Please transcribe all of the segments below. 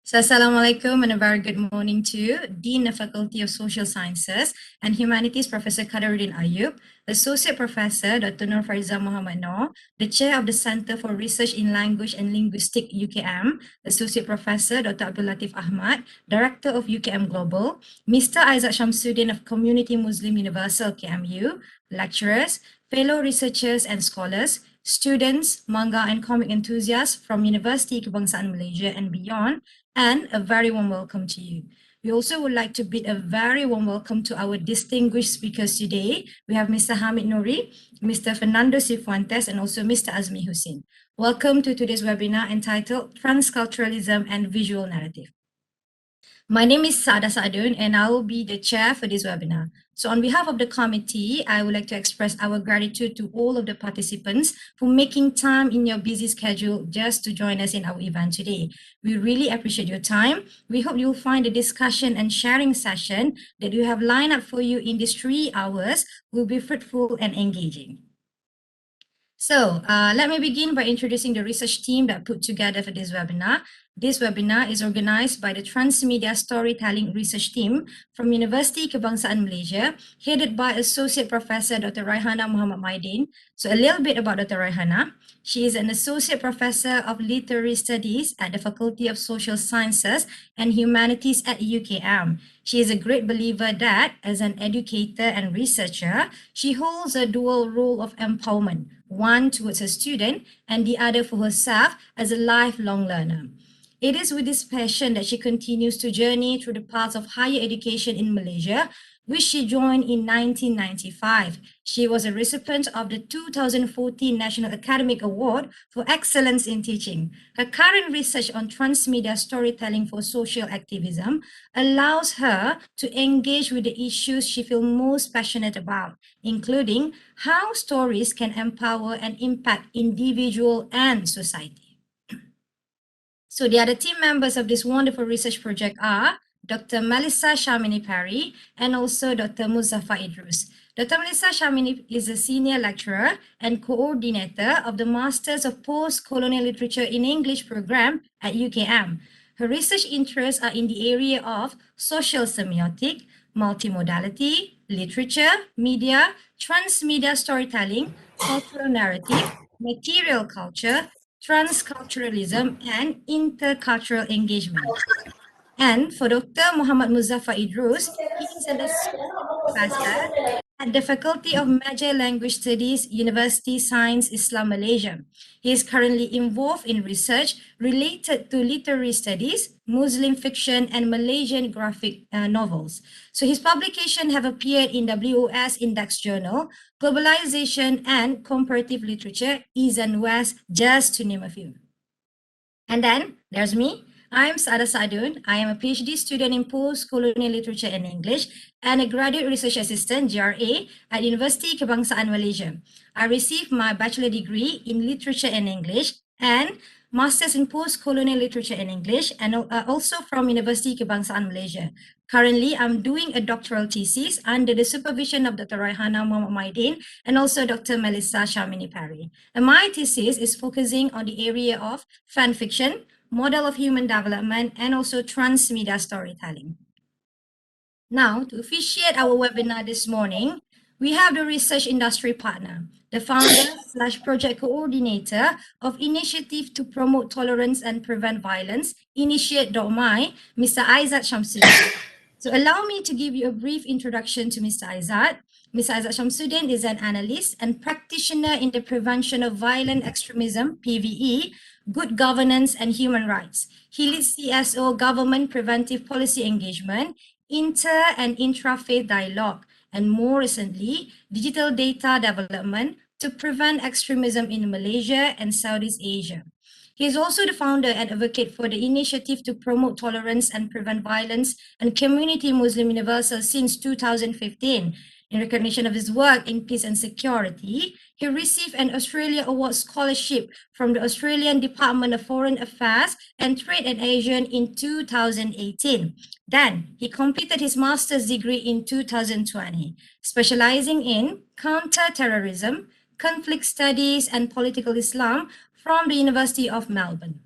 So, Assalamualaikum and a very good morning to Dean of Faculty of Social Sciences and Humanities, Professor Qadaruddin Ayub, Associate Professor Dr. Nur Farizah Muhammad Noor, the Chair of the Center for Research in Language and Linguistics UKM, Associate Professor Dr. Abdul Latif Ahmad, Director of UKM Global, Mr. Aizat Shamsuddin of Komuniti Muslim Universal KMU, lecturers, fellow researchers and scholars, students, manga and comic enthusiasts from University Kebangsaan Malaysia and beyond, and a very warm welcome to you. We also would like to bid a very warm welcome to our distinguished speakers today. We have Mr. Hamid Nouri, Mr. Fernando Cifuentes, and also Mr. Azmi Hussin. Welcome to today's webinar entitled Transculturalism and Visual Narrative. My name is Sada Sadun and I will be the chair for this webinar. So on behalf of the committee, I would like to express our gratitude to all of the participants for making time in your busy schedule just to join us in our event today. We really appreciate your time. We hope you'll find the discussion and sharing session that we have lined up for you in these 3 hours will be fruitful and engaging. So let me begin by introducing the research team that put together for this webinar. This webinar is organized by the Transmedia Storytelling Research Team from University Kebangsaan Malaysia, headed by Associate Professor Dr. Raihana Muhammad Maidin. So a little bit about Dr. Raihana. She is an Associate Professor of Literary Studies at the Faculty of Social Sciences and Humanities at UKM. She is a great believer that, as an educator and researcher, she holds a dual role of empowerment, one towards her student and the other for herself as a lifelong learner. It is with this passion that she continues to journey through the paths of higher education in Malaysia, which she joined in 1995. She was a recipient of the 2014 National Academic Award for Excellence in Teaching. Her current research on transmedia storytelling for social activism allows her to engage with the issues she feels most passionate about, including how stories can empower and impact individual and society. So the other team members of this wonderful research project are Dr. Melissa Shamini Perry and also Dr. Muzaffar Idrus. Dr. Melissa Shamini is a senior lecturer and coordinator of the Masters of Post-Colonial Literature in English program at UKM. Her research interests are in the area of social semiotic, multimodality, literature, media, transmedia storytelling, cultural narrative, material culture, transculturalism, and intercultural engagement. And for Dr. Muhammad Muzaffar Idrus, he is an associate professor at the Faculty of Major Language Studies, University Science Islam Malaysia. He is currently involved in research related to literary studies, Muslim fiction, and Malaysian graphic novels. So his publications have appeared in WOS Index Journal, Globalization and Comparative Literature, East and West, just to name a few. And then there's me. I'm Sada Sadun. I am a PhD student in post-colonial literature and English and a graduate research assistant, GRA, at University Kebangsaan Malaysia. I received my bachelor degree in literature and English and master's in post-colonial literature and English, and also from University Kebangsaan Malaysia. Currently, I'm doing a doctoral thesis under the supervision of Dr. Raihana Muhammad Maidin and also Dr. Melissa Shamini Perry. And my thesis is focusing on the area of fan fiction, model of human development, and also transmedia storytelling. Now, to officiate our webinar this morning, we have the research industry partner, the founder/project coordinator of Initiative to Promote Tolerance and Prevent Violence, Initiate.my, Mr. Aizat Shamsuddin. So allow me to give you a brief introduction to Mr. Aizat. Mr. Aizat Shamsuddin is an analyst and practitioner in the prevention of violent extremism, PVE, good governance and human rights. He leads CSO government preventive policy engagement, inter and intra-faith dialogue, and more recently, digital data development to prevent extremism in Malaysia and Southeast Asia. He is also the founder and advocate for the Initiative to Promote Tolerance and Prevent Violence and Komuniti Muslim Universal since 2015. In recognition of his work in peace and security, he received an Australia Award Scholarship from the Australian Department of Foreign Affairs and Trade and Asia in 2018. Then, he completed his master's degree in 2020, specializing in counter-terrorism, conflict studies, and political Islam from the University of Melbourne.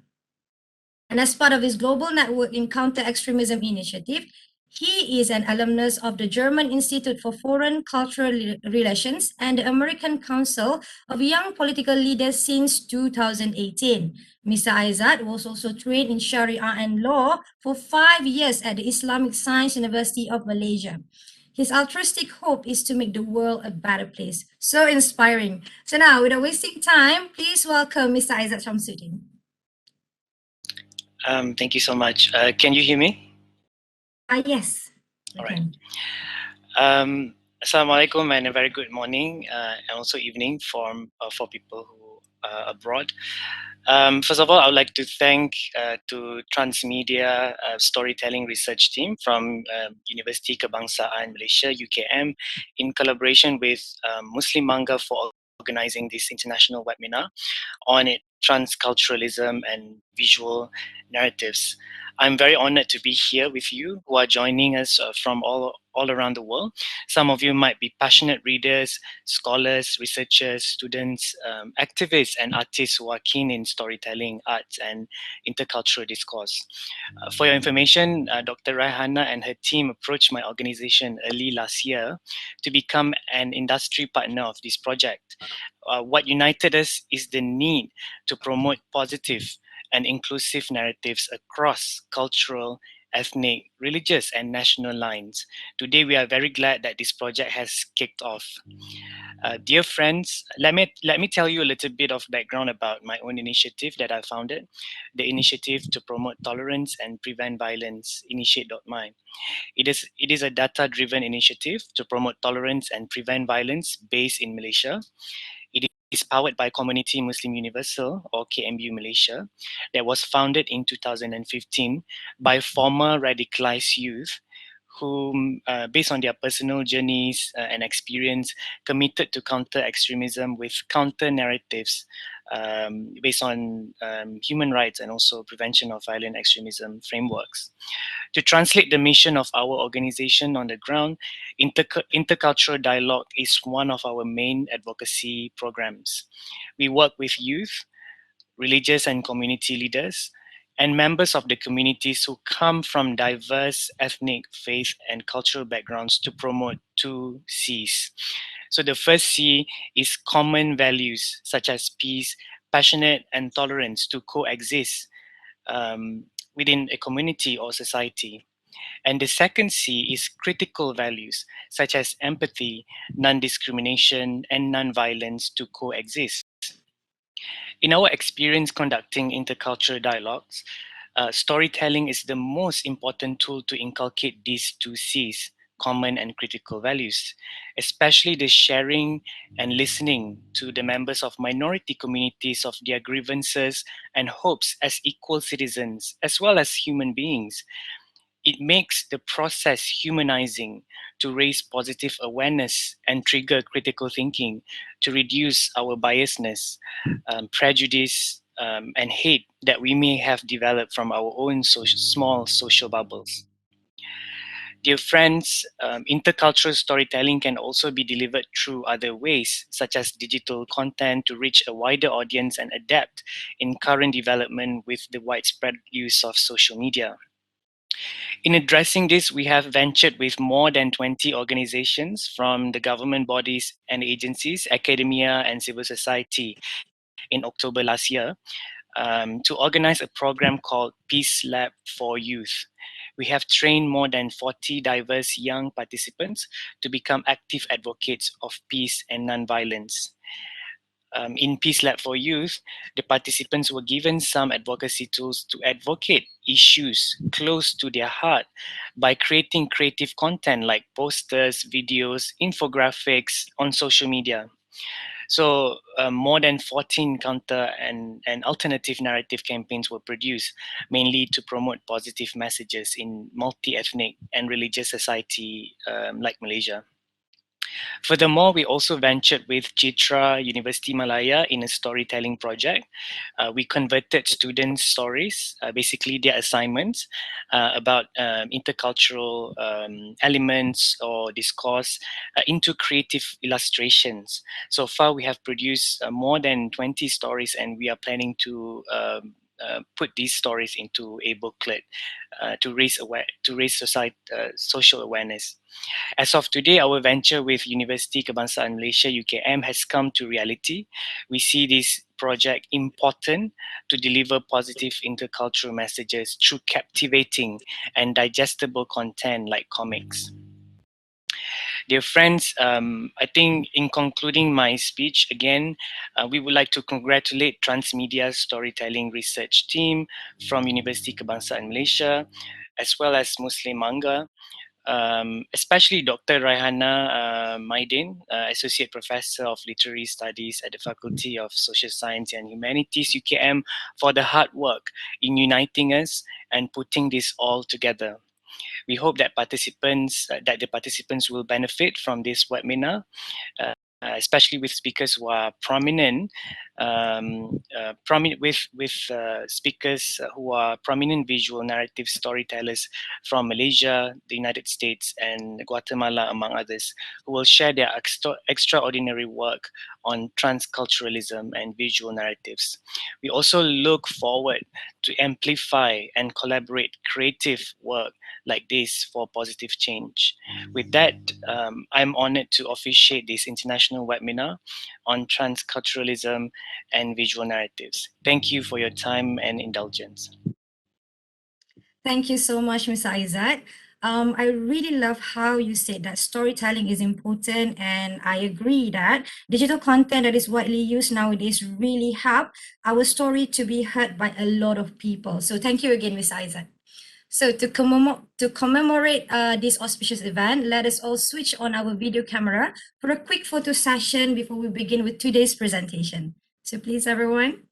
And as part of his global network in counter-extremism initiative, he is an alumnus of the German Institute for Foreign Cultural Relations and the American Council of Young Political Leaders since 2018. Mr. Aizat was also trained in Sharia and law for 5 years at the Islamic Science University of Malaysia. His altruistic hope is to make the world a better place. So inspiring. So now, without wasting time, please welcome Mr. Aizat Shamsuddin. Thank you so much. Can you hear me? Yes. All right. Assalamualaikum and a very good morning and also evening for people who are abroad. First of all, I would like to thank to Transmedia Storytelling Research Team from University Kebangsaan Malaysia, UKM, in collaboration with Muslim Manga for organizing this international webinar on it, transculturalism and visual narratives. I'm very honored to be here with you who are joining us from all around the world. Some of you might be passionate readers, scholars, researchers, students, activists, and artists who are keen in storytelling, arts, and intercultural discourse. For your information, Dr. Raihana and her team approached my organization early last year to become an industry partner of this project. What united us is the need to promote positive and inclusive narratives across cultural, ethnic, religious, and national lines. Today, we are very glad that this project has kicked off. Dear friends, let me tell you a little bit of background about my own initiative that I founded, the Initiative to Promote Tolerance and Prevent Violence, initiate.my. It is a data-driven initiative to promote tolerance and prevent violence based in Malaysia. It is powered by Komuniti Muslim Universal, or KMU Malaysia, that was founded in 2015 by former radicalized youth who, based on their personal journeys and experience, committed to counter-extremism with counter-narratives based on human rights and also prevention of violent extremism frameworks. To translate the mission of our organization on the ground, intercultural dialogue is one of our main advocacy programs. We work with youth, religious and community leaders, and members of the communities who come from diverse ethnic, faith, and cultural backgrounds to promote two C's. So the first C is common values such as peace, passionate, and tolerance to coexist within a community or society. And the second C is critical values such as empathy, non-discrimination, and non-violence to coexist. In our experience conducting intercultural dialogues, storytelling is the most important tool to inculcate these two C's, common and critical values, especially the sharing and listening to the members of minority communities of their grievances and hopes as equal citizens, as well as human beings. It makes the process humanizing to raise positive awareness and trigger critical thinking to reduce our biasness, prejudice, and hate that we may have developed from our own small social bubbles. Dear friends, intercultural storytelling can also be delivered through other ways, such as digital content to reach a wider audience and adapt in current development with the widespread use of social media. In addressing this, we have ventured with more than 20 organizations from the government bodies and agencies, academia, and civil society in October last year to organize a program called Peace Lab for Youth. We have trained more than 40 diverse young participants to become active advocates of peace and nonviolence. In Peace Lab for Youth, the participants were given some advocacy tools to advocate issues close to their heart by creating creative content like posters, videos, infographics on social media. So more than 14 counter and alternative narrative campaigns were produced, mainly to promote positive messages in multi-ethnic and religious society like Malaysia. Furthermore, we also ventured with Citra University Malaya in a storytelling project. We converted students' stories, basically their assignments about intercultural elements or discourse into creative illustrations. So far, we have produced more than 20 stories and we are planning to put these stories into a booklet to raise social awareness. As of today, our venture with University Kebangsaan Malaysia (UKM) has come to reality. We see this project important to deliver positive intercultural messages through captivating and digestible content like comics. Dear friends, I think in concluding my speech, again, we would like to congratulate Transmedia's storytelling research team from University Kebangsaan Malaysia, as well as Muslim Manga, especially Dr. Raihana Maidin, Associate Professor of Literary Studies at the Faculty of Social Science and Humanities, UKM, for the hard work in uniting us and putting this all together. We hope that the participants will benefit from this webinar, especially with speakers who are prominent, speakers who are prominent visual narrative storytellers from Malaysia, the United States, and Guatemala, among others, who will share their extraordinary work on transculturalism and visual narratives. We also look forward to amplify and collaborate creative work like this for positive change. With that, I'm honored to officiate this international webinar on transculturalism and visual narratives. Thank you for your time and indulgence. Thank you so much, Mr. Aizat. I really love how you said that storytelling is important, and I agree that digital content that is widely used nowadays really help our story to be heard by a lot of people. So thank you again, Mr. Aizat. So to commemorate this auspicious event, let us all switch on our video camera for a quick photo session before we begin with today's presentation. So please, everyone.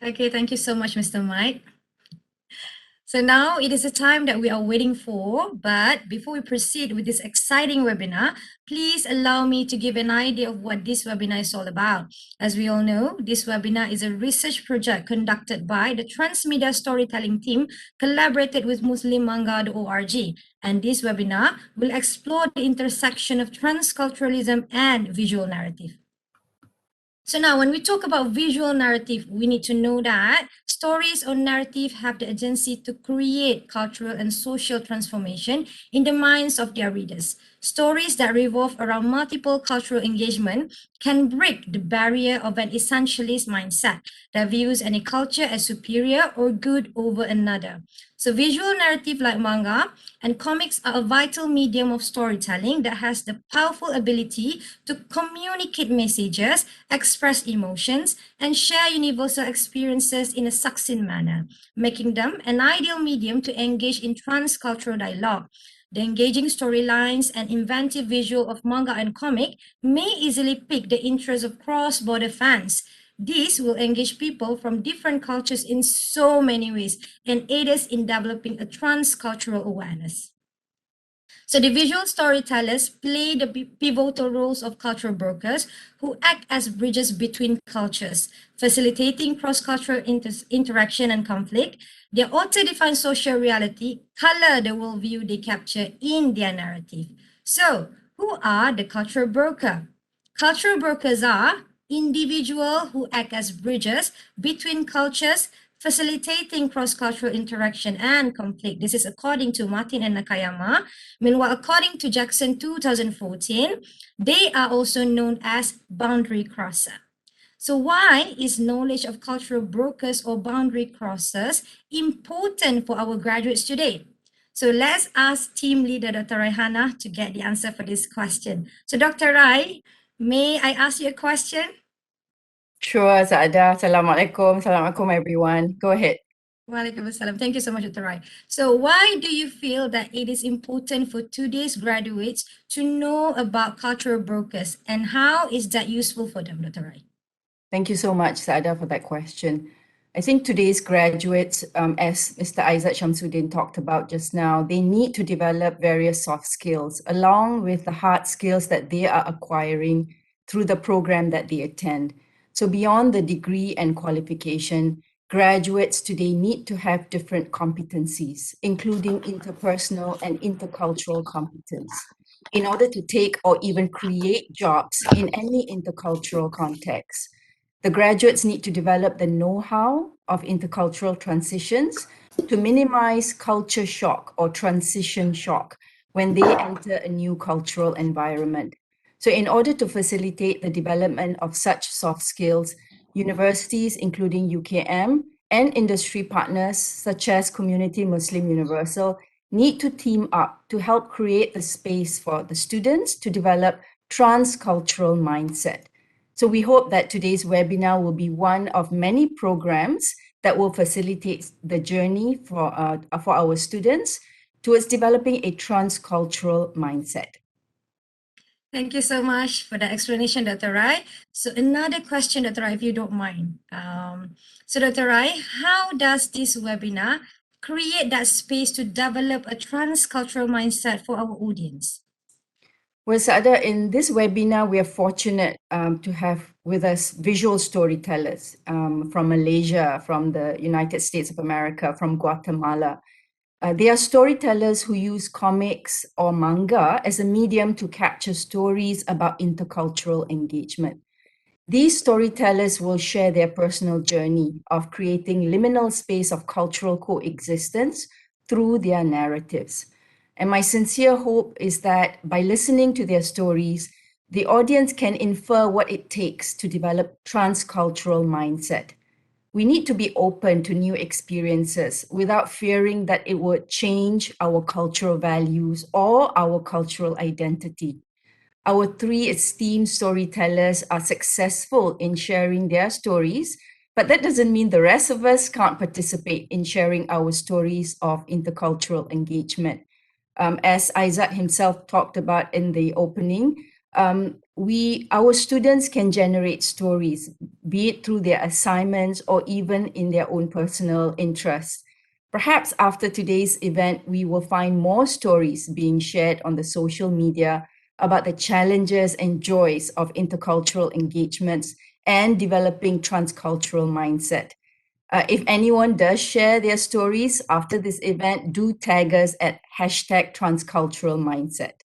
Okay, thank you so much, Mr. Mike. So now it is a time that we are waiting for, but before we proceed with this exciting webinar, please allow me to give an idea of what this webinar is all about. As we all know, this webinar is a research project conducted by the Transmedia Storytelling team, collaborated with muslimmanga.org. And this webinar will explore the intersection of transculturalism and visual narrative. So now when we talk about visual narrative, we need to know that stories or narrative have the agency to create cultural and social transformation in the minds of their readers. Stories that revolve around multiple cultural engagement can break the barrier of an essentialist mindset that views any culture as superior or good over another. So visual narrative like manga and comics are a vital medium of storytelling that has the powerful ability to communicate messages, express emotions, and share universal experiences in a succinct manner, making them an ideal medium to engage in transcultural dialogue. The engaging storylines and inventive visual of manga and comic may easily pique the interest of cross-border fans. This will engage people from different cultures in so many ways and aid us in developing a transcultural awareness. So the visual storytellers play the pivotal roles of cultural brokers who act as bridges between cultures, facilitating cross-cultural interaction and conflict. Their author-defined social reality color the worldview they capture in their narrative. So who are the cultural broker? Cultural brokers are individuals who act as bridges between cultures, facilitating cross-cultural interaction and conflict. This is according to Martin and Nakayama. Meanwhile, according to Jackson 2014, they are also known as boundary crosser. So why is knowledge of cultural brokers or boundary crossers important for our graduates today? So let's ask team leader Dr. Raihana to get the answer for this question. So Dr. Rai, may I ask you a question? Sure, Saada. Assalamualaikum. Assalamualaikum, everyone. Go ahead. Waalaikumsalam. Thank you so much, Dr. Rai. So why do you feel that it is important for today's graduates to know about cultural brokers, and how is that useful for them, Dr. Rai? Thank you so much, Saada, for that question. I think today's graduates, as Mr. Aizat Shamsuddin talked about just now, they need to develop various soft skills along with the hard skills that they are acquiring through the program that they attend. So beyond the degree and qualification, graduates today need to have different competencies, including interpersonal and intercultural competence, in order to take or even create jobs in any intercultural context. The graduates need to develop the know-how of intercultural transitions to minimize culture shock or transition shock when they enter a new cultural environment. So in order to facilitate the development of such soft skills, universities, including UKM, and industry partners such as Komuniti Muslim Universal need to team up to help create the space for the students to develop transcultural mindset. So we hope that today's webinar will be one of many programs that will facilitate the journey for our students towards developing a transcultural mindset. Thank you so much for that explanation, Dr. Rai. So another question, Dr. Rai, if you don't mind. So Dr. Rai, how does this webinar create that space to develop a transcultural mindset for our audience? Well, Saada, in this webinar, we are fortunate to have with us visual storytellers from Malaysia, from the United States of America, from Guatemala. They are storytellers who use comics or manga as a medium to capture stories about intercultural engagement. These storytellers will share their personal journey of creating liminal space of cultural coexistence through their narratives. And my sincere hope is that by listening to their stories, the audience can infer what it takes to develop transcultural mindset. We need to be open to new experiences without fearing that it would change our cultural values or our cultural identity. Our three esteemed storytellers are successful in sharing their stories, but that doesn't mean the rest of us can't participate in sharing our stories of intercultural engagement. As Aizat himself talked about in the opening, our students can generate stories, be it through their assignments or even in their own personal interests. Perhaps after today's event, we will find more stories being shared on the social media about the challenges and joys of intercultural engagements and developing transcultural mindset. If anyone does share their stories after this event, do tag us at #transculturalmindset.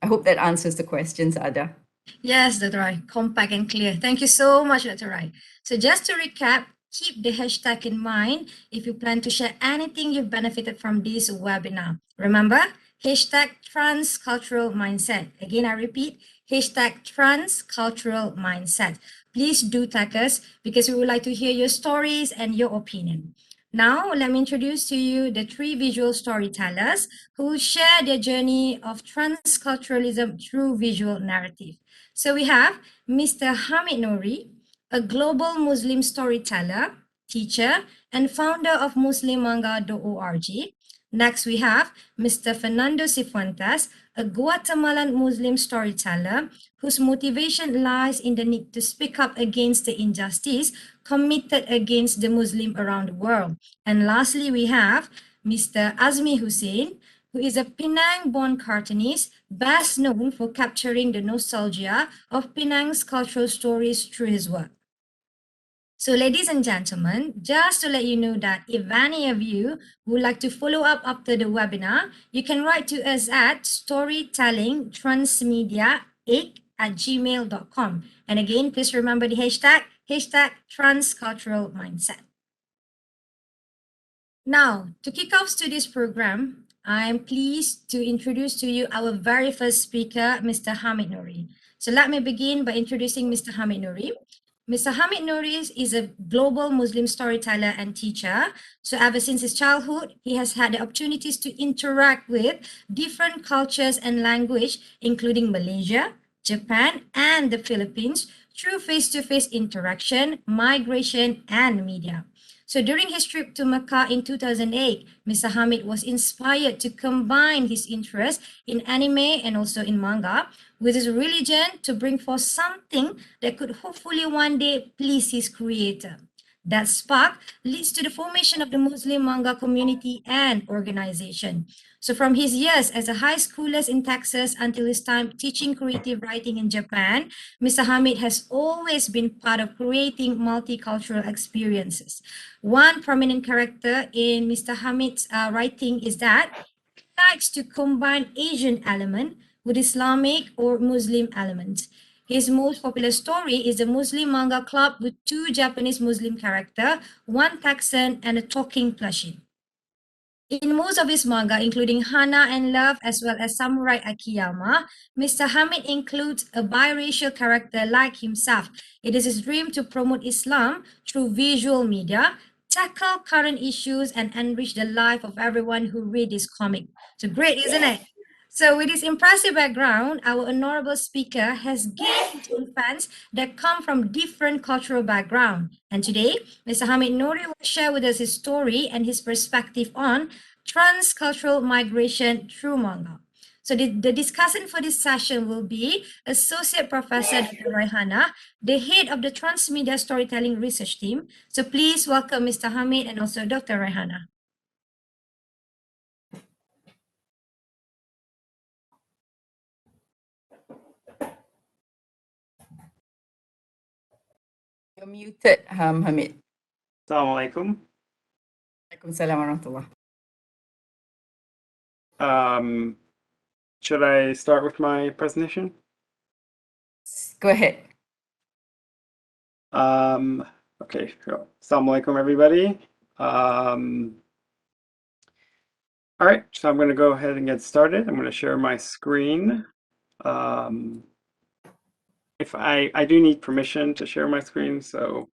I hope that answers the questions, Ada. Yes, Dr. Rai, compact and clear. Thank you so much, Dr. Rai. So just to recap, keep the hashtag in mind if you plan to share anything you've benefited from this webinar. Remember, #transculturalmindset. Again, I repeat, #transculturalmindset. Please do tag us because we would like to hear your stories and your opinion. Now, let me introduce to you the three visual storytellers who share their journey of transculturalism through visual narrative. So we have Mr. Hamid Nouri, a global Muslim storyteller, teacher, and founder of muslimmanga.org. Next, we have Mr. Fernando Cifuentes, a Guatemalan Muslim storyteller whose motivation lies in the need to speak up against the injustice committed against the Muslim around the world. And lastly, we have Mr. Azmi Hussin, who is a Penang-born cartoonist, best known for capturing the nostalgia of Penang's cultural stories through his work. So ladies and gentlemen, just to let you know that if any of you would like to follow up after the webinar, you can write to us at storytellingtransmedia8@gmail.com. And again, please remember the hashtag transcultural mindset. Now, to kick off today's program, I am pleased to introduce to you our very first speaker, Mr. Hamid Nouri. So let me begin by introducing Mr. Hamid Nouri. Mr. Hamid Nouri is a global Muslim storyteller and teacher. So ever since his childhood, he has had the opportunities to interact with different cultures and language, including Malaysia, Japan, and the Philippines through face-to-face interaction, migration, and media. So during his trip to Mecca in 2008, Mr. Hamid was inspired to combine his interest in anime and also in manga with his religion to bring forth something that could hopefully one day please his creator. That spark leads to the formation of the Muslim manga community and organization. So from his years as a high schooler in Texas until his time teaching creative writing in Japan, Mr. Hamid has always been part of creating multicultural experiences. One prominent character in Mr. Hamid's writing is that he likes to combine Asian element with Islamic or Muslim elements. His most popular story is the Muslim manga club with two Japanese Muslim characters, one Texan and a talking plushie. In most of his manga, including Hana and Love, as well as Samurai Akiyama, Mr. Hamid includes a biracial character like himself. It is his dream to promote Islam through visual media, tackle current issues, and enrich the life of everyone who read this comic. So great, isn't it? So with his impressive background, our honorable speaker has gained fans that come from different cultural backgrounds. And today, Mr. Hamid Nouri will share with us his story and his perspective on transcultural migration through manga. So the discussion for this session will be Associate Professor Dr. Raihana, the head of the Transmedia Storytelling Research Team. So please welcome Mr. Hamid and also Dr. Raihana. You're muted, Hamid. Assalamu alaikum. Waalaikumsalam warahmatullah. Should I start with my presentation? Go ahead. Okay, so Assalamu alaikum, everybody. All right, so I'm going to go ahead and get started. I'm going to share my screen. If I do need permission to share my screen, so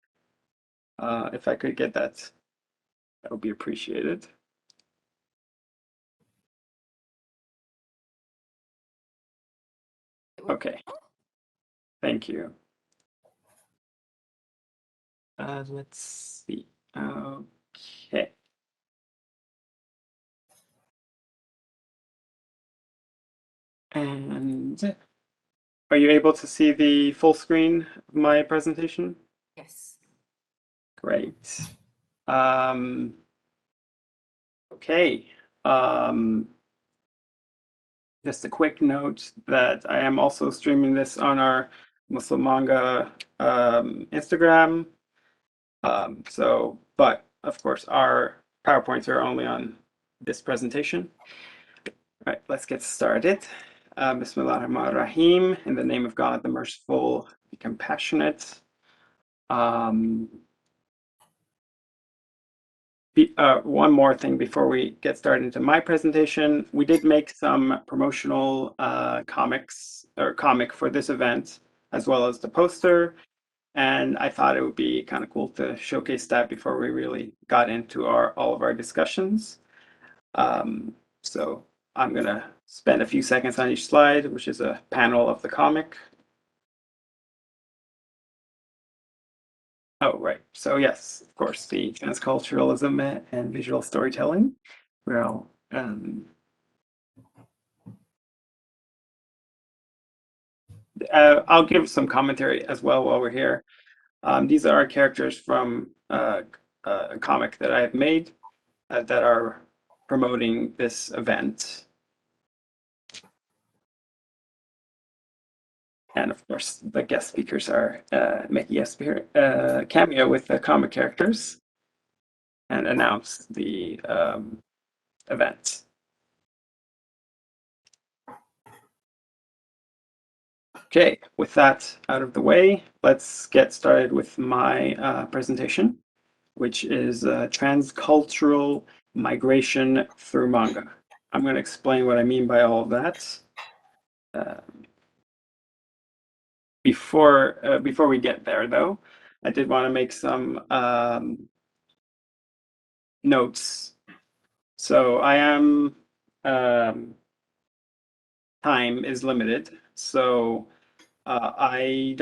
if I could get that, that would be appreciated. Okay, thank you. Let's see. Okay. And are you able to see the full screen of my presentation? Yes. Great. Okay. Just a quick note that I am also streaming this on our Muslim Manga Instagram. But of course, our PowerPoints are only on this presentation. All right, let's get started. Bismillah ar-Rahman ar-Rahim, in the name of God, the merciful, the compassionate. One more thing before we get started into my presentation. We did make some promotional comic for this event, as well as the poster. And I thought it would be kind of cool to showcase that before we really got into all of our discussions. So I'm going to spend a few seconds on each slide, which is a panel of the comic. Oh, right. So yes, of course, the transculturalism and visual storytelling. Well, I'll give some commentary as well while we're here. These are characters from a comic that I have made that are promoting this event. And of course, the guest speakers are making a cameo with the comic characters and announce the event. Okay, with that out of the way, let's get started with my presentation, which is transcultural migration through manga. I'm going to explain what I mean by all of that. Before we get there, though, I did want to make some notes. So I am time is limited, so I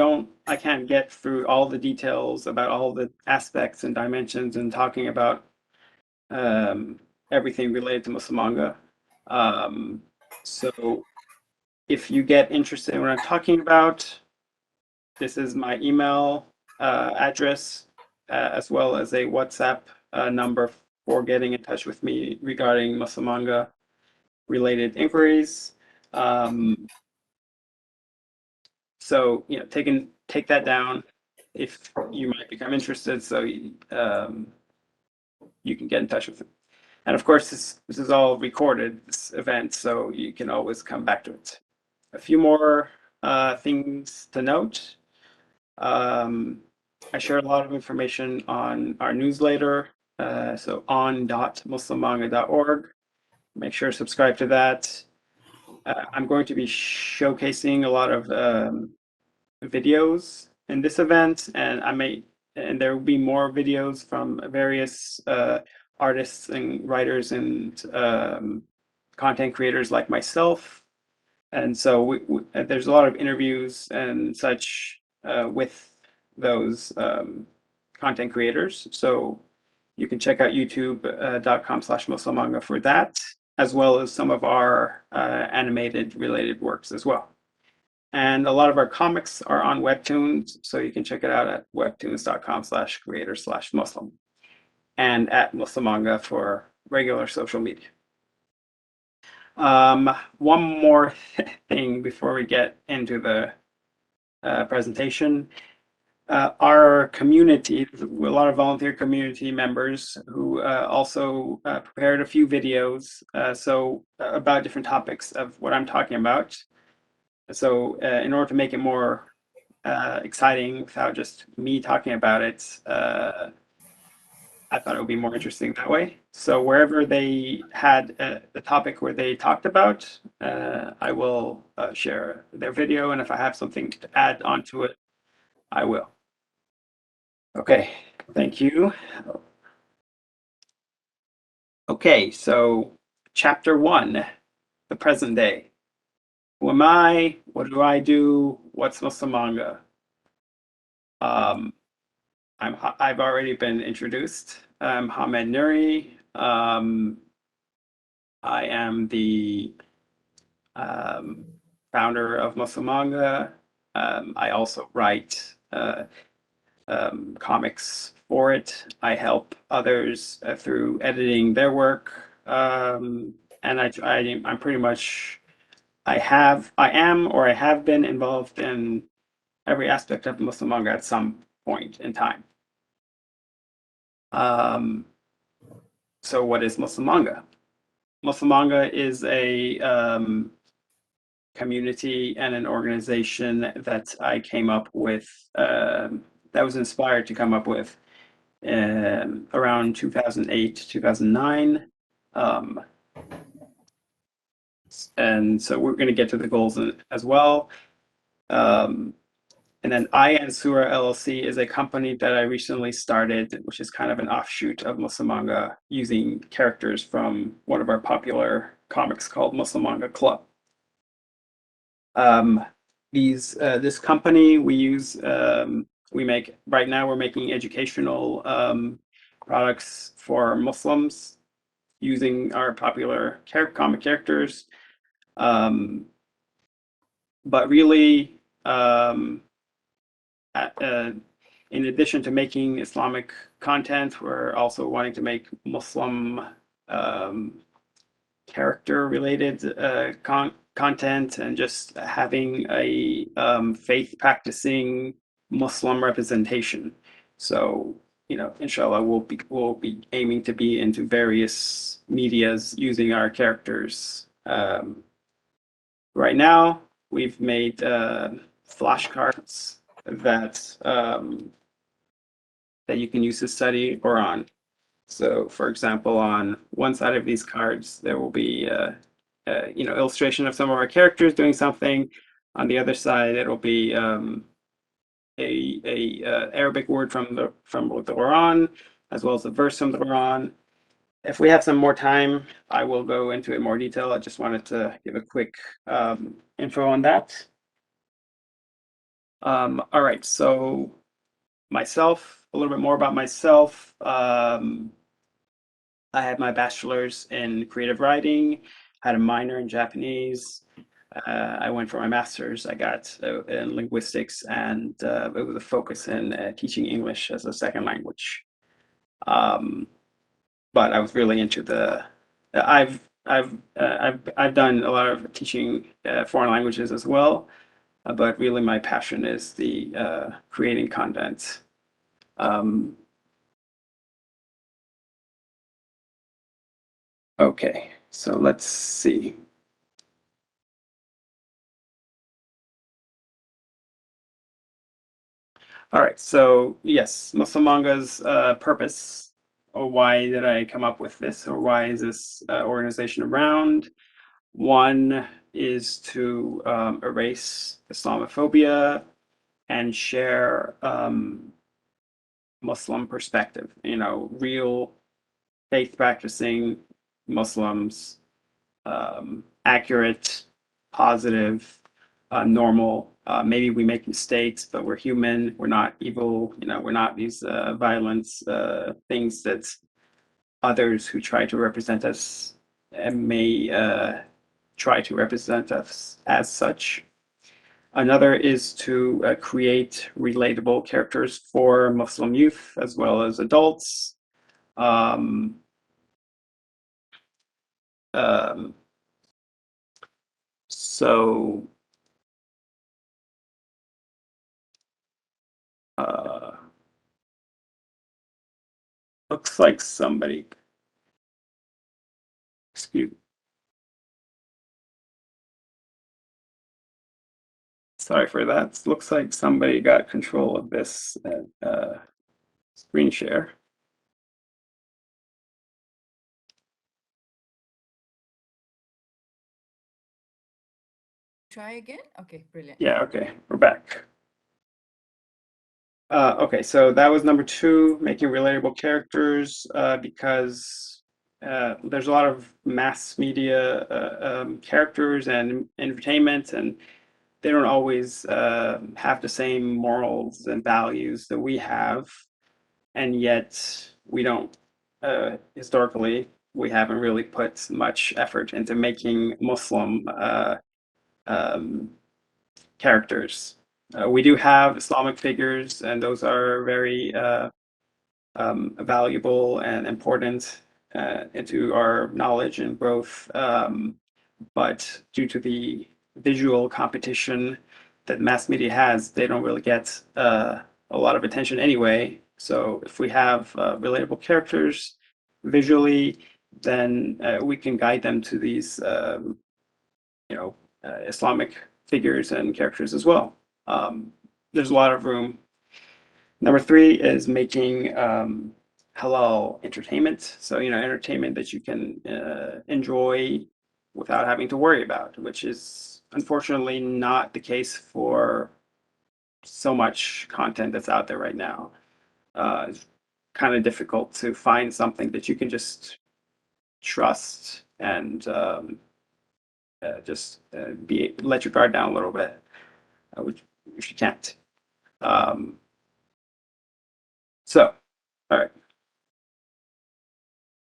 can't get through all the details about all the aspects and dimensions and talking about everything related to Muslim manga. So if you get interested in what I'm talking about, this is my email address as well as a WhatsApp number for getting in touch with me regarding Muslim manga related inquiries. So take that down if you might become interested, so you can get in touch with it. And of course, this is all recorded, this event, so you can always come back to it. A few more things to note. I share a lot of information on our newsletter, so on.muslimmanga.org. Make sure to subscribe to that. I'm going to be showcasing a lot of videos in this event, and there will be more videos from various artists and writers and content creators like myself. And so there's a lot of interviews and such with those content creators. So you can check out youtube.com/muslimmanga for that, as well as some of our animated related works as well. And a lot of our comics are on Webtoons, so you can check it out at webtoons.com/creator/Muslim and at Muslim Manga for regular social media. One more thing before we get into the presentation. Our community, a lot of volunteer community members who also prepared a few videos about different topics of what I'm talking about. So in order to make it more exciting without just me talking about it, I thought it would be more interesting that way. So wherever they had the topic where they talked about, I will share their video, and if I have something to add onto it, I will. Okay, thank you. Okay, so chapter 1, the present day. Who am I? What do I do? What's Muslim manga? I've already been introduced. I'm Hamed Nouri. I am the founder of Muslim Manga. I also write comics for it. I help others through editing their work, and I'm pretty much I am or I have been involved in every aspect of Muslim manga at some point in time. So what is Muslim manga? Muslim manga is a community and an organization that I came up with, that was inspired to come up with around 2008, 2009. And so we're going to get to the goals as well. And then I and Surah LLC is a company that I recently started, which is kind of an offshoot of Muslim manga, using characters from one of our popular comics called Muslim Manga Club. This company right now we're making educational products for Muslims. using our popular comic characters. But really, in addition to making Islamic content, we're also wanting to make Muslim character-related content, and just having a faith-practicing Muslim representation. So, inshallah, we'll be aiming to be into various medias using our characters. Right now, we've made flashcards that you can use to study Quran. So, for example, on one side of these cards, there will be illustration of some of our characters doing something. On the other side, it'll be a Arabic word from the Quran, as well as a verse from the Quran. If we have some more time, I will go into it in more detail. I just wanted to give a quick info on that. All right, so myself, a little bit more about myself. I had my bachelor's in creative writing, had a minor in Japanese. I went for my master's. I got in linguistics, and it was a focus in teaching English as a second language. But I was really into I've done a lot of teaching foreign languages as well, but really my passion is the creating content. Okay, so let's see. All right, so yes, Muslim Manga's purpose, or why did I come up with this, or why is this organization around? One is to erase Islamophobia and share Muslim perspective, real faith practicing Muslims, accurate, positive, normal. Maybe we make mistakes, but we're human. We're not evil. We're not these violence things that others who try to represent us may try to represent us as such. Another is to create relatable characters for Muslim youth as well as adults. So looks like somebody, excuse me. Sorry for that. Looks like somebody got control of this screen share. Try again? Okay, brilliant. Yeah, okay, we're back. Okay, so that was number 2, making relatable characters, because there's a lot of mass media characters and entertainment, and they don't always have the same morals and values that we have, and yet we don't, historically, we haven't really put much effort into making Muslim characters. We do have Islamic figures, and those are very valuable and important into our knowledge and growth. But due to the visual competition that mass media has, they don't really get a lot of attention anyway. So if we have relatable characters visually, then we can guide them to these, Islamic figures and characters as well. There's a lot of room. Number 3 is making halal entertainment. So, entertainment that you can enjoy without having to worry about, which is unfortunately not the case for so much content that's out there right now. It's kind of difficult to find something that you can just trust and just let your guard down a little bit, which you can't. So, all right.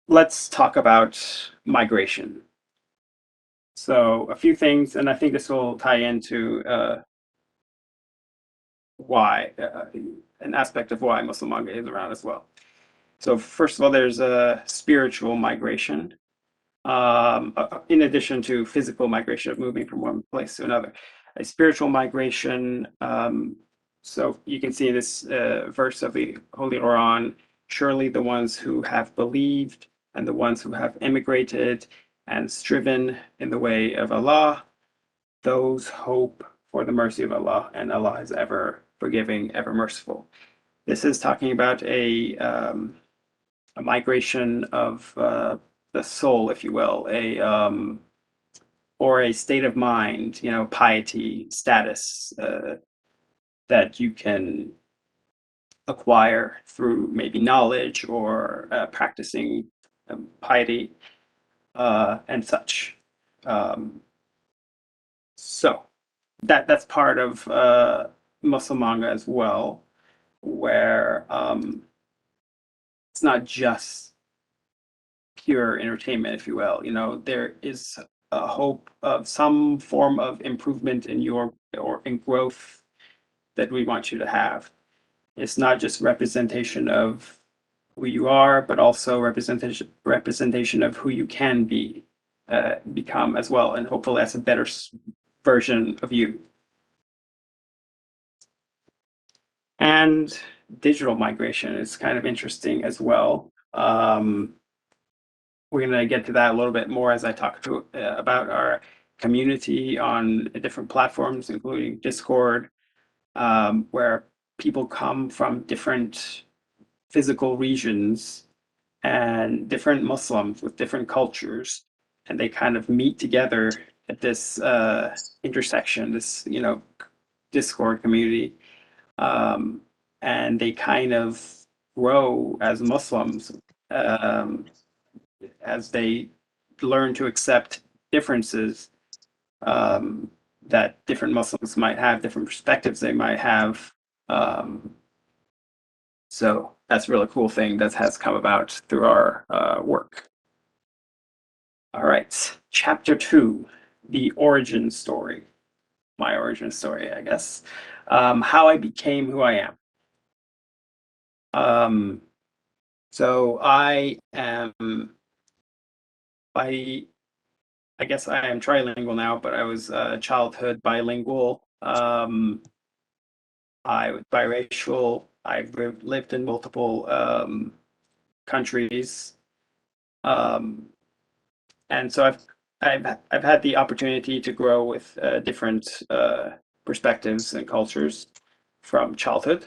let's talk about migration. So a few things, and I think this will tie into why, an aspect of why Muslim manga is around as well. So first of all, there's a spiritual migration, in addition to physical migration of moving from one place to another. A spiritual migration, so you can see in this verse of the Holy Quran, surely the ones who have believed and the ones who have immigrated and striven in the way of Allah, those hope for the mercy of Allah, and Allah is ever forgiving, ever merciful. This is talking about a migration of the soul, if you will, or a state of mind, you know, piety, status that you can acquire through maybe knowledge or practicing piety and such. So that's part of Muslim manga as well, where it's not just pure entertainment, if you will. You know, there is a hope of some form of improvement in your or in growth that we want you to have. It's not just representation of who you are, but also representation of who you can be, become as well, and hopefully that's a better version of you. And digital migration is kind of interesting as well. We're going to get to that a little bit more as I talk about our community on different platforms, including Discord, where people come from different physical regions and different Muslims with different cultures, and they kind of meet together at this intersection, this, you know, Discord community, and they kind of grow as Muslims as they learn to accept differences that different Muslims might have, different perspectives they might have. So that's a really cool thing that has come about through our work. All right, chapter 2, the origin story. My origin story, I guess. How I became who I am. So I am, I guess I am trilingual now, but I was childhood bilingual. I was biracial. I've lived in multiple countries, and so I've had the opportunity to grow with different perspectives and cultures from childhood.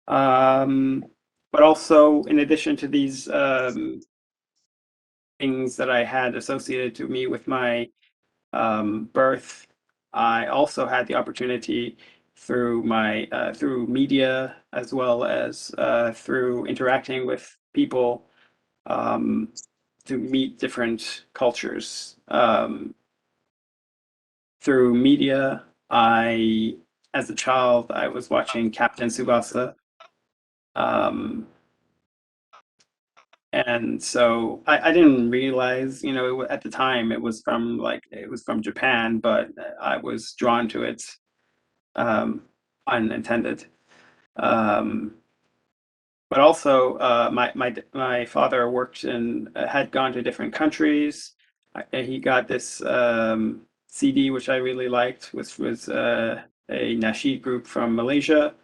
But also, in addition to these things that I had associated to me with my birth, I also had the opportunity through my through media as well as through interacting with people to meet different cultures. Through media, as a child, I was watching Captain Tsubasa. And so I didn't realize, you know, at the time it was from Japan, but I was drawn to it, unintended. But also, my father worked in had gone to different countries. He got this CD which I really liked, which was a nasheed group from Malaysia,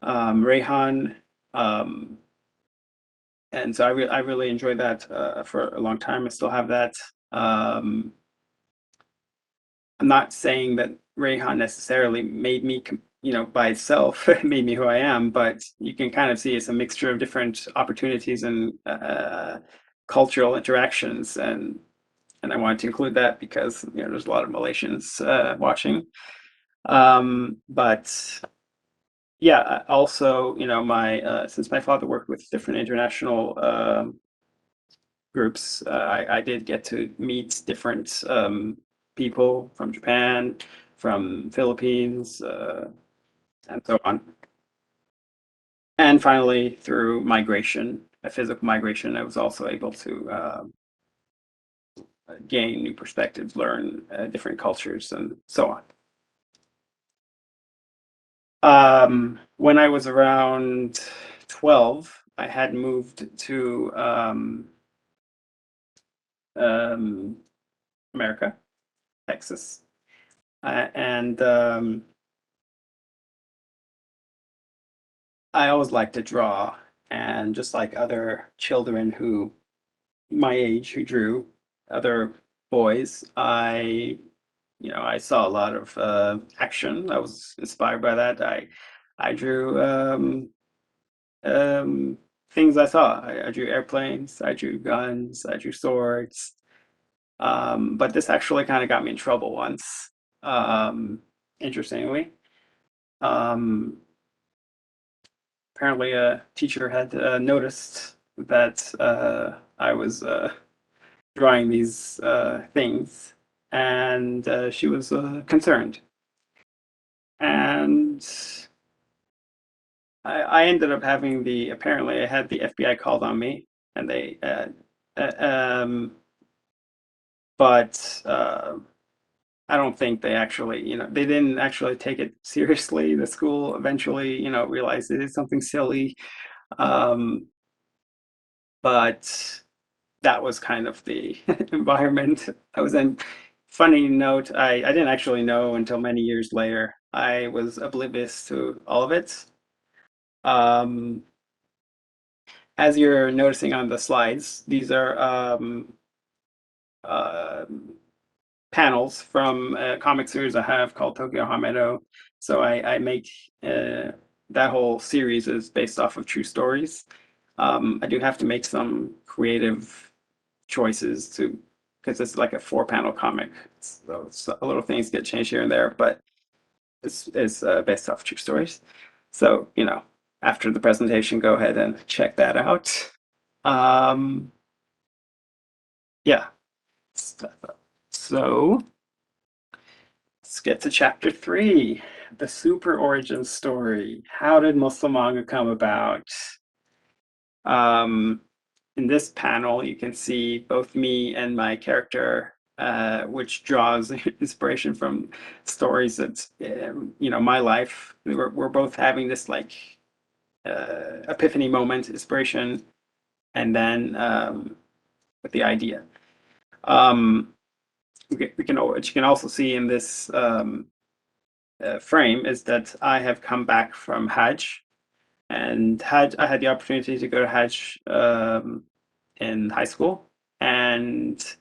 Rehan. And so I really enjoyed that for a long time. I still have that. I'm not saying that Rehan necessarily made me, you know, by itself made me who I am, but you can kind of see it's a mixture of different opportunities and cultural interactions, and I wanted to include that because, you know, there's a lot of Malaysians watching. But yeah, also, you know, since my father worked with different international groups, I did get to meet different people from Japan, from Philippines, and so on. And finally, through migration, a physical migration, I was also able to gain new perspectives, learn different cultures, and so on. When I was around 12, I had moved to America, Texas, and I always liked to draw, and just like other children who my age who drew, other boys, I saw a lot of action. I was inspired by that. I drew things I saw. I drew airplanes, I drew guns, I drew swords. But this actually kind of got me in trouble once, interestingly. Um, Apparently a teacher had noticed that I was drawing these things, and she was concerned. And I ended up having apparently I had the FBI called on me, and uh, um, but I don't think they actually, they didn't actually take it seriously. The school eventually, realized it is something silly. Um, but that was kind of the environment I was in. Funny note, I didn't actually know until many years later. I was oblivious to all of it. Um, as you're noticing on the slides, these are uh, panels from a comic series I have called Tokyo Hamedo. So I make that whole series is based off of true stories. I do have to make some creative choices because it's like a 4-panel comic. So little things get changed here and there, but it's based off true stories. So, after the presentation, go ahead and check that out. Yeah. So let's get to chapter 3, the super origin story. How did Muslim manga come about? In this panel, you can see both me and my character, which draws inspiration from stories that, my life. We're both having this like epiphany moment, inspiration, and then with the idea. What you can also see in this frame is that I have come back from Hajj, and I had the opportunity to go to Hajj in high school, and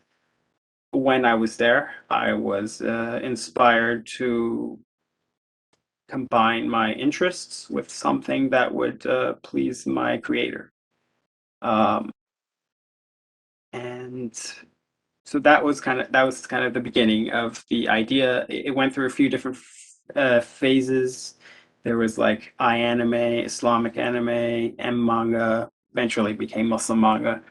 when I was there, I was inspired to combine my interests with something that would please my creator. And so that was kind of the beginning of the idea. It went through a few different phases. There was like anime, Islamic anime, M manga, eventually became Muslim manga.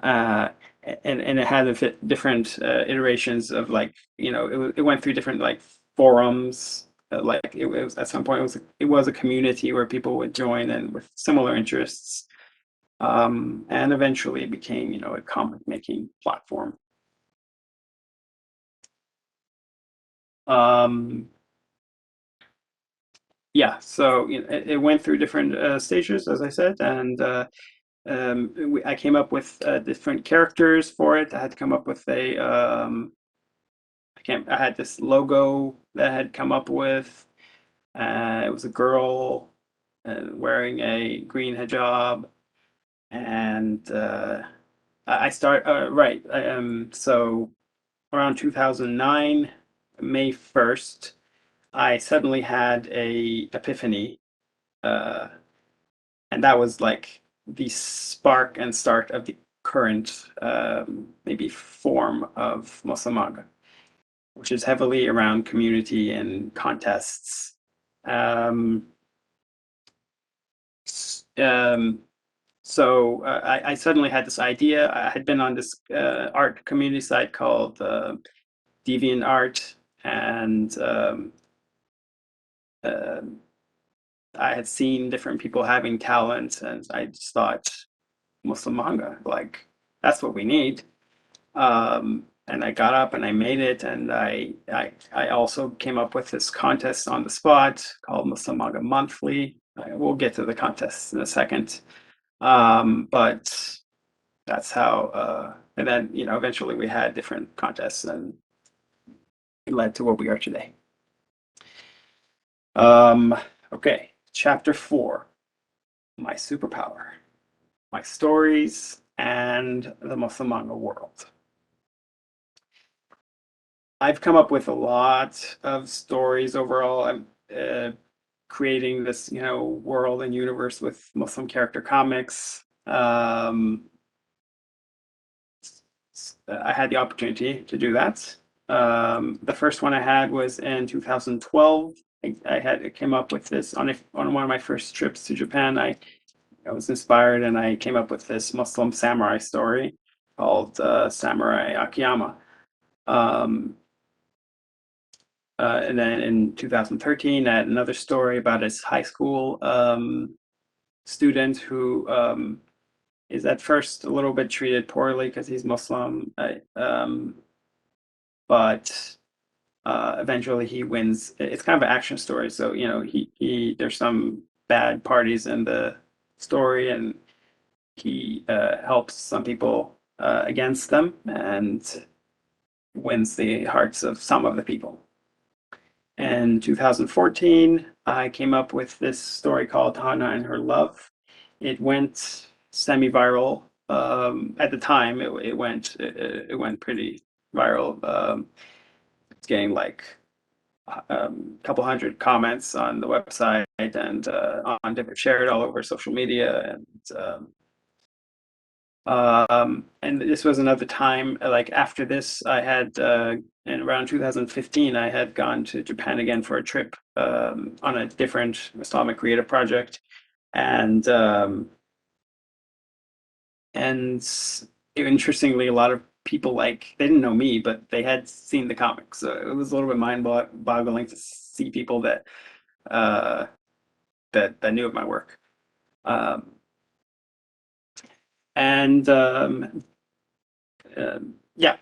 And it had different iterations of like, it went through different like forums. Like it was at some point it was a community where people would join and with similar interests. And eventually it became, a comic making platform. Yeah, so it went through different stages, as I said, and I came up with different characters for it. I had to come up with I had this logo that I had come up with. It was a girl wearing a green hijab, and I start right. So around 2009, May 1st, I suddenly had a epiphany, and that was like the spark and start of the current maybe form of Muslim manga, which is heavily around community and contests. Um, so I suddenly had this idea. I had been on this art community site called Deviant Art, and I had seen different people having talent, and I just thought, Muslim manga. Like, that's what we need. And I got up and I made it, and I also came up with this contest on the spot called Muslim Manga Monthly. We'll get to the contest in a second. But that's how, and then, you know, eventually we had different contests and it led to what we are today. Okay, chapter 4, my superpower, my stories and the Muslim manga world. I've come up with a lot of stories overall. I'm creating this, you know, world and universe with Muslim character comics. I had the opportunity to do that. The first one I had was in 2012. I came up with this on one of my first trips to Japan. I was inspired and I came up with this Muslim samurai story called Samurai Akiyama. And then in 2013, I had another story about this high school student who is at first a little bit treated poorly because he's Muslim, but eventually he wins. It's kind of an action story, so you know there's some bad parties in the story, and he helps some people against them and wins the hearts of some of the people. In 2014, I came up with this story called Hana and Her Love. It went semi-viral. At the time, it went pretty viral. It's getting like a couple hundred comments on the website and on different shared all over social media, and this was another time, like after this, I had in around 2015, I had gone to Japan again for a trip on a different Islamic creative project, and interestingly, a lot of people they didn't know me, but they had seen the comics, so it was a little bit mind-boggling to see people that that knew of my work. Yeah.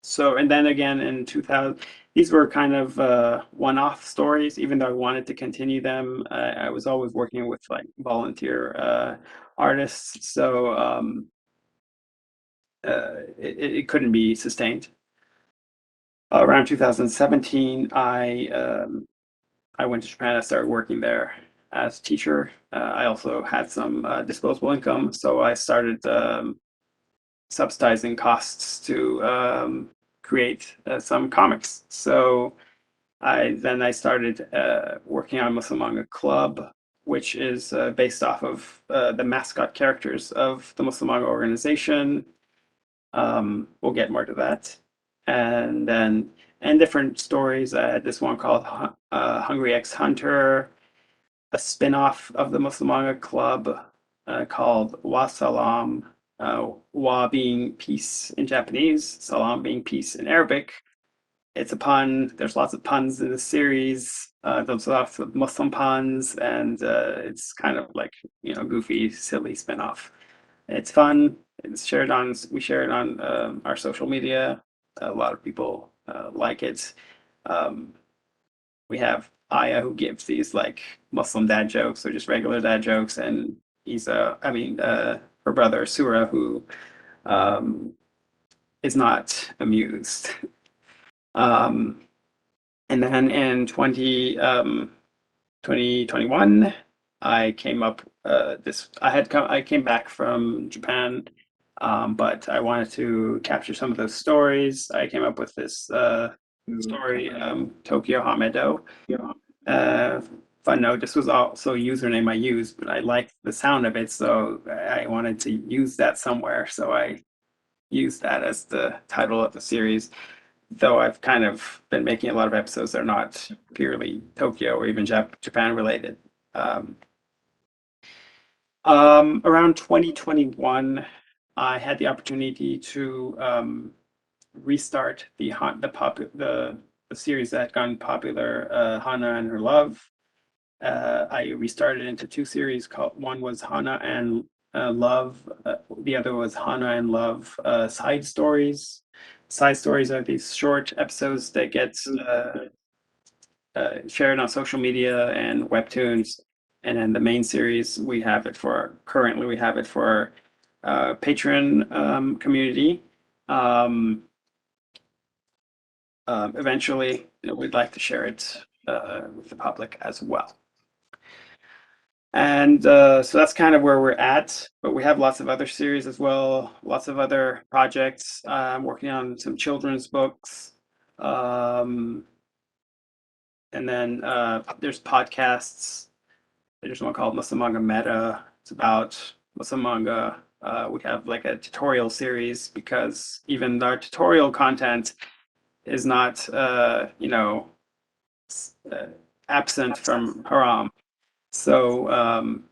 So, and then again in 2000, these were kind of one-off stories, even though I wanted to continue them. I was always working with like volunteer artists, so it couldn't be sustained. Around 2017, I went to Japan. I started working there as a teacher. I also had some disposable income, so I started subsidizing costs to create some comics. So I started working on Muslim Manga Club, which is based off of the mascot characters of the Muslim Manga organization. We'll get more to that. And then different stories. I had this one called Hungry Ex Hunter, a spin-off of the Muslim Manga Club called Wa Salam, Wa being peace in Japanese, Salam being peace in Arabic. It's a pun. There's lots of puns in the series. There's lots of Muslim puns, and it's kind of like, you know, goofy, silly spin-off. It's fun. We share it on our social media. A lot of people like it. We have Aya, who gives these like Muslim dad jokes or just regular dad jokes, and her brother Surah, who is not amused. And then in 2021, I came back from Japan, but I wanted to capture some of those stories. I came up with this story, Tokyo Hamedo. Fun note, this was also a username I used, but I liked the sound of it, so I wanted to use that somewhere. So I used that as the title of the series, though I've kind of been making a lot of episodes that are not purely Tokyo or even Japan related. Around 2021, I had the opportunity to restart the series that had gone popular, Hana and Her Love. I restarted into two series. One was Hana and Love. The other was Hana and Love Side Stories. Side stories are these short episodes that get shared on social media and webtoons. And then the main series, we have it for currently we have it for our Patreon community. Eventually, we'd like to share it with the public as well. And so that's kind of where we're at, but we have lots of other series as well, lots of other projects. I'm working on some children's books. And then there's podcasts. There's one called Muslim Manga Meta. It's about Muslim manga. We have like a tutorial series because even our tutorial content is not, absent from haram. So,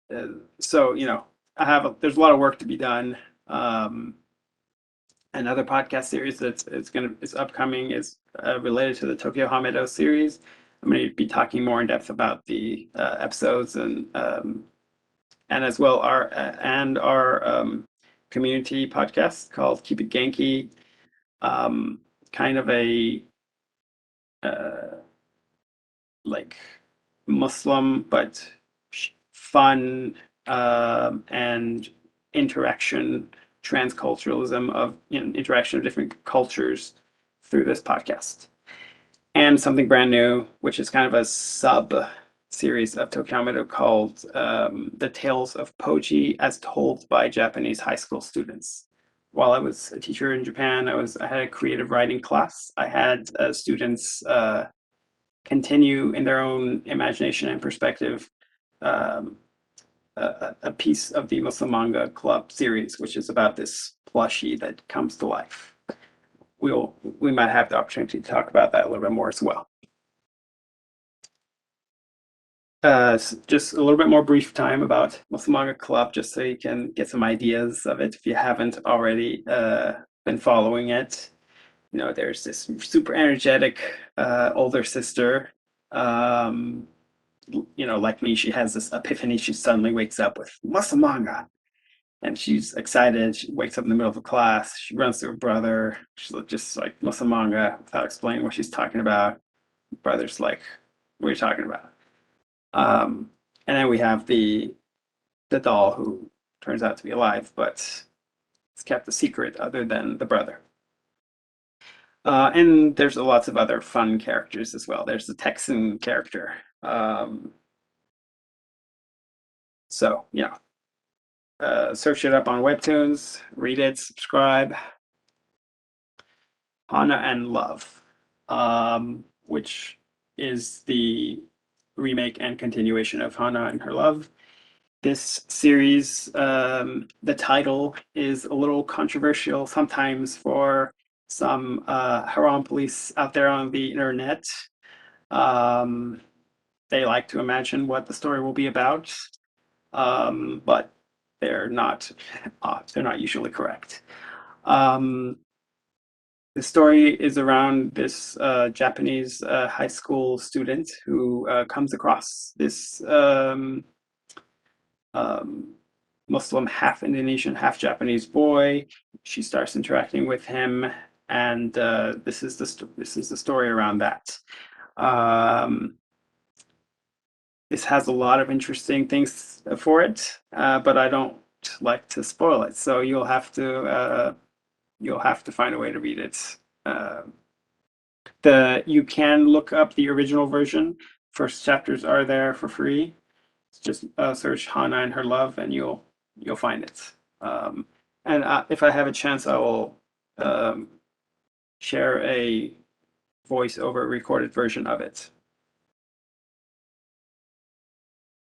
there's a lot of work to be done. Another podcast series that's is upcoming is related to the Tokyo Hamedo series. I'm going to be talking more in depth about the episodes and as well our community podcast called Keep It Genki. Kind of a like Muslim but fun and interaction, transculturalism of interaction of different cultures through this podcast. And something brand new, which is kind of a sub series of Tokyo Hamedo called The Tales of Poji as Told by Japanese High School Students. While I was a teacher in Japan, I had a creative writing class. I had students continue in their own imagination and perspective a piece of the Muslim Manga Club series, which is about this plushie that comes to life. We might have the opportunity to talk about that a little bit more as well. Just a little bit more brief time about Muslim Manga Club, just so you can get some ideas of it if you haven't already been following it. There's this super energetic older sister. Like me, she has this epiphany. She suddenly wakes up with Muslim Manga. And she's excited. She wakes up in the middle of a class. She runs to her brother. She's just like Muslim Manga without explaining what she's talking about. Brother's like, "What are you talking about?" And then we have the doll who turns out to be alive, but it's kept a secret other than the brother. And there's lots of other fun characters as well. There's the Texan character. So yeah, search it up on Webtoons, read it, subscribe. Hana and Love, which is the remake and continuation of Hana and Her Love. This series, the title is a little controversial sometimes for some haram police out there on the internet. They like to imagine what the story will be about, but they're not usually correct. The story is around this Japanese high school student who comes across this Muslim, half Indonesian, half Japanese boy. She starts interacting with him, and this is the story around that. This has a lot of interesting things for it, but I don't like to spoil it. So you'll have to find a way to read it. You can look up the original version. First chapters are there for free. Just search Hana and Her Love, and you'll find it. And if I have a chance, I will share a voiceover recorded version of it.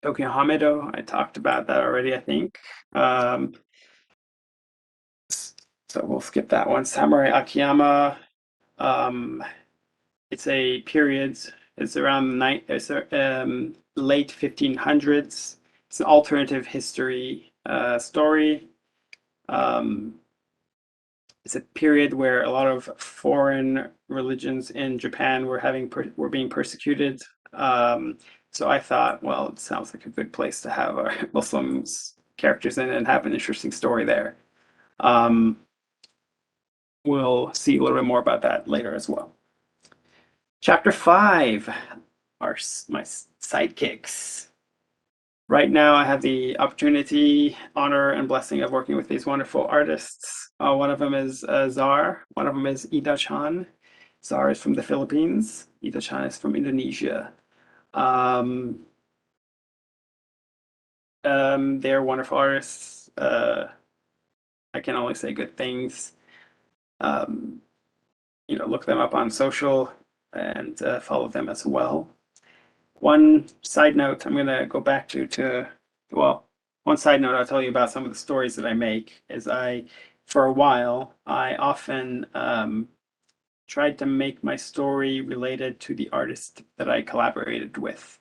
Tokyo Hamedo, I talked about that already, I think. So we'll skip that one. Samurai Akiyama. It's a period. It's around late 1500s. It's an alternative history story. It's a period where a lot of foreign religions in Japan were being persecuted. So I thought, well, it sounds like a good place to have our Muslims characters in and have an interesting story there. We'll see a little bit more about that later as well. Chapter 5, my sidekicks. Right now, I have the opportunity, honor, and blessing of working with these wonderful artists. One of them is Zar. One of them is Ida Chan. Zar is from the Philippines. Ida Chan is from Indonesia. They're wonderful artists. I can only say good things. Look them up on social and follow them as well. One side note I'm going to go back one side note I'll tell you about some of the stories that I make is for a while, I often tried to make my story related to the artist that I collaborated with.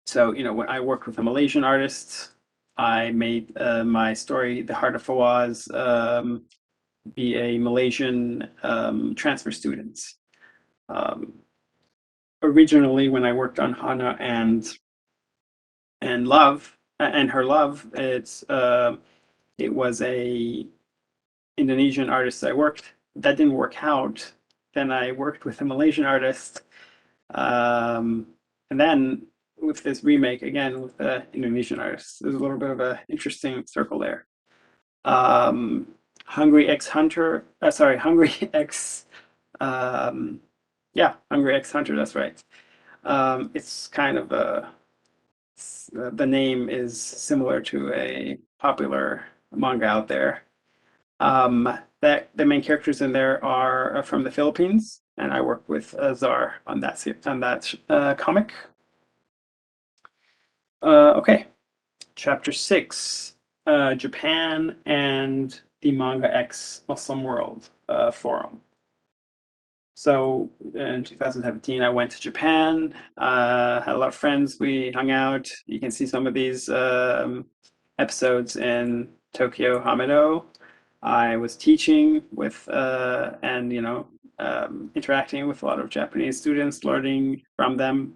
So, when I worked with a Malaysian artist, I made my story, The Heart of Fawaz, be a Malaysian transfer student. Originally, when I worked on Hana and Love and Her Love, it was a Indonesian artist that didn't work out. Then I worked with a Malaysian artist, and then with this remake again with the Indonesian artist. There's a little bit of an interesting circle there. Hungry X Hunter, Hungry X, Hungry X Hunter, that's right. It's kind of the name is similar to a popular manga out there. That the main characters in there are from the Philippines, and I work with Zar on that comic. Okay, chapter 6, Japan and the Manga X Muslim World forum. So in 2017, I went to Japan, had a lot of friends, we hung out. You can see some of these episodes in Tokyo Hamido. I was teaching with and interacting with a lot of Japanese students, learning from them.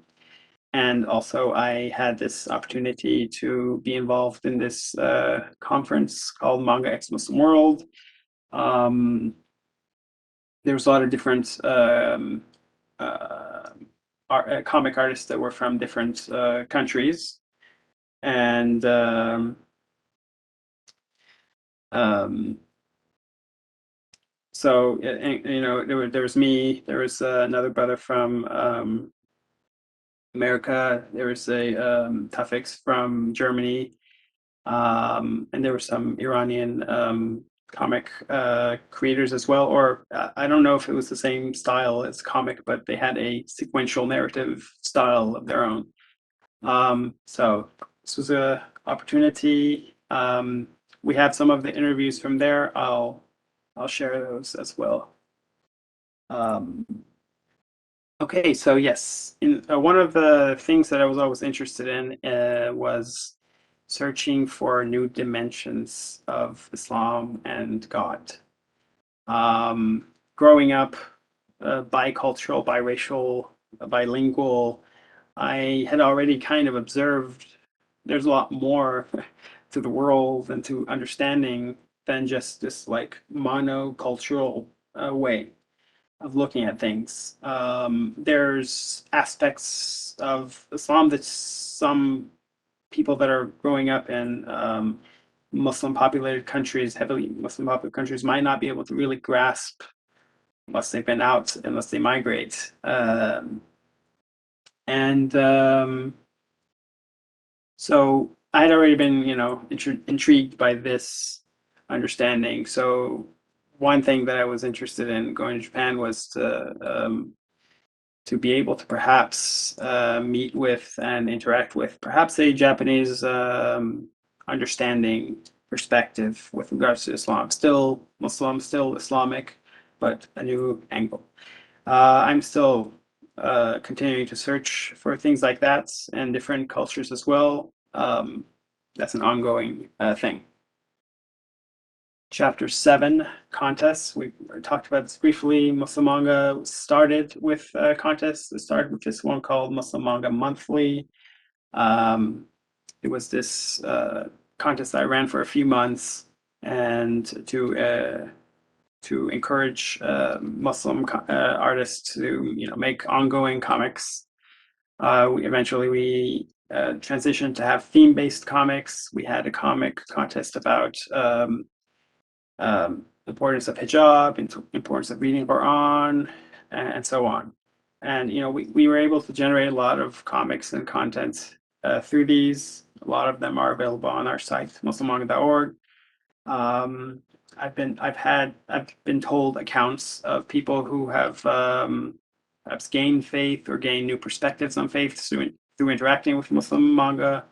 And also I had this opportunity to be involved in this conference called Manga X Muslim World. There was a lot of different comic artists that were from different countries. And so, there was me, there was another brother from America, there was a Tafix from Germany, and there were some Iranian comic creators as well, or I don't know if it was the same style as comic, but they had a sequential narrative style of their own. So this was an opportunity. We have some of the interviews from there. I'll share those as well. Okay, so yes, one of the things that I was always interested in was searching for new dimensions of Islam and God. Growing up bicultural, biracial, bilingual, I had already kind of observed there's a lot more to the world and to understanding than just this like monocultural way of looking at things. There's aspects of Islam that some people that are growing up in Muslim populated countries, heavily Muslim populated countries, might not be able to really grasp unless they've been out, unless they migrate. So I had already been, intrigued by this understanding. So one thing that I was interested in going to Japan was to be able to perhaps meet with and interact with perhaps a Japanese understanding perspective with regards to Islam. Still Muslim, still Islamic, but a new angle. I'm still continuing to search for things like that and different cultures as well. That's an ongoing thing. Chapter 7 contests. We talked about this briefly. Muslim Manga started with contests. It started with this one called Muslim Manga Monthly. It was this contest that I ran for a few months, and to encourage Muslim artists to make ongoing comics. Eventually we transitioned to have theme-based comics. We had a comic contest about importance of hijab, importance of reading Quran, and so on. And we were able to generate a lot of comics and content through these. A lot of them are available on our site, muslimmanga.org. I've been told accounts of people who have perhaps gained faith or gained new perspectives on faith through interacting with Muslim manga.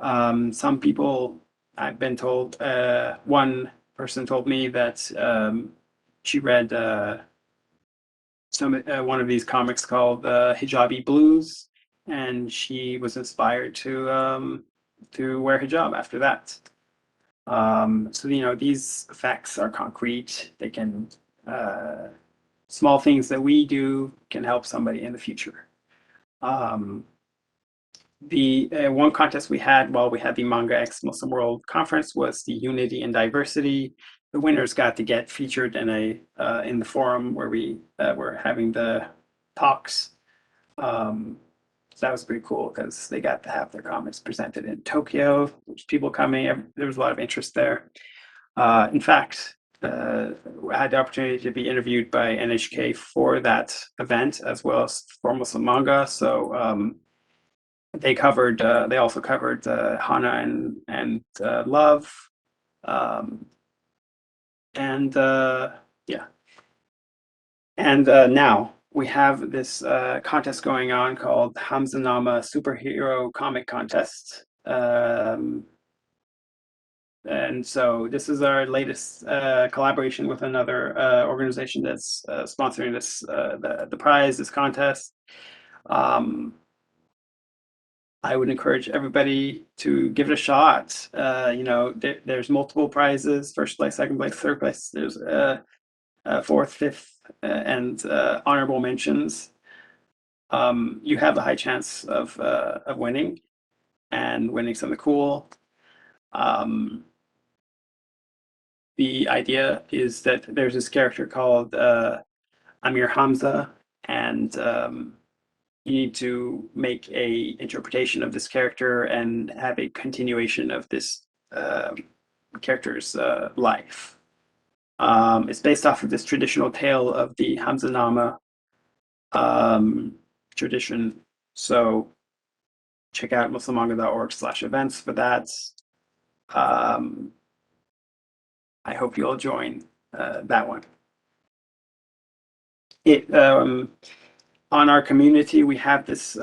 Some people, I've been told, one person told me that she read one of these comics called Hijabi Blues, and she was inspired to wear hijab after that. So these effects are concrete. They can small things that we do can help somebody in the future. The one contest we had while we had the Manga X Muslim World Conference was the Unity and Diversity. The winners got to get featured in the forum where we were having the talks. So that was pretty cool because they got to have their comics presented in Tokyo. There's people coming. There was a lot of interest there. In fact, I had the opportunity to be interviewed by NHK for that event as well as for Muslim Manga. So they also covered Hana and Love, and yeah. And now we have this contest going on called Hamzanama Superhero Comic Contest. And so this is our latest collaboration with another organization that's sponsoring the prize, this contest. I would encourage everybody to give it a shot. There's multiple prizes: first place, second place, third place. There's fourth, fifth, and honorable mentions. You have a high chance of winning and winning something cool. The idea is that there's this character called Amir Hamza, and you need to make a interpretation of this character and have a continuation of this character's life. It's based off of this traditional tale of the Hamzanama tradition. So check out muslimmanga.org/events for that. I hope you'll join that one. On our community, we have this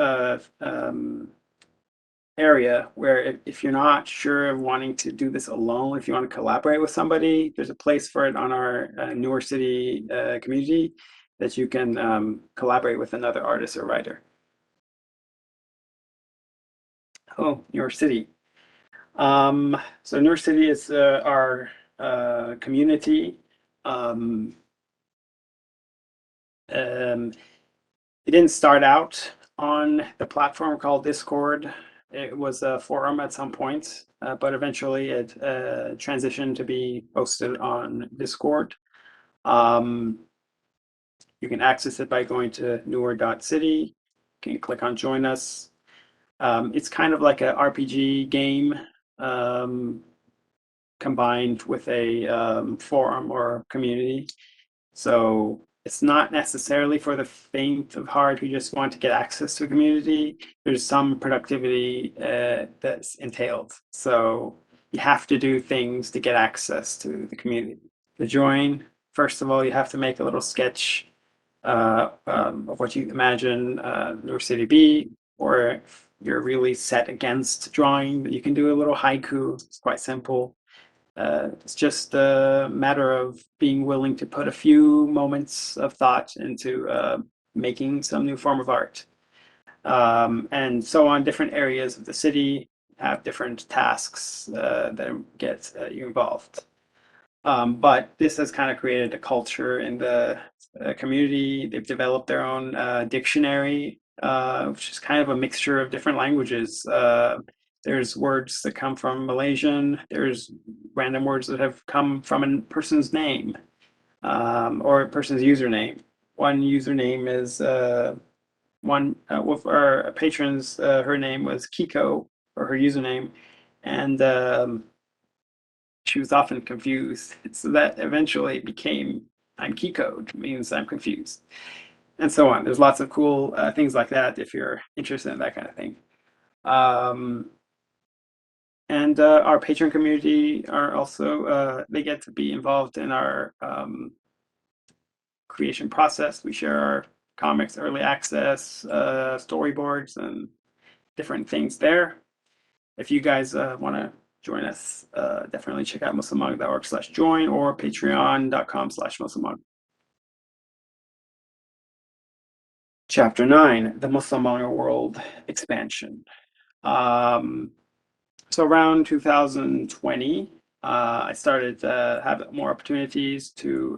area where if you're not sure of wanting to do this alone, if you want to collaborate with somebody, there's a place for it on our Nouri City community that you can collaborate with another artist or writer. Oh, Nouri City. So Nouri City is our community. It didn't start out on the platform called Discord. It was a forum at some point, but eventually it transitioned to be hosted on Discord. You can access it by going to nouri.city. You can click on join us. It's kind of like an RPG game combined with a forum or community. So it's not necessarily for the faint of heart who just want to get access to a community. There's some productivity that's entailed. So you have to do things to get access to the community. To join, first of all, you have to make a little sketch of what you imagine Nouri City be, or if you're really set against drawing, you can do a little haiku. It's quite simple. It's just a matter of being willing to put a few moments of thought into making some new form of art. And so on, different areas of the city have different tasks that get you involved. But this has kind of created a culture in the community. They've developed their own dictionary, which is kind of a mixture of different languages. There's words that come from Malaysian. There's random words that have come from a person's name or a person's username. One username is one with our patrons. Her name was Kiko, or her username, and she was often confused. So that eventually became I'm Kiko, which means I'm confused, and so on. There's lots of cool things like that if you're interested in that kind of thing. And our patron community are also, they get to be involved in our creation process. We share our comics, early access, storyboards, and different things there. If you guys want to join us, definitely check out muslimmog.org/join or patreon.com/muslimmog. Chapter 9, the Muslim world expansion. So around 2020, I started to have more opportunities to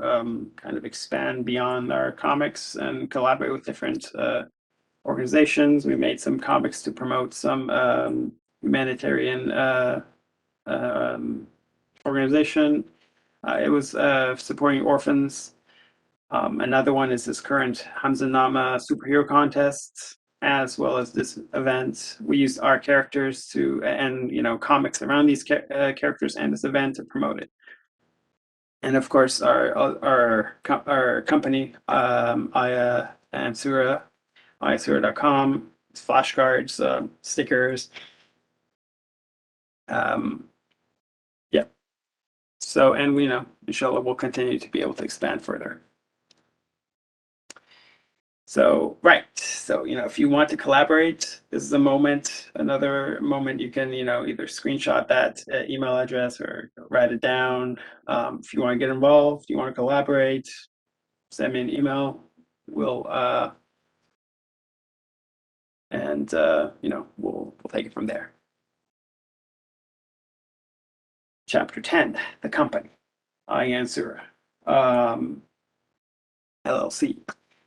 kind of expand beyond our comics and collaborate with different organizations. We made some comics to promote some humanitarian organization. It was supporting orphans. Another one is this current Hamzanama superhero contest, as well as this event. We used our characters to, and comics around these characters and this event to promote it. And of course, our company, Aya and Surah, ayasura.com, flashcards, stickers. Yeah. So, and we inshallah, we'll continue to be able to expand further. So, right. So, if you want to collaborate, this is a moment, another moment you can, either screenshot that email address or write it down. If you want to get involved, you want to collaborate, send me an email. We'll, we'll take it from there. Chapter 10, the company, Ayan Surah, LLC.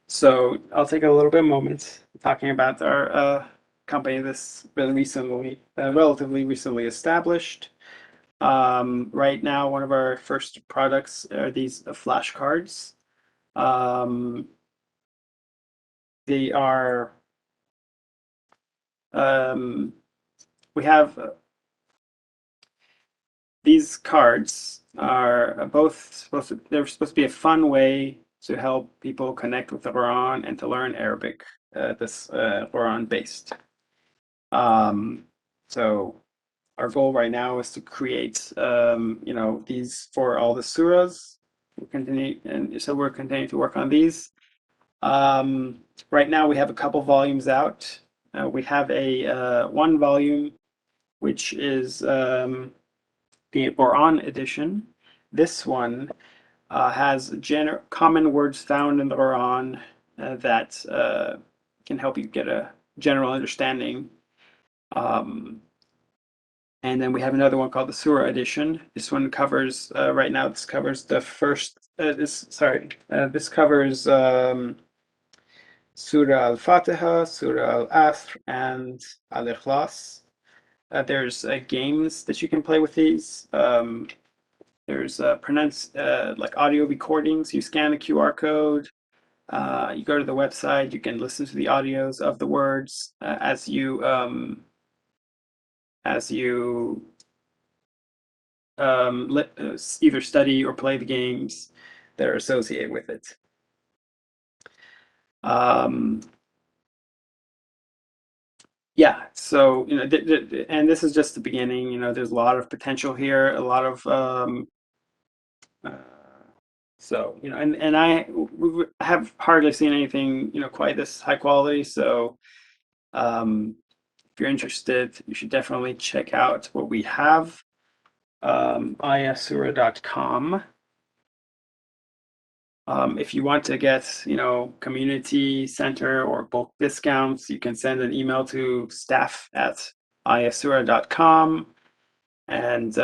So I'll take a little bit of moment talking about our company that's been relatively recently established. Right now, one of our first products are these flashcards. They are, we have these cards are both they're supposed to be a fun way to help people connect with the Quran and to learn Arabic, this Quran based. So our goal right now is to create, these for all the surahs. We're continuing to work on these. Right now we have a couple volumes out. We have a one volume, which is the Quran edition. This one has common words found in the Quran that can help you get a general understanding. And then we have another one called the Surah edition. This one covers right now. This covers the first. This covers Surah Al-Fatiha, Surah Al-Asr, and Al-Ikhlas. There's games that you can play with these. There's like audio recordings. You scan the QR code. You go to the website. You can listen to the audios of the words as you either study or play the games that are associated with it. Yeah, so and this is just the beginning. There's a lot of potential here, a lot of so and I have hardly seen anything quite this high quality. So if you're interested, you should definitely check out what we have. ayasura.com. If you want to get, community center or bulk discounts, you can send an email to staff@ayasura.com. And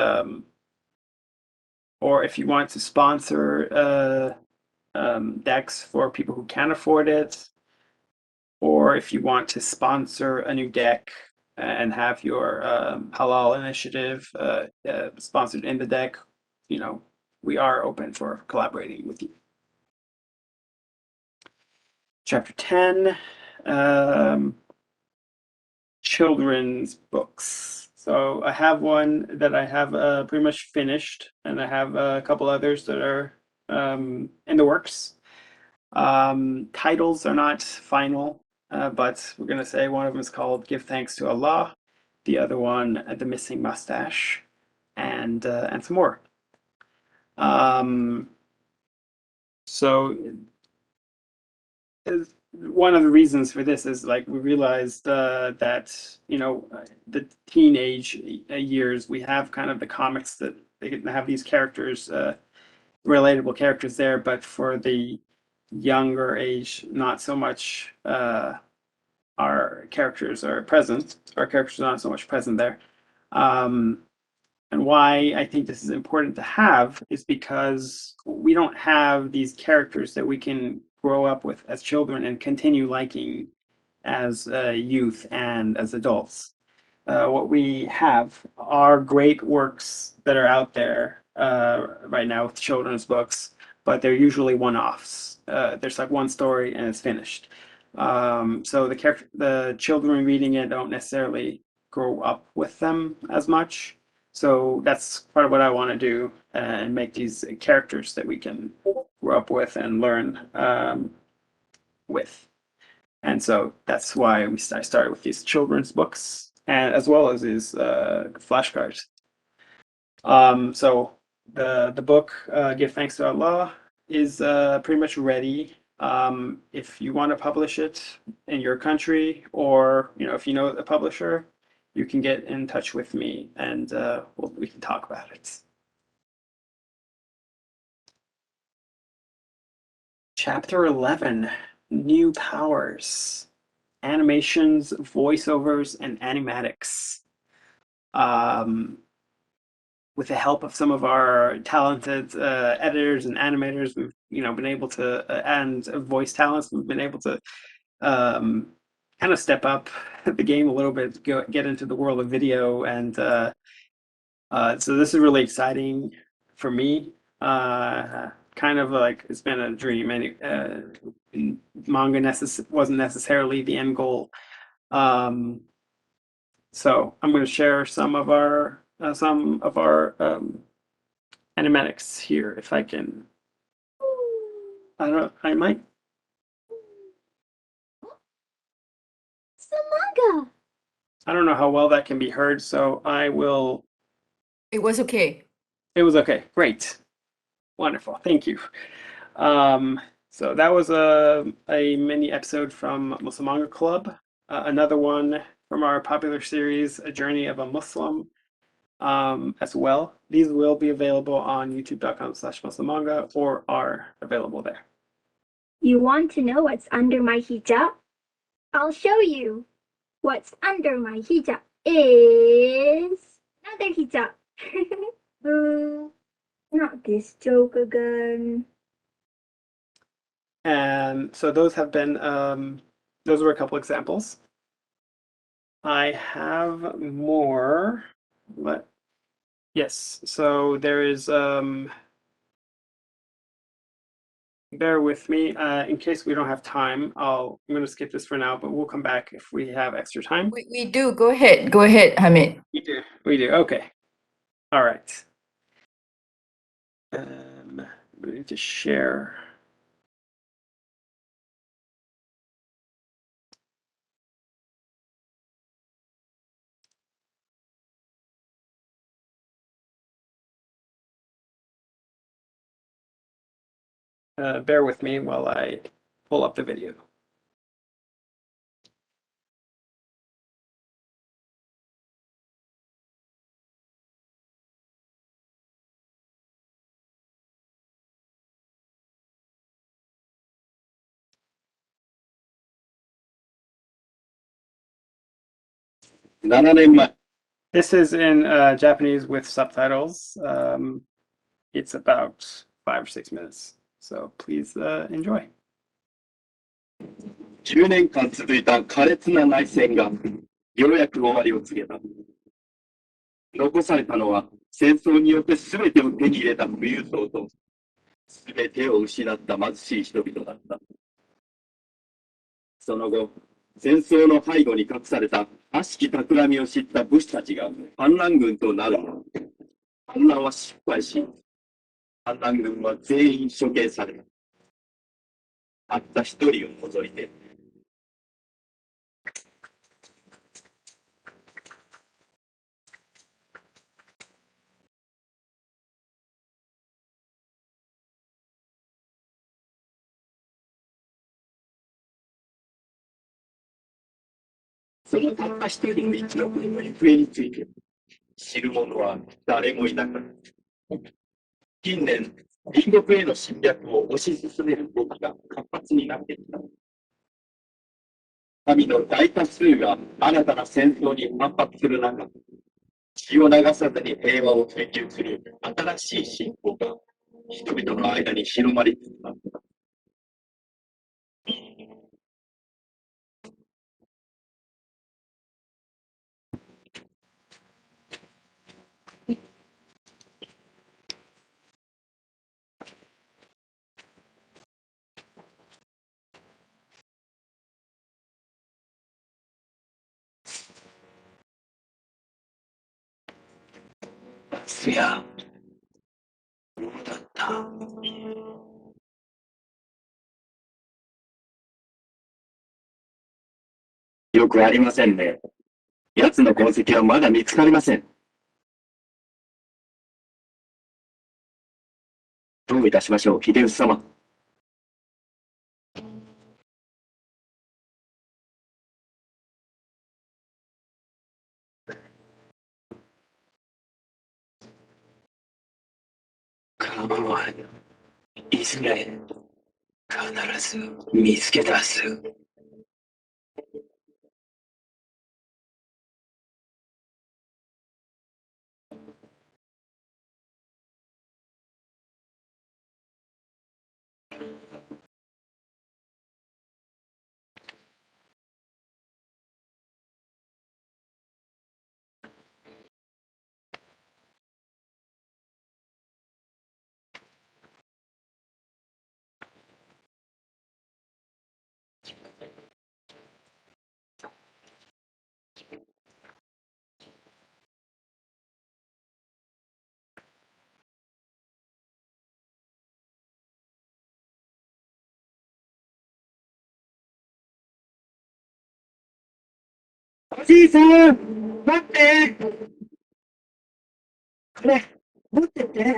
or if you want to sponsor decks for people who can't afford it, or if you want to sponsor a new deck and have your halal initiative sponsored in the deck, we are open for collaborating with you. Chapter 10, children's books. So I have one that I have pretty much finished, and I have a couple others that are in the works. Titles are not final, but we're going to say one of them is called Give Thanks to Allah, the other one, The Missing Mustache, and some more. So one of the reasons for this is like we realized that the teenage years, we have kind of the comics that they have these characters, relatable characters there, but for the younger age, not so much. Our characters are present. Our characters are not so much present there. And why I think this is important to have is because we don't have these characters that we can grow up with as children and continue liking as youth and as adults. What we have are great works that are out there right now with children's books, but they're usually one-offs. There's like one story and it's finished. So the children reading it don't necessarily grow up with them as much. So that's part of what I want to do and make these characters that we can grow up with and learn with. And so that's why I started with these children's books, and as well as these flashcards. So the book Give Thanks to Allah is pretty much ready. If you want to publish it in your country, or if you know a publisher, you can get in touch with me, and we can talk about it. Chapter 11, New Powers. Animations, voiceovers, and animatics. With the help of some of our talented editors and animators, we've been able to, and voice talents, we've been able to kind of step up the game a little bit, get into the world of video, and so this is really exciting for me. Kind of like it's been a dream, and manga wasn't necessarily the end goal. So I'm going to share some of our animatics here, if I can. I might. Samanga. I don't know how well that can be heard, so I will. It was okay. It was okay. Great. Wonderful. Thank you. So that was a mini episode from Muslim Manga Club. Another one from our popular series, A Journey of a Muslim, as well. These will be available on youtube.com/muslimmanga or are available there. You want to know what's under my hijab? I'll show you. What's under my hijab is another hijab. Not this joke again. And so those have been, those were a couple examples. I have more, but yes, so there is, bear with me, in case we don't have time, I'm going to skip this for now, but we'll come back if we have extra time. We do. Go ahead, Hamid. We do, okay. All right. I'm going to share. Bear with me while I pull up the video. This is in Japanese with subtitles. It's about 5 or 6 minutes, so please enjoy. 10年間続いた苛烈な内戦がようやく終わりを告げた。残されたのは戦争によって全てを手に入れた富裕層と全てを失った貧しい人々だった。その後、戦争の背後に隠された悪しき企みを知った武士たちが反乱軍となる。反乱は失敗し、反乱軍は全員処刑された。たった一人を除いて。そのたった一人の生き残りの行方について知る者は誰もいなかった。近年、隣国への侵略を推し進める動きが活発になってきた。民の大多数が新たな戦争に反発する中、血を流さずに平和を追求する新しい信仰が人々の間に広まりつつあった。いや、どうだった。よくありませんね。奴の痕跡はまだ見つかりません。どういたしましょう、秀吉様。構わん。いずれ必ず見つけ出す。おじいさん、待って。これ、持ってって。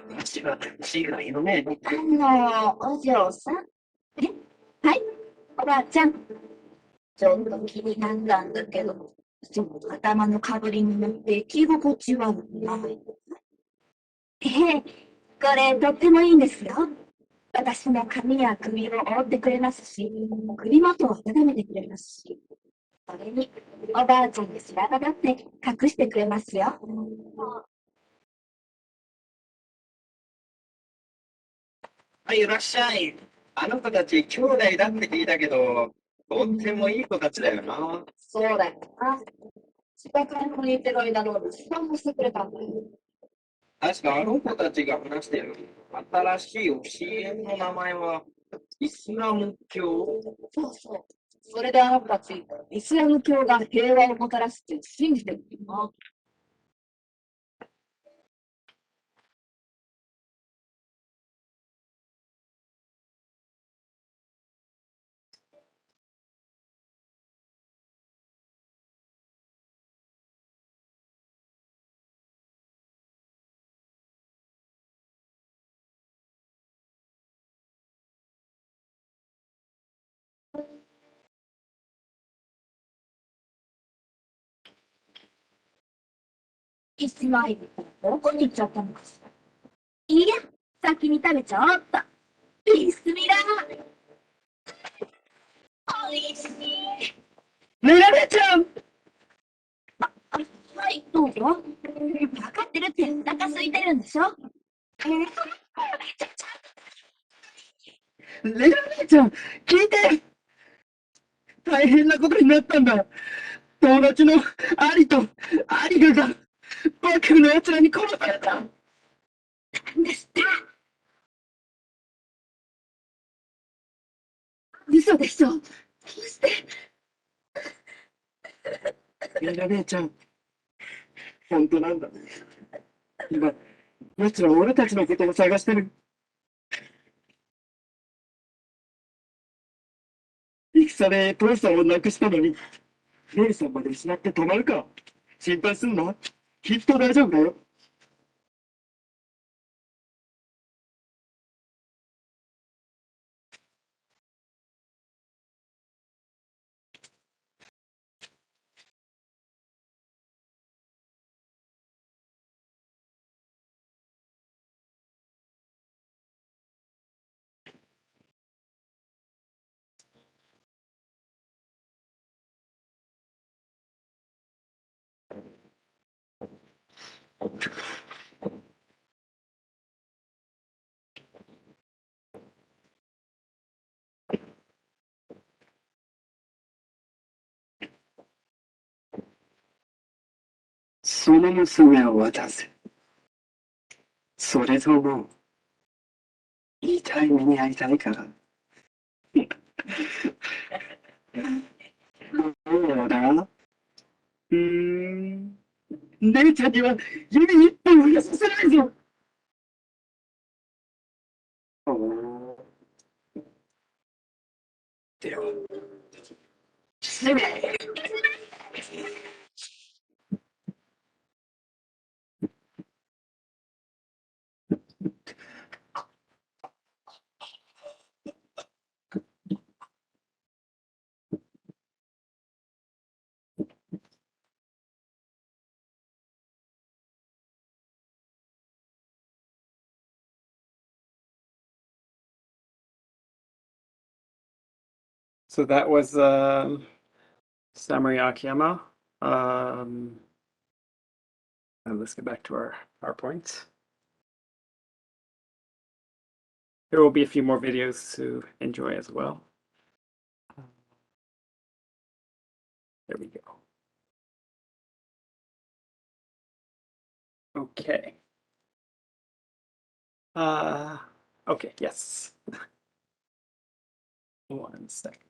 私はタクシーがいいのね。お嬢さん。はい、おばあちゃん。ちょっと気になったんだけど、その頭のかぶりに乗って着心地はない。これとってもいいんですよ。私の髪や首を覆ってくれますし、首元を温めてくれますし、それにおばあちゃんに白髪だって隠してくれますよ。はい、いらっしゃい。あの子たち兄弟だって聞いたけど、とってもいい子たちだよな。そうだよな。近くに似てる間の留守番もしてくれたんだよ。確かあの子たちが話してる新しい教えの名前はイスラム教。そうそう。それであの子たち、イスラム教が平和をもたらすって信じてるんだよな。イスマイル、どこに行っちゃったのかしら。いや、先に食べちゃおっと。ビスミラー。おいしい。メガネちゃん。はい、どうぞ。ついてるんでしょレナ姉ちゃん、聞いて。大変なことになったんだ。友達のアリとアリガが幕府の奴らに殺された。なんですって嘘でしょどうしてレナ姉ちゃん、本当なんだ。今、奴ら俺たちのことを探してる。戦で父さんを亡くしたのに、姉さんまで失ってたまるか。心配すんな。きっと大丈夫だよ。その娘を渡せ。それとも、痛い目に遭いたいから。どうだ姉ちゃんには指一本増やさせないぞ。では、失礼。So that was Samurai Akiyama. And let's get back to our PowerPoint. There will be a few more videos to enjoy as well. There we go. Okay. Okay, yes. 1 second.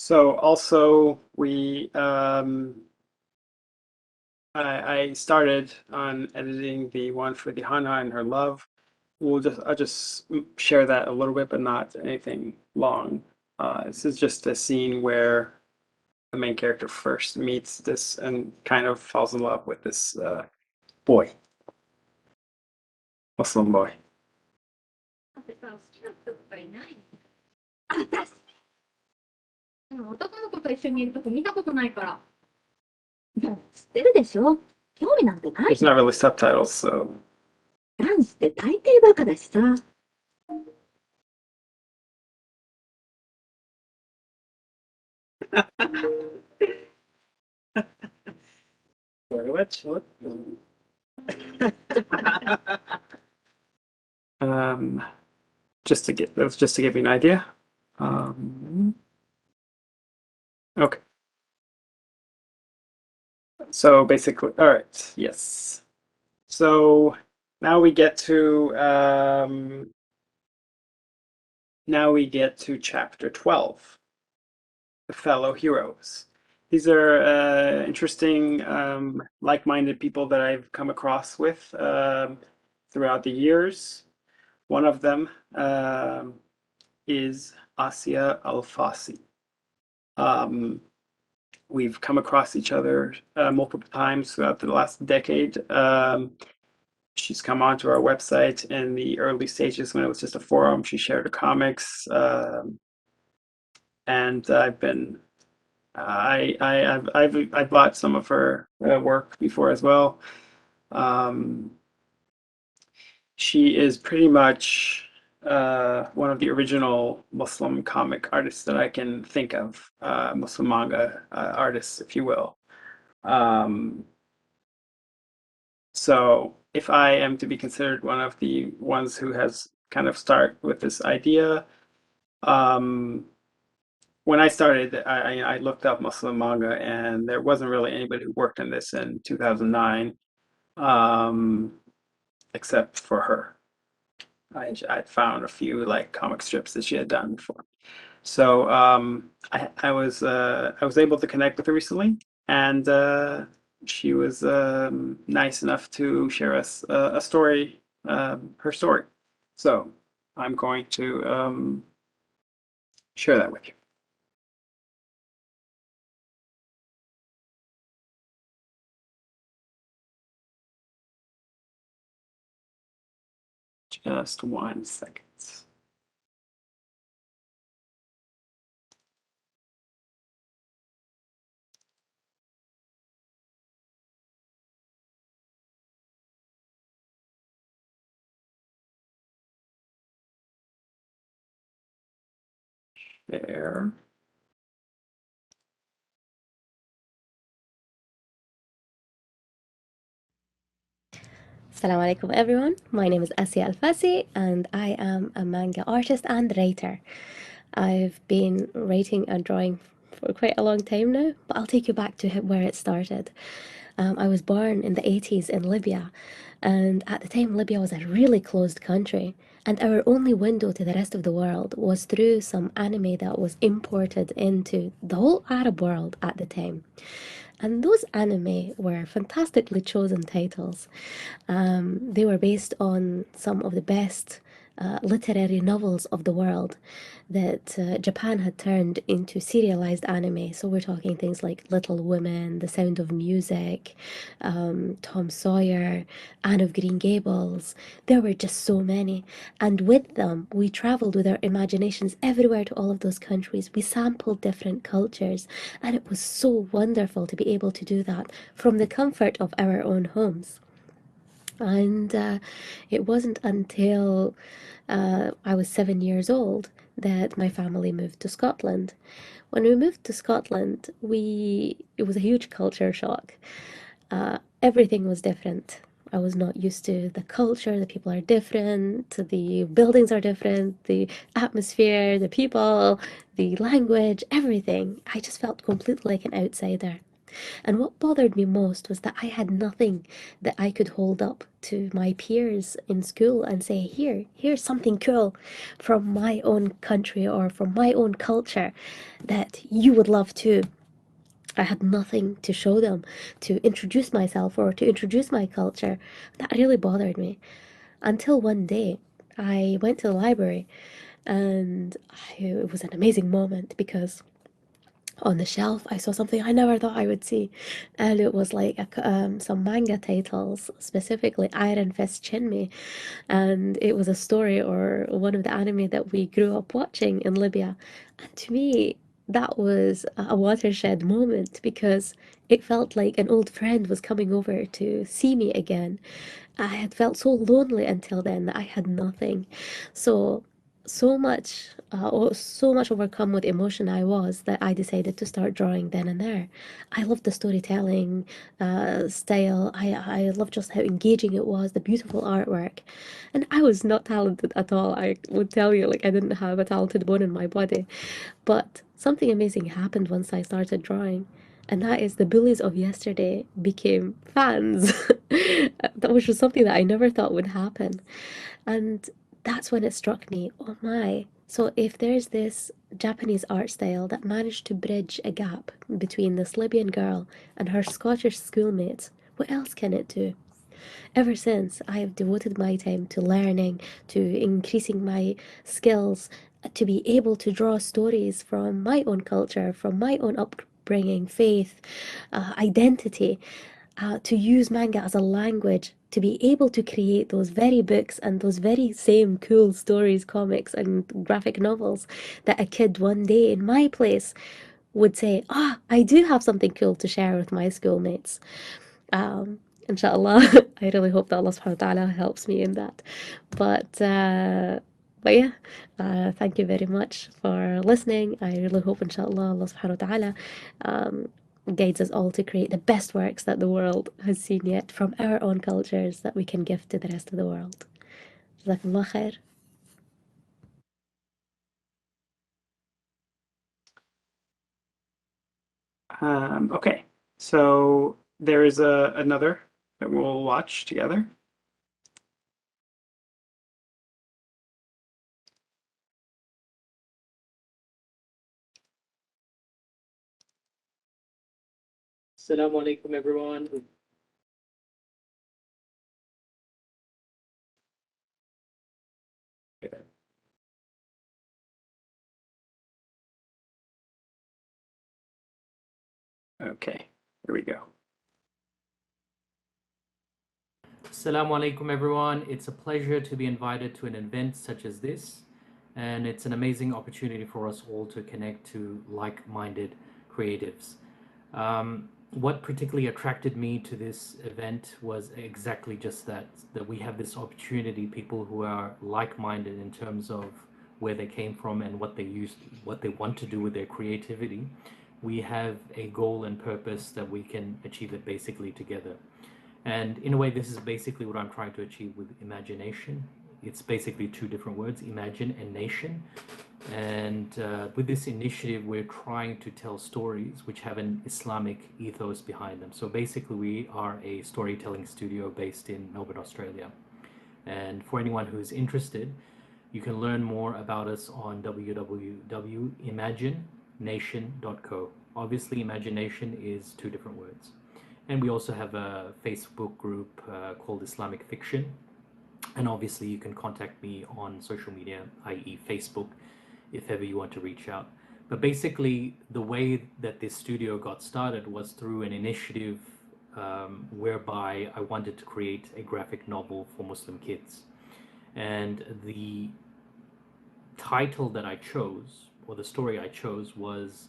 So also I started on editing the one for the Hana and her love. I'll just share that a little bit, but not anything long. This is just a scene where the main character first meets this and kind of falls in love with this boy, Muslim boy. 私男の子と一緒にいるとこ見たことないからもう知ってるでしょ興味なんてない There's not really subtitles, so 男子って大抵バカだしさ what? Just to give you an idea. Okay. So basically, all right, yes. So now we get to chapter 12, the fellow heroes. These are interesting, like-minded people that I've come across with throughout the years. One of them is Asia Al-Fasi. We've come across each other multiple times throughout the last decade. She's come onto our website in the early stages when it was just a forum. She shared her comics, and I've been I've bought some of her work before as well. She is pretty much one of the original Muslim comic artists that I can think of, Muslim manga artists, if you will. So if I am to be considered one of the ones who has kind of start with this idea, when I started, I looked up Muslim manga, and there wasn't really anybody who worked on this in 2009, except for her. I found a few like comic strips that she had done before. So I was able to connect with her recently, and she was nice enough to share us a story, her story. So I'm going to share that with you. Just 1 second. There. Assalamu alaikum everyone, my name is Asia Al-Fasi and I am a manga artist and writer. I've been writing and drawing for quite a long time now, but I'll take you back to where it started. I was born in the 80s in Libya, and at the time Libya was a really closed country, and our only window to the rest of the world was through some anime that was imported into the whole Arab world at the time. And those anime were fantastically chosen titles. They were based on some of the best literary novels of the world that Japan had turned into serialized anime. So we're talking things like Little Women, The Sound of Music, Tom Sawyer, Anne of Green Gables. There were just so many. And with them, we traveled with our imaginations everywhere to all of those countries. We sampled different cultures. And it was so wonderful to be able to do that from the comfort of our own homes. And it wasn't until I was 7 years old that my family moved to Scotland. When we moved to Scotland, it was a huge culture shock. Everything was different. I was not used to the culture, the people are different, the buildings are different, the atmosphere, the people, the language, everything. I just felt completely like an outsider. And what bothered me most was that I had nothing that I could hold up to my peers in school and say, here's something cool from my own country or from my own culture that you would love too. I had nothing to show them, to introduce myself or to introduce my culture. That really bothered me. Until one day, I went to the library, and it was an amazing moment because on the shelf I saw something I never thought I would see, and it was like some manga titles, specifically Iron Fist Chinme, and it was a story or one of the anime that we grew up watching in Libya. And to me, that was a watershed moment because it felt like an old friend was coming over to see me again. I had felt so lonely until then that I had nothing. So so much overcome with emotion I was that I decided to start drawing then and there. I loved the storytelling style. I loved just how engaging it was, the beautiful artwork. And I was not talented at all. I would tell you, like, I didn't have a talented bone in my body. But something amazing happened once I started drawing. And that is the bullies of yesterday became fans. That was just something that I never thought would happen. And that's when it struck me, oh my. So if there's this Japanese art style that managed to bridge a gap between this Libyan girl and her Scottish schoolmates, what else can it do? Ever since, I have devoted my time to learning, to increasing my skills, to be able to draw stories from my own culture, from my own upbringing, faith, identity, to use manga as a language, to be able to create those very books and those very same cool stories, comics, and graphic novels that a kid one day in my place would say, I do have something cool to share with my schoolmates. Inshallah, I really hope that Allah subhanahu wa ta'ala helps me in that. But yeah, thank you very much for listening. I really hope, inshallah, Allah subhanahu wa ta'ala guides us all to create the best works that the world has seen yet from our own cultures that we can give to the rest of the world. Jazakallah khair. Okay, so there is another that we'll watch together. Assalamu alaikum, everyone. Okay, here we go. Assalamu alaikum, everyone. It's a pleasure to be invited to an event such as this, and it's an amazing opportunity for us all to connect to like-minded creatives. What particularly attracted me to this event was exactly just that we have this opportunity, people who are like-minded in terms of where they came from and what they want to do with their creativity. We have a goal and purpose that we can achieve it basically together. And in a way, this is basically what I'm trying to achieve with imagination. It's basically two different words, imagine and nation. And with this initiative, we're trying to tell stories which have an Islamic ethos behind them. So basically, we are a storytelling studio based in Melbourne, Australia. And for anyone who's interested, you can learn more about us on www.imagination.co. Obviously, imagination is two different words. And we also have a Facebook group called Islamic Fiction. And obviously you can contact me on social media, i.e. Facebook, if ever you want to reach out. But basically the way that this studio got started was through an initiative whereby I wanted to create a graphic novel for Muslim kids. And the title that I chose, or the story I chose, was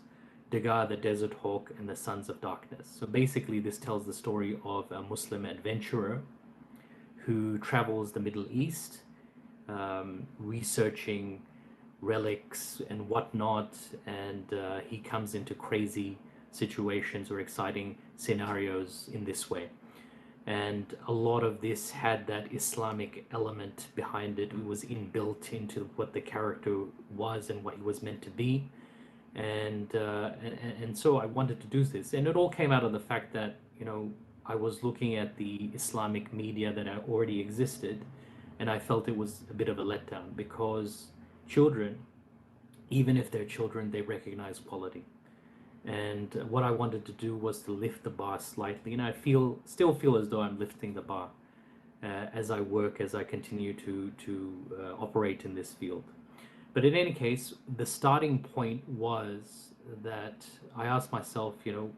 Dagar, the Desert Hawk, and the Sons of Darkness. So basically this tells the story of a Muslim adventurer who travels the Middle East, researching relics and whatnot, and he comes into crazy situations or exciting scenarios in this way. And a lot of this had that Islamic element behind it. It was inbuilt into what the character was and what he was meant to be. And so I wanted to do this, and it all came out of the fact that, you know, I was looking at the Islamic media that already existed, and I felt it was a bit of a letdown because children, even if they're children, they recognize quality. And what I wanted to do was to lift the bar slightly, and I still feel as though I'm lifting the bar as I work, as I continue to operate in this field. But in any case, the starting point was that I asked myself, you know,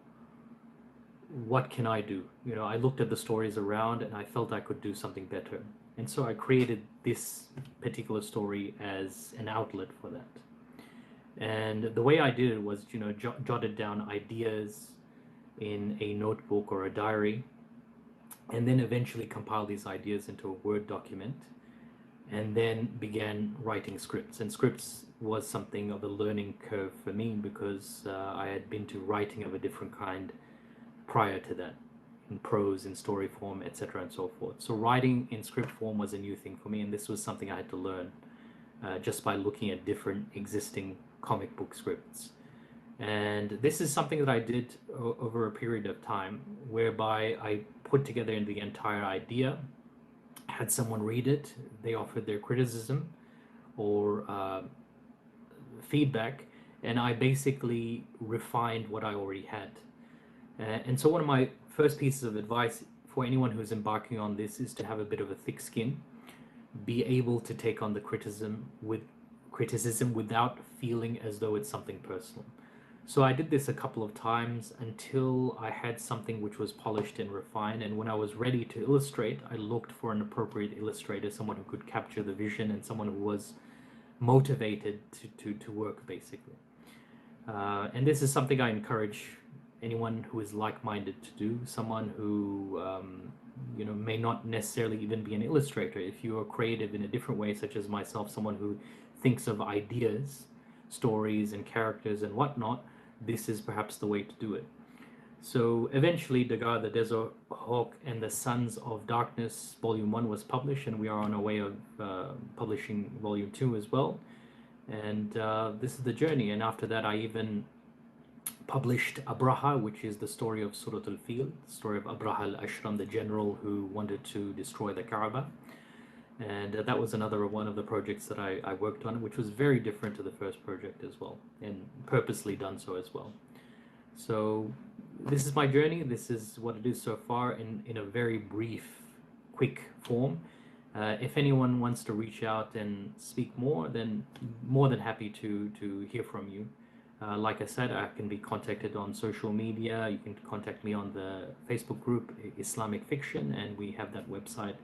what can I do? You know, I looked at the stories around and I felt I could do something better. And so I created this particular story as an outlet for that. And the way I did it was, you know, jotted down ideas in a notebook or a diary, and then eventually compiled these ideas into a Word document, and then began writing scripts. And scripts was something of a learning curve for me because I had been to writing of a different kind prior to that, in prose, in story form, etc. and so forth. So writing in script form was a new thing for me, and this was something I had to learn just by looking at different existing comic book scripts. And this is something that I did over a period of time, whereby I put together the entire idea, had someone read it, they offered their criticism or feedback, and I basically refined what I already had. And so one of my first pieces of advice for anyone who's embarking on this is to have a bit of a thick skin, be able to take on the criticism without feeling as though it's something personal. So I did this a couple of times until I had something which was polished and refined. And when I was ready to illustrate, I looked for an appropriate illustrator, someone who could capture the vision and someone who was motivated to work, basically. And this is something I encourage anyone who is like-minded to do, someone who may not necessarily even be an illustrator. If you are creative in a different way, such as myself, someone who thinks of ideas, stories and characters and whatnot, this is perhaps the way to do it. So eventually Dagar, the Desert Hawk and the Sons of Darkness Volume 1 was published, and we are on our way of publishing Volume 2 as well. And this is the journey. And after that, I even published Abraha, which is the story of Surat al-Fil, the story of Abraha al-Ashram, the general who wanted to destroy the Kaaba. And that was another one of the projects that I worked on, which was very different to the first project as well, and purposely done so as well. So this is my journey. This is what it is so far in a very brief, quick form. If anyone wants to reach out and speak more, then more than happy to hear from you. Like I said, I can be contacted on social media. You can contact me on the Facebook group Islamic Fiction, and we have that website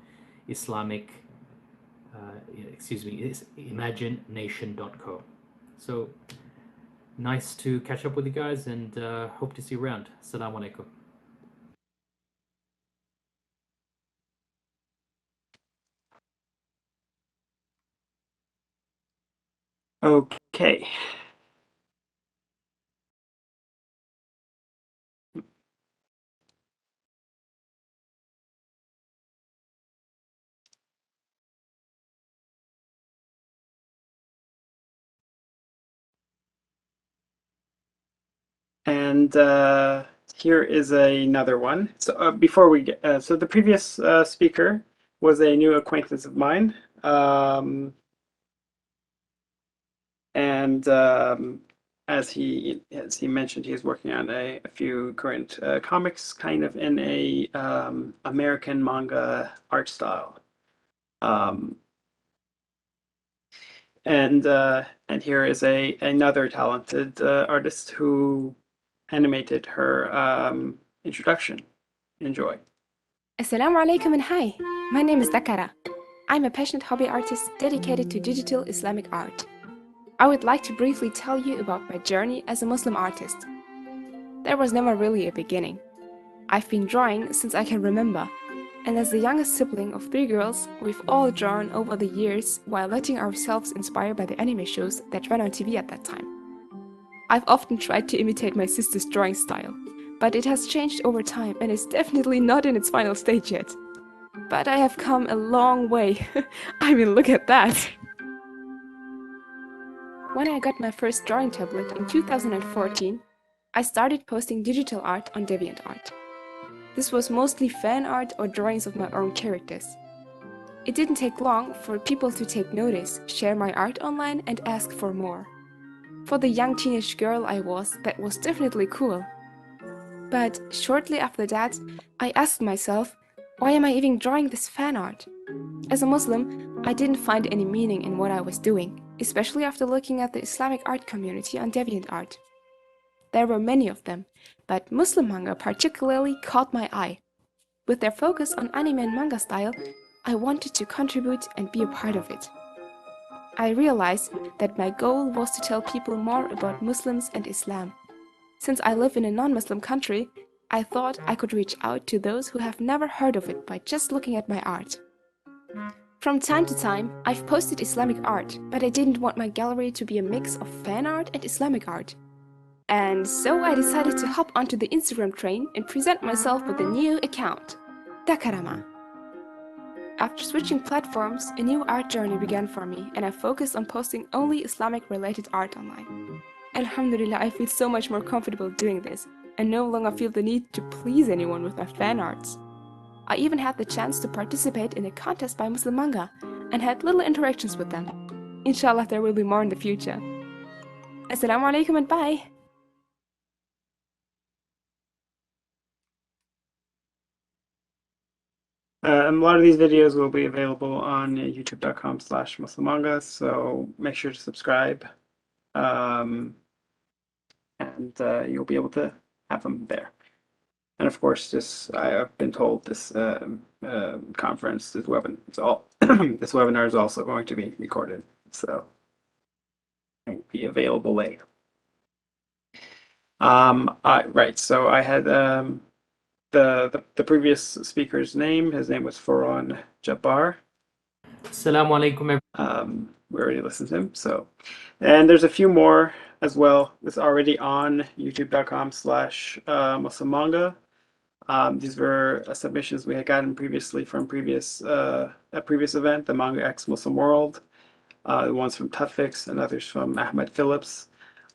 imagination.co. So nice to catch up with you guys, and hope to see you around. Assalamu alaikum. Okay. And here is another one. So before we get, so the previous speaker was a new acquaintance of mine. And as he mentioned, he is working on a few current comics, kind of in a American manga art style. And here is another talented artist who animated her introduction. Enjoy. Assalamu alaikum and hi. My name is Dakara. I'm a passionate hobby artist dedicated to digital Islamic art. I would like to briefly tell you about my journey as a Muslim artist. There was never really a beginning. I've been drawing since I can remember, and as the youngest sibling of 3 girls, we've all drawn over the years while letting ourselves inspire by the anime shows that ran on TV at that time. I've often tried to imitate my sister's drawing style, but it has changed over time and is definitely not in its final stage yet. But I have come a long way. I mean, look at that! When I got my first drawing tablet in 2014, I started posting digital art on DeviantArt. This was mostly fan art or drawings of my own characters. It didn't take long for people to take notice, share my art online, and ask for more. For the young teenage girl I was, that was definitely cool. But shortly after that, I asked myself, why am I even drawing this fan art? As a Muslim, I didn't find any meaning in what I was doing, especially after looking at the Islamic art community on DeviantArt. There were many of them, but Muslim manga particularly caught my eye. With their focus on anime and manga style, I wanted to contribute and be a part of it. I realized that my goal was to tell people more about Muslims and Islam. Since I live in a non-Muslim country, I thought I could reach out to those who have never heard of it by just looking at my art. From time to time, I've posted Islamic art, but I didn't want my gallery to be a mix of fan art and Islamic art. And so I decided to hop onto the Instagram train and present myself with a new account, Dakarama. After switching platforms, a new art journey began for me, and I focused on posting only Islamic-related art online. Alhamdulillah, I feel so much more comfortable doing this, and no longer feel the need to please anyone with my fan arts. I even had the chance to participate in a contest by Muslim manga, and had little interactions with them. Inshallah, there will be more in the future. Assalamu alaikum and bye! A lot of these videos will be available on youtube.com/muslimmanga, so make sure to subscribe, and you'll be able to have them there. And of course, I have been told this conference, this webinar is also going to be recorded, so it will be available later. Right. So I had the previous speaker's name. His name was Farhan Jabbar. Assalamu alaikum. We already listened to him. So, and there's a few more as well. It's already on youtube.com/Muslim manga. These were submissions we had gotten previously from a previous event, the Manga X Muslim World. The ones from Tufix and others from Ahmed Phillips.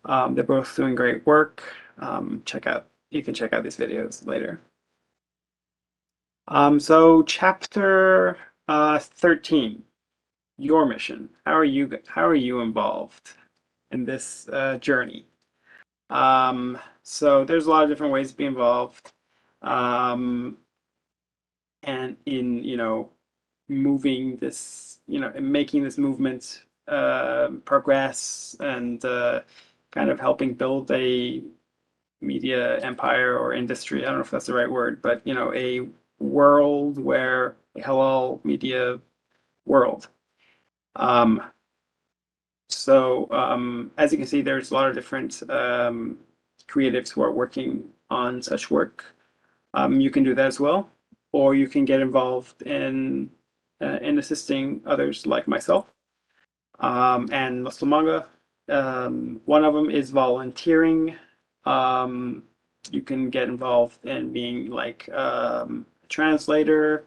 They're both doing great work. You can check out these videos later. So chapter 13, your mission. How are you involved in this journey? So there's a lot of different ways to be involved. And in, moving this, making this movement progress and kind of helping build a media empire or industry. I don't know if that's the right word, but a world where a halal media world. So as you can see, there's a lot of different creatives who are working on such work. You can do that as well, or you can get involved in assisting others like myself and Muslim Manga. One of them is volunteering. You can get involved in being like a translator.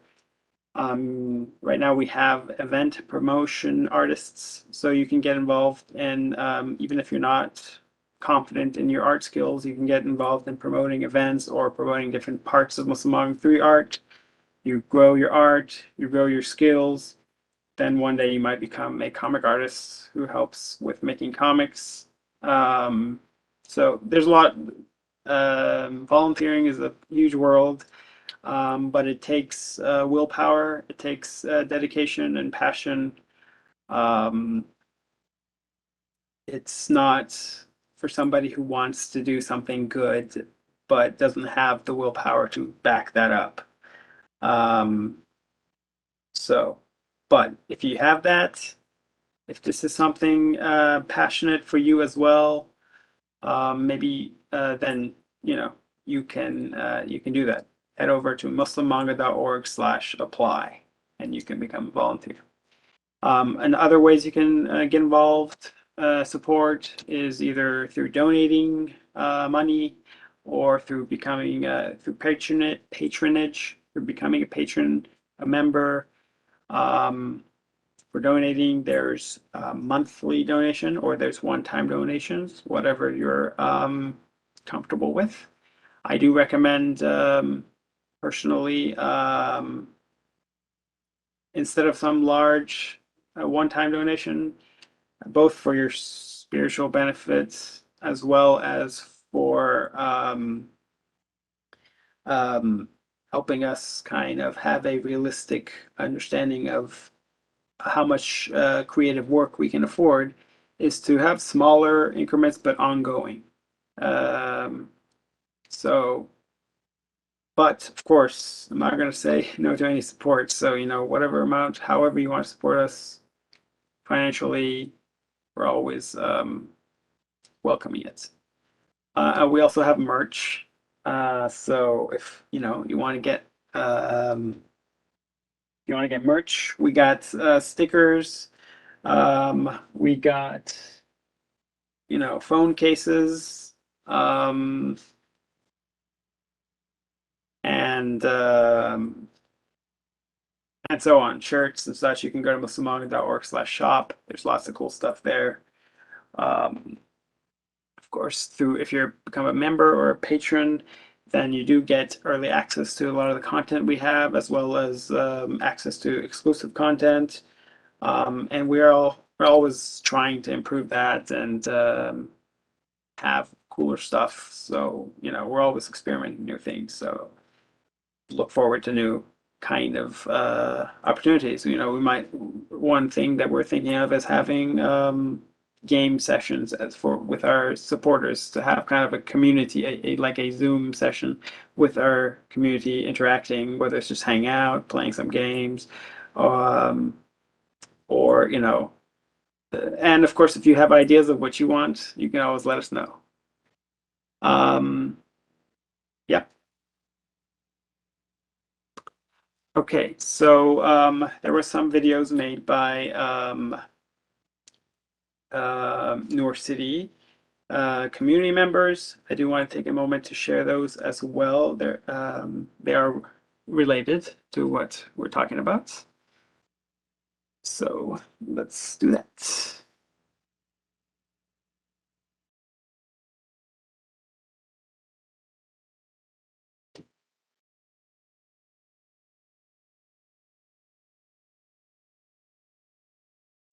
Right now we have event promotion artists, so you can get involved in, even if you're not confident in your art skills, you can get involved in promoting events or promoting different parts of Muslim Manga through art. You grow your art, you grow your skills. Then one day you might become a comic artist who helps with making comics. So there's a lot. Volunteering is a huge world, but it takes willpower, it takes dedication and passion. It's not for somebody who wants to do something good, but doesn't have the willpower to back that up. But if you have that, if this is something passionate for you as well, maybe then you can do that. Head over to muslimmanga.org/apply and you can become a volunteer. And other ways you can get involved, support is either through donating money or through becoming through patronage, through becoming a patron, a member. For donating, there's monthly donation or there's one-time donations, whatever you're comfortable with. I do recommend personally, instead of some large one-time donation, both for your spiritual benefits as well as for helping us kind of have a realistic understanding of how much creative work we can afford, is to have smaller increments but ongoing. But of course, I'm not going to say no to any support. So, whatever amount, however you want to support us financially, we're always welcoming it. We also have merch. So if you want to get merch, we got stickers. We got phone cases. And so on, shirts and such. You can go to muslimmanga.org/shop. There's lots of cool stuff there. Of course, if you become a member or a patron, then you do get early access to a lot of the content we have, as well as access to exclusive content. And we're always trying to improve that and have cooler stuff. So we're always experimenting new things. So look forward to new kind of opportunities. One thing that we're thinking of is having game sessions with our supporters, to have kind of a community, like a Zoom session with our community, interacting, whether it's just hanging out, playing some games, or and of course, if you have ideas of what you want, you can always let us know. Yeah. Okay, so there were some videos made by Nouri community members. I do want to take a moment to share those as well. They are related to what we're talking about. So let's do that.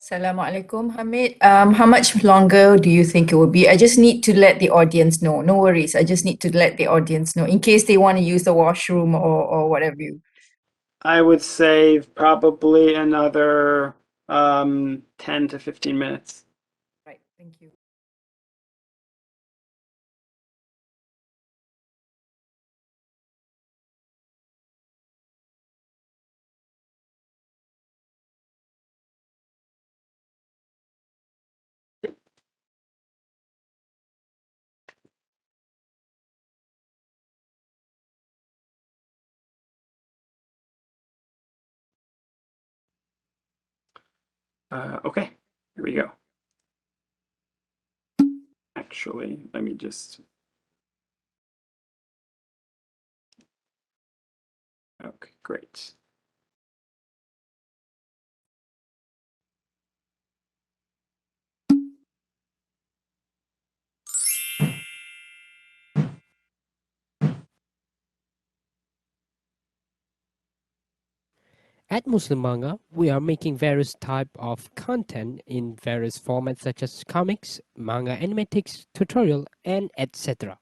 Assalamualaikum, Hamid. How much longer do you think it will be? I just need to let the audience know. No worries. I just need to let the audience know in case they want to use the washroom or whatever you. I would say probably another 10 to 15 minutes. Right, thank you. Okay, here we go. Actually, let me just. Okay, great. At Muslim Manga, we are making various type of content in various formats such as comics, manga animatics, tutorial, and etc.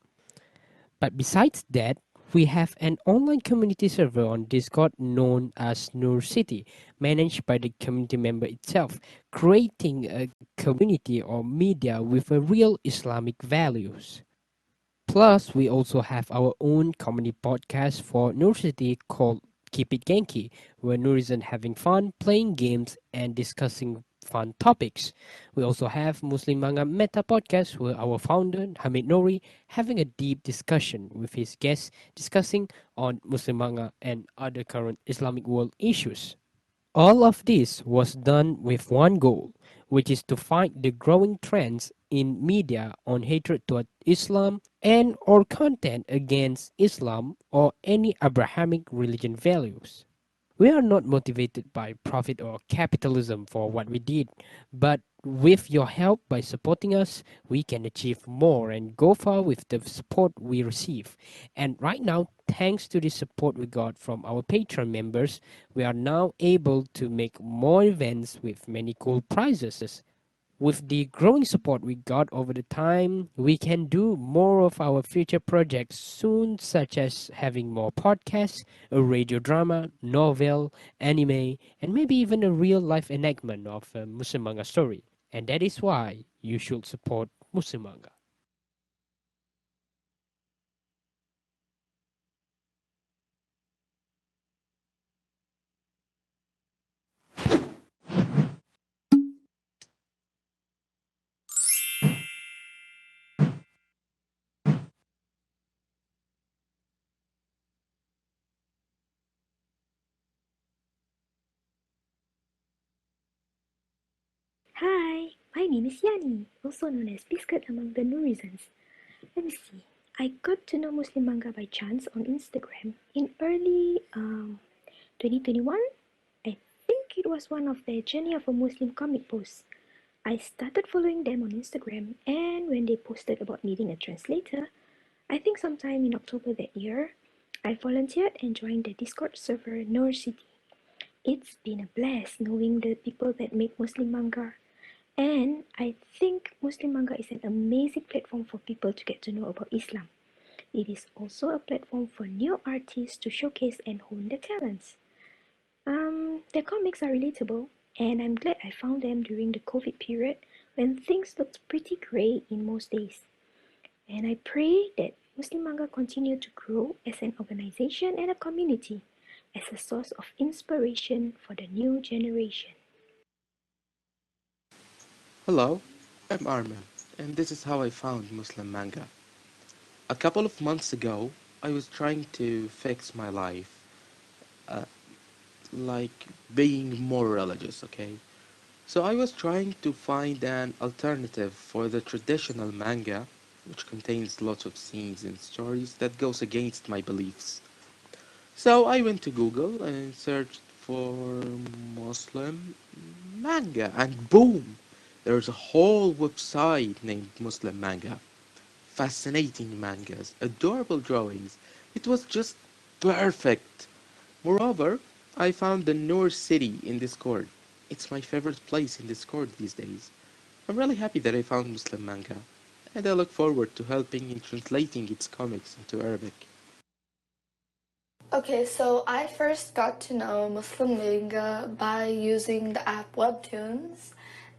But besides that, we have an online community server on Discord known as Nur City, managed by the community member itself, creating a community or media with a real Islamic values. Plus, we also have our own comedy podcast for Nur City called Keep It Genki, where Nur is having fun, playing games, and discussing fun topics. We also have Muslim Manga Meta podcast, where our founder, Hamid Nouri, having a deep discussion with his guests discussing on Muslim manga and other current Islamic world issues. All of this was done with one goal, which is to fight the growing trends in media on hatred toward Islam and or content against Islam or any Abrahamic religion values. We are not motivated by profit or capitalism for what we did, but with your help by supporting us, we can achieve more and go far with the support we receive. And right now, thanks to the support we got from our Patreon members, we are now able to make more events with many cool prizes. With the growing support we got over the time, we can do more of our future projects soon, such as having more podcasts, a radio drama, novel, anime, and maybe even a real life enactment of a Muslim manga story. And that is why you should support Muslim manga. Hi, my name is Yani, also known as Biscuit among the Nourisans. Let me see. I got to know Muslim manga by chance on Instagram in early 2021. I think it was one of their Journey of a Muslim comic posts. I started following them on Instagram, and when they posted about needing a translator, I think sometime in October that year, I volunteered and joined the Discord server Nour City. It's been a blast knowing the people that make Muslim manga. And I think Muslim manga is an amazing platform for people to get to know about Islam. It is also a platform for new artists to showcase and hone their talents. Their comics are relatable, and I'm glad I found them during the COVID period when things looked pretty grey in most days. And I pray that Muslim manga continue to grow as an organization and a community, as a source of inspiration for the new generation. Hello, I'm Arman, and this is how I found Muslim manga. A couple of months ago, I was trying to fix my life, uh, like being more religious, okay? So I was trying to find an alternative for the traditional manga, which contains lots of scenes and stories that goes against my beliefs. So I went to Google and searched for Muslim manga, and boom! There's a whole website named Muslim Manga. Fascinating mangas, adorable drawings. It was just perfect. Moreover, I found the Noor city in Discord. It's my favorite place in Discord these days. I'm really happy that I found Muslim manga, and I look forward to helping in translating its comics into Arabic. Okay, so I first got to know Muslim manga by using the app Webtoons,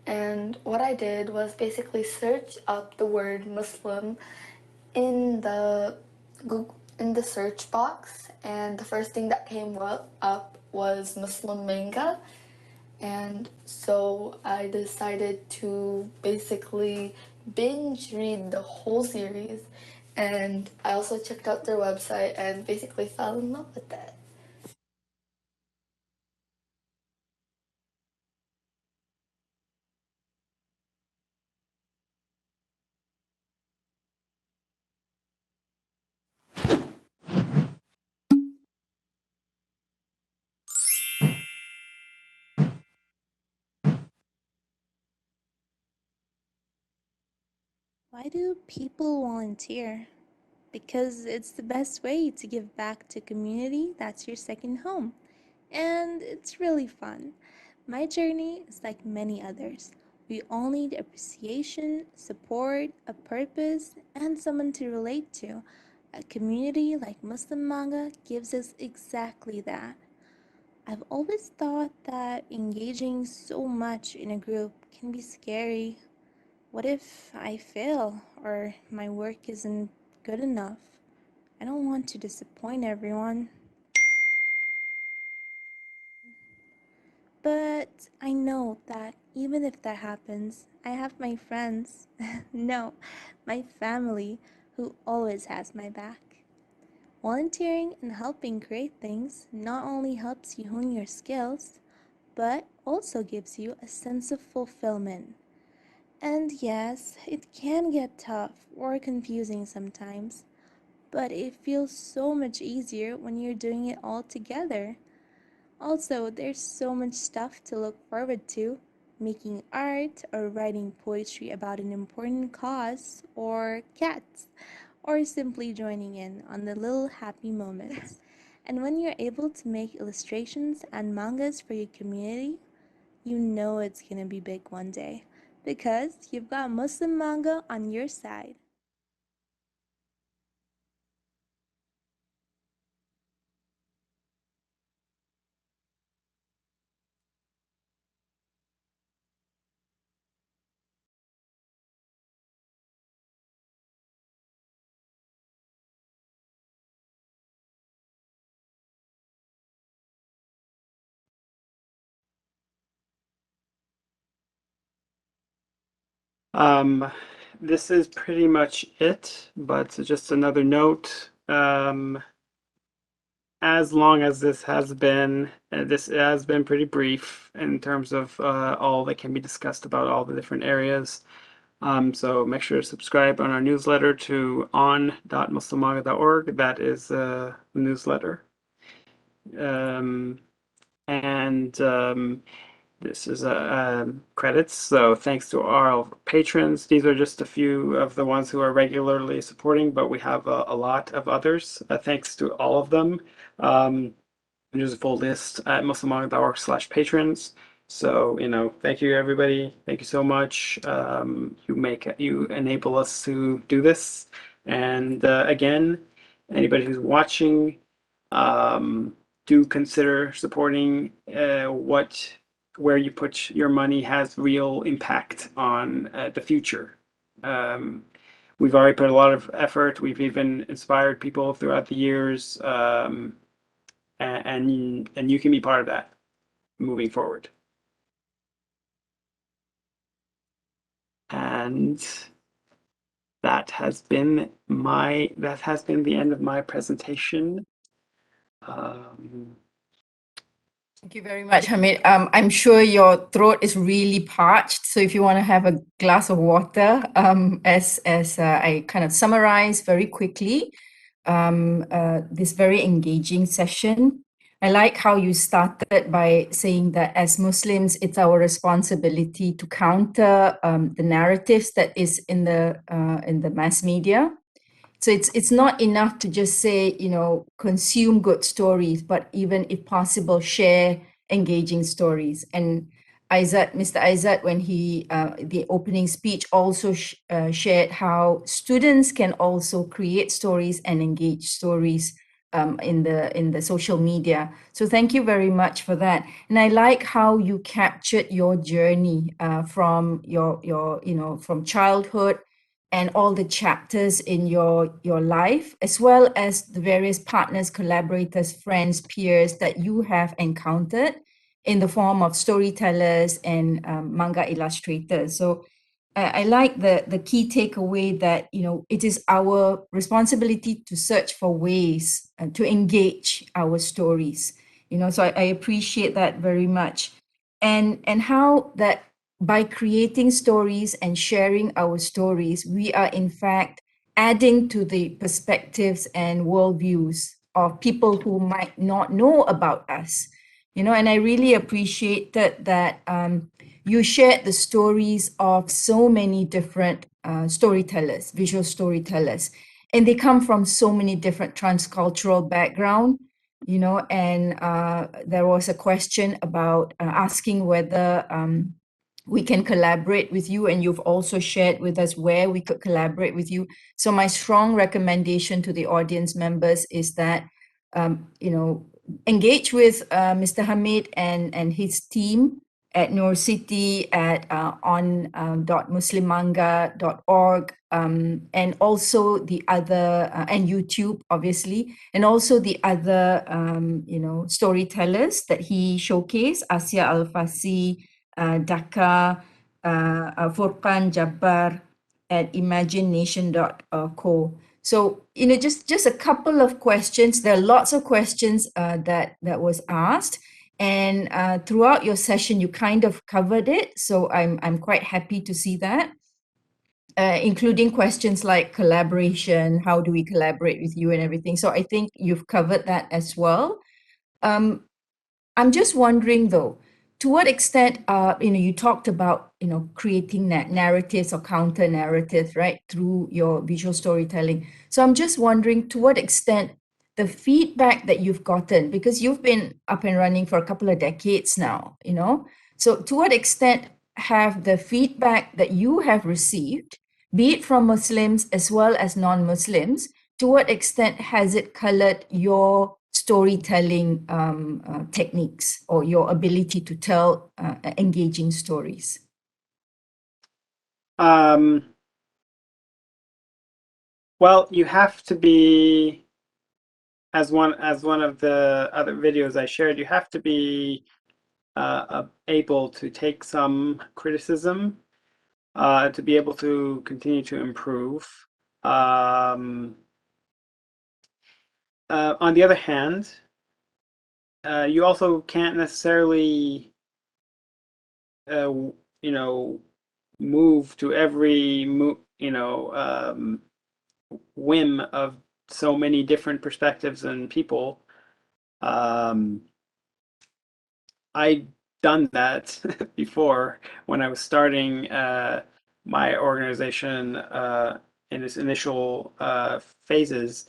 and what I did was basically search up the word Muslim in the Google, in the search box, and the first thing that came up was Muslim manga, and so I decided to basically binge read the whole series, and I also checked out their website and basically fell in love with it. Why do people volunteer? Because it's the best way to give back to community that's your second home. And it's really fun. My journey is like many others. We all need appreciation, support, a purpose, and someone to relate to. A community like Muslim Manga gives us exactly that. I've always thought that engaging so much in a group can be scary. What if I fail or my work isn't good enough? I don't want to disappoint everyone. But I know that even if that happens, I have my friends, no, my family, who always has my back. Volunteering and helping create things not only helps you hone your skills, but also gives you a sense of fulfillment. And yes, it can get tough or confusing sometimes, but it feels so much easier when you're doing it all together. Also, there's so much stuff to look forward to. Making art or writing poetry about an important cause or cats, or simply joining in on the little happy moments. And when you're able to make illustrations and mangas for your community, you know it's gonna be big one day because you've got Muslim manga on your side. This is pretty much it, but just another note. As long as this has been pretty brief in terms of all that can be discussed about all the different areas. So make sure to subscribe on our newsletter to on.muslimmanga.org. That is the newsletter. And this is credits. So thanks to our patrons. These are just a few of the ones who are regularly supporting, but we have a lot of others. Thanks to all of them. There's a full list at muslimmanga.org/patrons. So, thank you everybody. Thank you so much. You enable us to do this. And again, anybody who's watching, do consider supporting where you put your money has real impact on the future. We've already put a lot of effort. We've even inspired people throughout the years. And you can be part of that moving forward. And that has been the end of my presentation. Thank you very much, Hamid. I'm sure your throat is really parched, so if you want to have a glass of water, as I kind of summarize very quickly, this very engaging session. I like how you started by saying that as Muslims, it's our responsibility to counter the narratives that is in the mass media. So it's not enough to just say, consume good stories, but even if possible, share engaging stories. And Mr. Aizat, when he, the opening speech also shared how students can also create stories and engage stories in the social media. So thank you very much for that. And I like how you captured your journey from from childhood and all the chapters in your life, as well as the various partners, collaborators, friends, peers that you have encountered in the form of storytellers and manga illustrators. So I like the key takeaway that, it is our responsibility to search for ways to engage our stories. So I appreciate that very much. And how that by creating stories and sharing our stories, we are in fact adding to the perspectives and worldviews of people who might not know about us. And I really appreciated that you shared the stories of so many different storytellers, visual storytellers, and they come from so many different transcultural background. And there was a question about asking whether we can collaborate with you, and you've also shared with us where we could collaborate with you. So my strong recommendation to the audience members is that, engage with Mr. Hamid and his team at Nouri City at on.muslimmanga.org, and also the other, and YouTube, obviously, and also the other, storytellers that he showcased, Asia Al-Fasi, Dhaka, Furqan Jabbar at imagination.co. So, just a couple of questions. There are lots of questions that was asked. And throughout your session, you kind of covered it. So I'm quite happy to see that, including questions like collaboration, how do we collaborate with you and everything. So I think you've covered that as well. I'm just wondering though, to what extent, you talked about, creating narratives or counter narratives, right, through your visual storytelling. So I'm just wondering to what extent the feedback that you've gotten, because you've been up and running for a couple of decades now, so to what extent have the feedback that you have received, be it from Muslims as well as non-Muslims, to what extent has it colored your storytelling techniques or your ability to tell engaging stories? Well, you have to be, as one of the other videos I shared, you have to be able to take some criticism to be able to continue to improve. On the other hand, you also can't necessarily, move to every, whim of so many different perspectives and people. I'd done that before when I was starting my organization in its initial phases.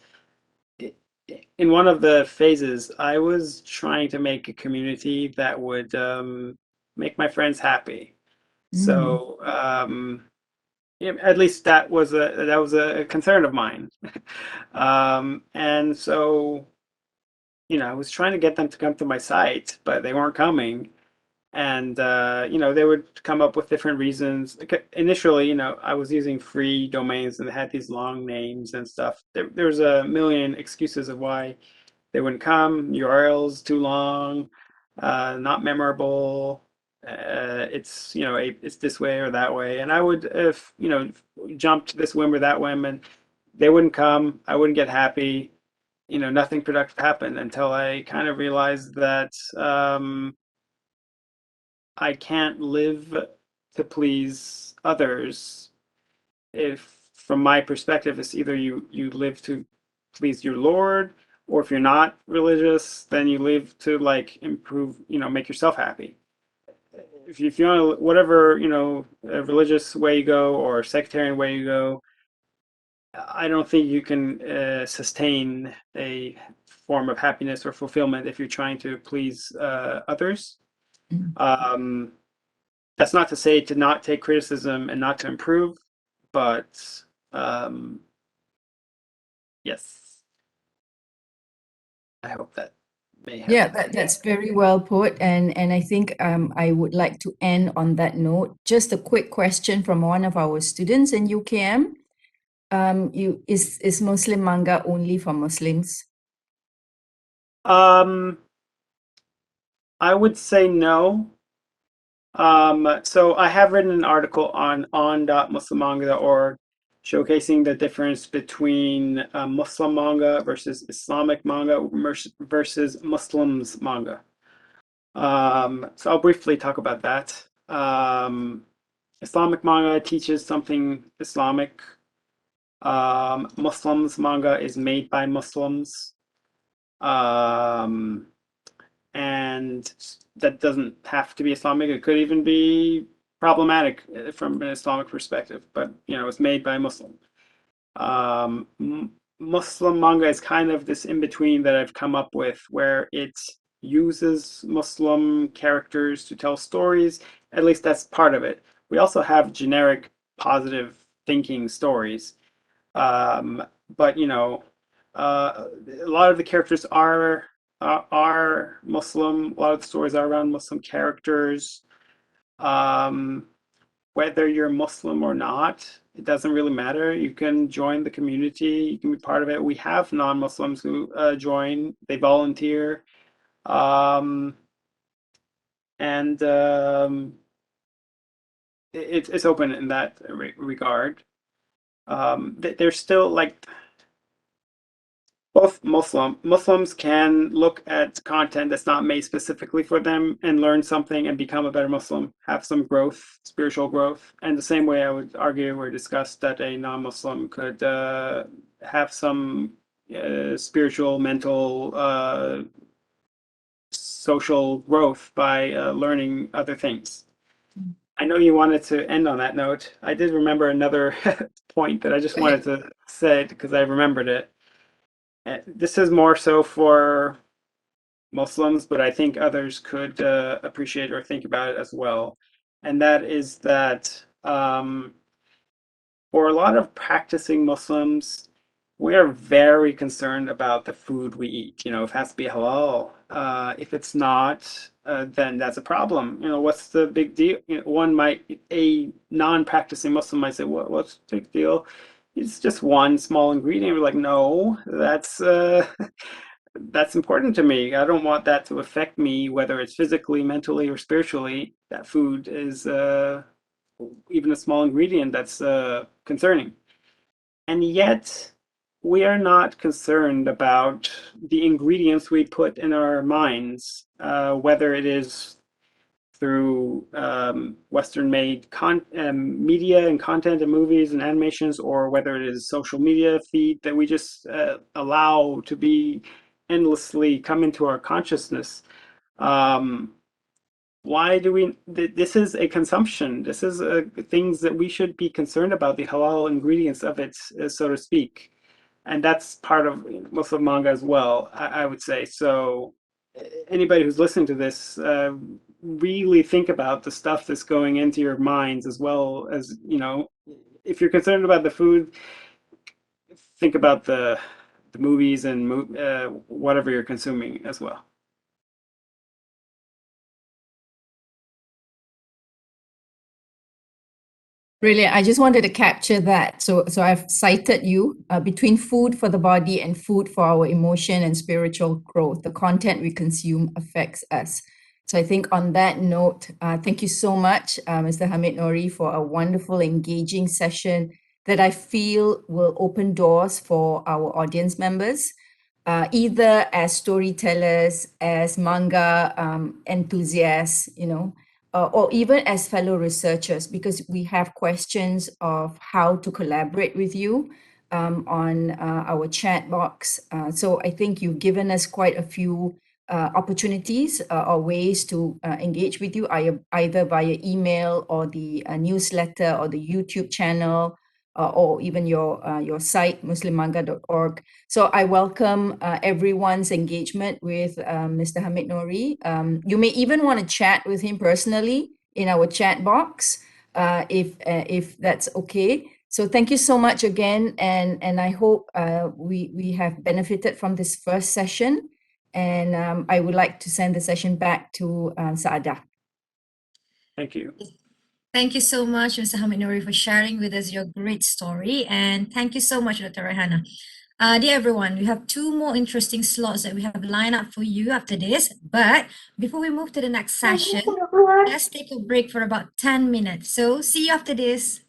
In one of the phases, I was trying to make a community that would make my friends happy. So at least that was a concern of mine. And so, I was trying to get them to come to my site, but they weren't coming. And they would come up with different reasons. Initially, I was using free domains and they had these long names and stuff. There's a million excuses of why they wouldn't come. URLs too long, not memorable, it's it's this way or that way, and I would jump to this whim or that whim, and they wouldn't come. I wouldn't get happy. Nothing productive happened until I kind of realized that I can't live to please others. If from my perspective, it's either you live to please your Lord, or if you're not religious, then you live to like improve, make yourself happy. If you want to, whatever, a religious way you go or sectarian way you go, I don't think you can sustain a form of happiness or fulfillment if you're trying to please others. That's not to say to not take criticism and not to improve, but yes, I hope that may have. Yeah, that's very well put, and I think I would like to end on that note. Just a quick question from one of our students in UKM. Is Muslim manga only for Muslims? I would say no. So I have written an article on on.muslimmanga.org showcasing the difference between Muslim manga versus Islamic manga versus Muslims manga. So I'll briefly talk about that. Islamic manga teaches something Islamic. Muslims manga is made by Muslims. And that doesn't have to be Islamic. It could even be problematic from an Islamic perspective, but it's made by Muslim. Muslim manga is kind of this in between that I've come up with, where it uses Muslim characters to tell stories. At least that's part of it. We also have generic positive thinking stories, but a lot of the characters are Muslim. A lot of the stories are around Muslim characters. Whether you're Muslim or not, it doesn't really matter. You can join the community. You can be part of it. We have non-Muslims who join. They volunteer, and it's open in that regard. There's still like both Muslims can look at content that's not made specifically for them and learn something and become a better Muslim, have some growth, spiritual growth. And the same way I would argue or discuss that a non-Muslim could have some spiritual, mental, social growth by learning other things. I know you wanted to end on that note. I did remember another point that I just wanted to say because I remembered it. This is more so for Muslims, but I think others could appreciate or think about it as well. And that is that for a lot of practicing Muslims, we are very concerned about the food we eat. It has to be halal. If it's not, then that's a problem. What's the big deal? A non-practicing Muslim might say, what's the big deal? It's just one small ingredient. We're like, no, that's important to me. I don't want that to affect me, whether it's physically, mentally, or spiritually. That food is even a small ingredient that's concerning. And yet, we are not concerned about the ingredients we put in our minds, whether it is through Western-made media and content and movies and animations, or whether it is social media feed that we just allow to be endlessly come into our consciousness. Why do we? This is a consumption. This is things that we should be concerned about, the halal ingredients of it, so to speak. And that's part of Muslim manga as well, I would say. So anybody who's listening to this, really think about the stuff that's going into your minds, as well as, if you're concerned about the food, think about the movies and whatever you're consuming as well. Brilliant. I just wanted to capture that. So I've cited you between food for the body and food for our emotion and spiritual growth. The content we consume affects us. So I think on that note, thank you so much, Mr. Hamid Nouri, for a wonderful, engaging session that I feel will open doors for our audience members, either as storytellers, as manga enthusiasts, or even as fellow researchers, because we have questions of how to collaborate with you on our chat box. So I think you've given us quite a few opportunities or ways to engage with you, either via email or the newsletter or the YouTube channel, or even your site, muslimmanga.org. So I welcome everyone's engagement with Mr. Hamid Nouri. You may even want to chat with him personally in our chat box, if that's okay. So thank you so much again, and I hope we have benefited from this first session. And I would like to send the session back to Saadah. Thank you. Thank you so much, Mr. Hamid Nouri, for sharing with us your great story. And thank you so much, Dr. Rehana. Dear everyone, we have 2 more interesting slots that we have lined up for you after this. But before we move to the next session, let's take a break for about 10 minutes. So see you after this.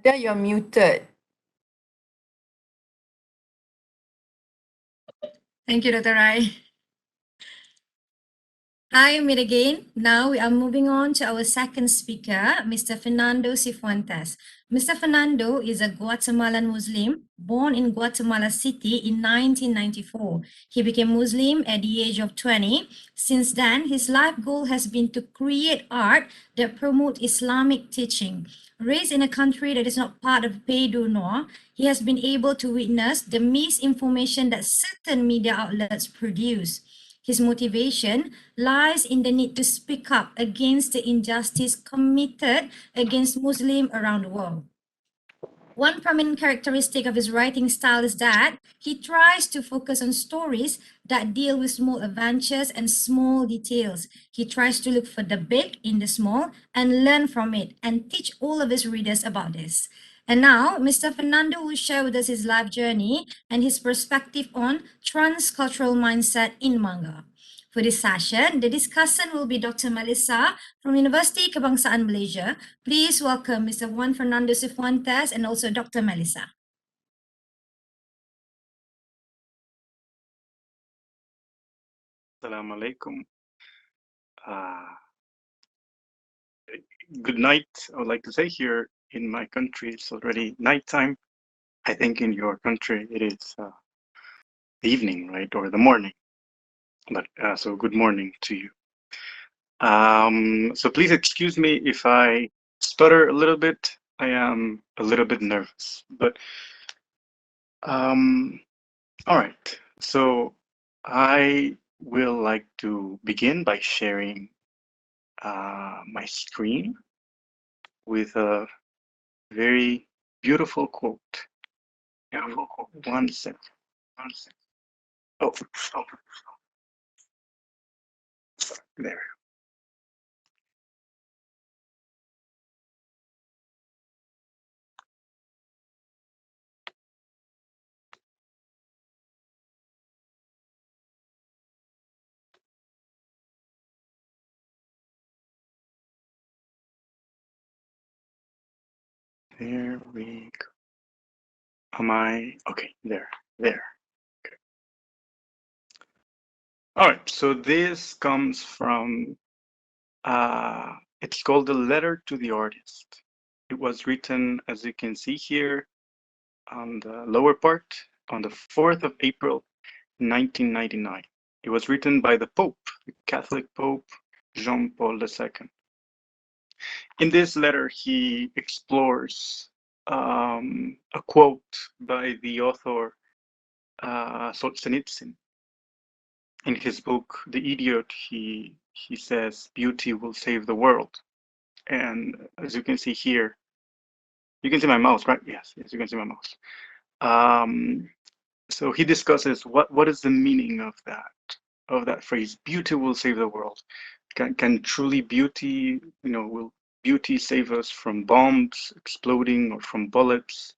Ada, you're muted. Thank you, Dr. Rai. Hi, meet again. Now we are moving on to our second speaker, Mr. Fernando Cifuentes. Mr. Fernando is a Guatemalan Muslim born in Guatemala City in 1994. He became Muslim at the age of 20. Since then, his life goal has been to create art that promote Islamic teaching. Raised in a country that is not part of Pays du Nord, he has been able to witness the misinformation that certain media outlets produce. His motivation lies in the need to speak up against the injustice committed against Muslims around the world. One prominent characteristic of his writing style is that he tries to focus on stories that deal with small adventures and small details. He tries to look for the big in the small and learn from it and teach all of his readers about this. And now, Mr. Fernando will share with us his life journey and his perspective on transcultural mindset in manga. For this session, the discussant will be Dr. Melissa from University Kebangsaan Malaysia. Please welcome Mr. Juan Fernando Cifuentes and also Dr. Melissa. Assalamu alaikum. Good night, I would like to say. Here in my country, it's already nighttime. I think in your country it is the evening, right, or the morning. But so good morning to you. So please excuse me if I stutter a little bit. I am a little bit nervous, but all right. So I will like to begin by sharing my screen with a very beautiful quote. Beautiful quote. One second. One second. Oh, there. There we go. Am I okay? There. Okay. All right. So this comes from. It's called "The Letter to the Artist." It was written, as you can see here, on the lower part, on the 4th of April, 1999. It was written by the Pope, the Catholic Pope Jean Paul II. In this letter, he explores a quote by the author Solzhenitsyn. In his book, The Idiot, he says, "Beauty will save the world." And as you can see here, you can see my mouse, right? Yes, you can see my mouse. So he discusses what is the meaning of that phrase, "Beauty will save the world." Can truly beauty, will beauty save us from bombs exploding or from bullets?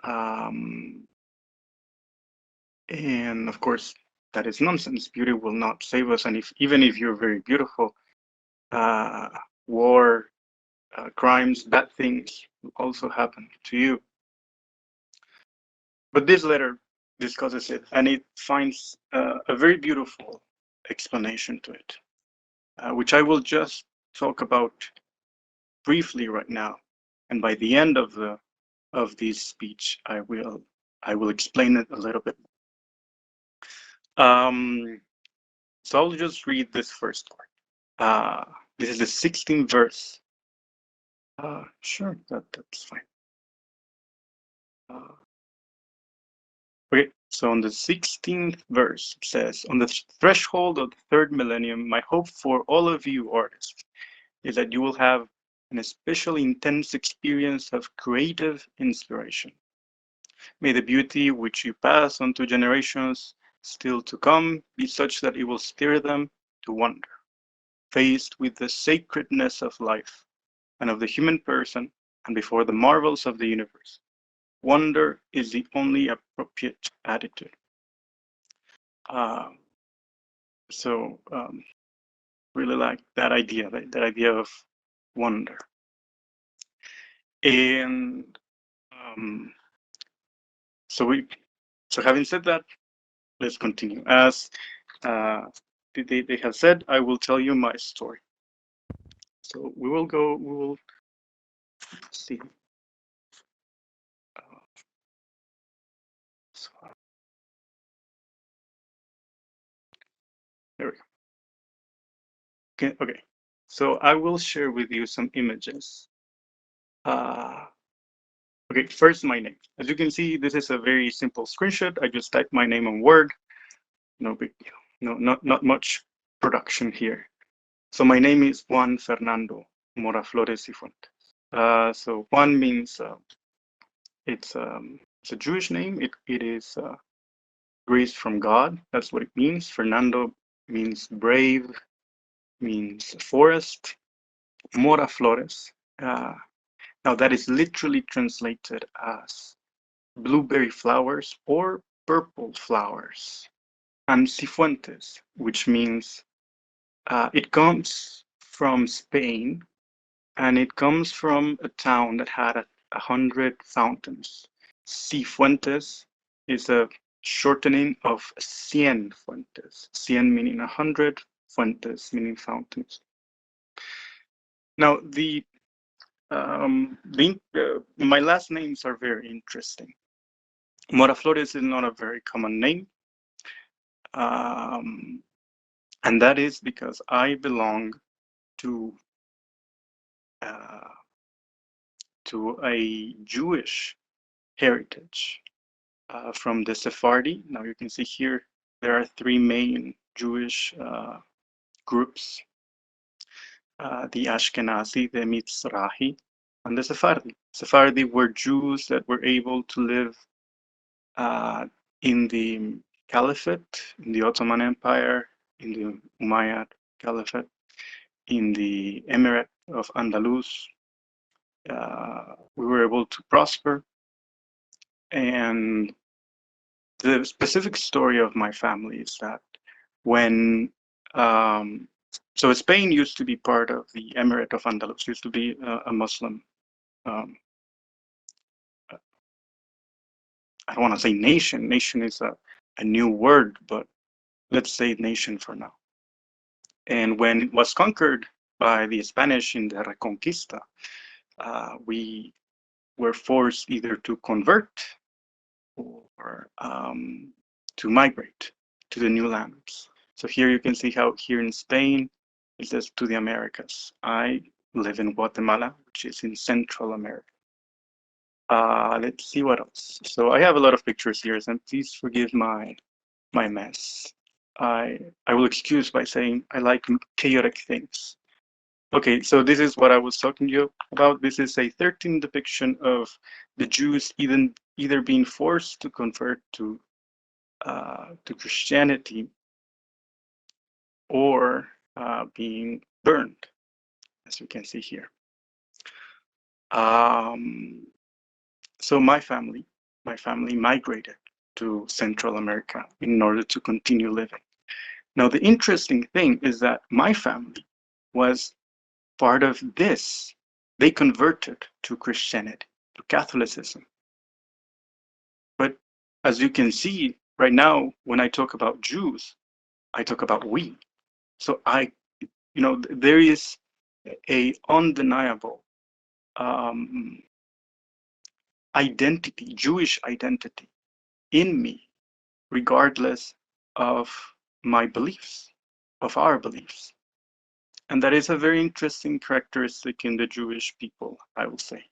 And of course, that is nonsense. Beauty will not save us. And even if you're very beautiful, war, crimes, bad things will also happen to you. But this letter discusses it, and it finds a very beautiful explanation to it, which I will just talk about briefly right now. And by the end of this speech, I will explain it a little bit. So I'll just read this first part. This is the 16th verse. Sure, that's fine. Okay, so on the 16th verse, it says, "On the threshold of the third millennium, my hope for all of you artists is that you will have an especially intense experience of creative inspiration. May the beauty which you pass on to generations still to come be such that it will stir them to wonder. Faced with the sacredness of life and of the human person, and before the marvels of the universe, wonder is the only appropriate attitude." So really like that idea of wonder. And so having said that, let's continue. As they have said, I will tell you my story. So we will see. There we go. Okay. So I will share with you some images. Okay, first my name. As you can see, this is a very simple screenshot. I just typed my name on Word. No big deal. No, not much production here. So my name is Juan Fernando Mora Flores y Fuentes. So Juan means it's a Jewish name. It is grace from God. That's what it means. Fernando means brave, means forest. Mora Flores. Now that is literally translated as blueberry flowers or purple flowers. And Cifuentes, which means it comes from Spain, and it comes from a town that had 100 fountains. Cifuentes is a shortening of Cien Fuentes. Cien meaning 100, Fuentes meaning fountains. Now my last names are very interesting. Mora Flores is not a very common name. And that is because I belong to a Jewish heritage from the Sephardi. Now you can see here there are three main Jewish groups: the Ashkenazi, the Mizrahi, and the Sephardi. Sephardi were Jews that were able to live in the Caliphate, in the Ottoman Empire, in the Umayyad Caliphate, in the Emirate of Andalus. We were able to prosper. And the specific story of my family is that when so Spain used to be part of the Emirate of Andalus, used to be a Muslim I don't want to say nation. Nation is a new word, but let's say nation for now. And when it was conquered by the Spanish in the Reconquista, we were forced either to convert or to migrate to the new lands. So here you can see how here in Spain it says to the Americas. I live in Guatemala, which is in Central America. Let's see what else. So I have a lot of pictures here, and please forgive my mess. I will excuse by saying I like chaotic things. Okay, so this is what I was talking to you about. This is a 13 depiction of the Jews either being forced to convert to Christianity or being burned, as you can see here. So my family migrated to Central America in order to continue living. Now, the interesting thing is that my family was part of this. They converted to Christianity, to Catholicism. But as you can see right now, when I talk about Jews, I talk about we. So there is a undeniable identity, Jewish identity in me, regardless of my beliefs, of our beliefs. And that is a very interesting characteristic in the Jewish people, I will say.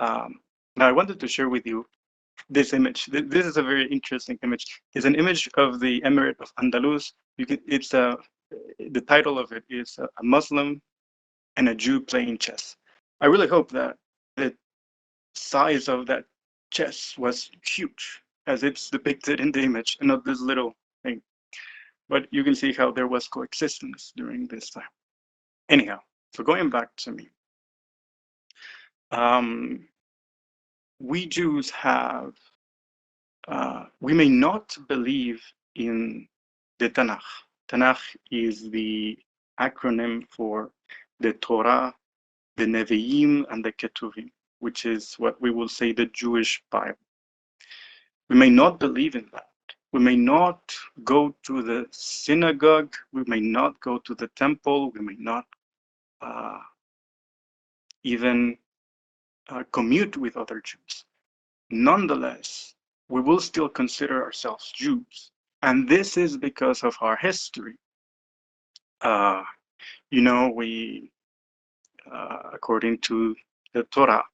Now I wanted to share with you this image. This is a very interesting image. It's an image of the Emirate of Andalus. The title of it is a Muslim and a Jew playing chess. I really hope that the size of that chess was huge, as it's depicted in the image, and not this little thing. But you can see how there was coexistence during this time. Anyhow, so going back to me. We Jews have, we may not believe in the Tanakh. Tanakh is the acronym for the Torah, the Nevi'im, and the Ketuvim. which is what we will say the Jewish Bible. We may not believe in that. We may not go to the synagogue. We may not go to the temple. We may not even commute with other Jews. Nonetheless, we will still consider ourselves Jews. And this is because of our history. You know, we, according to the Torah,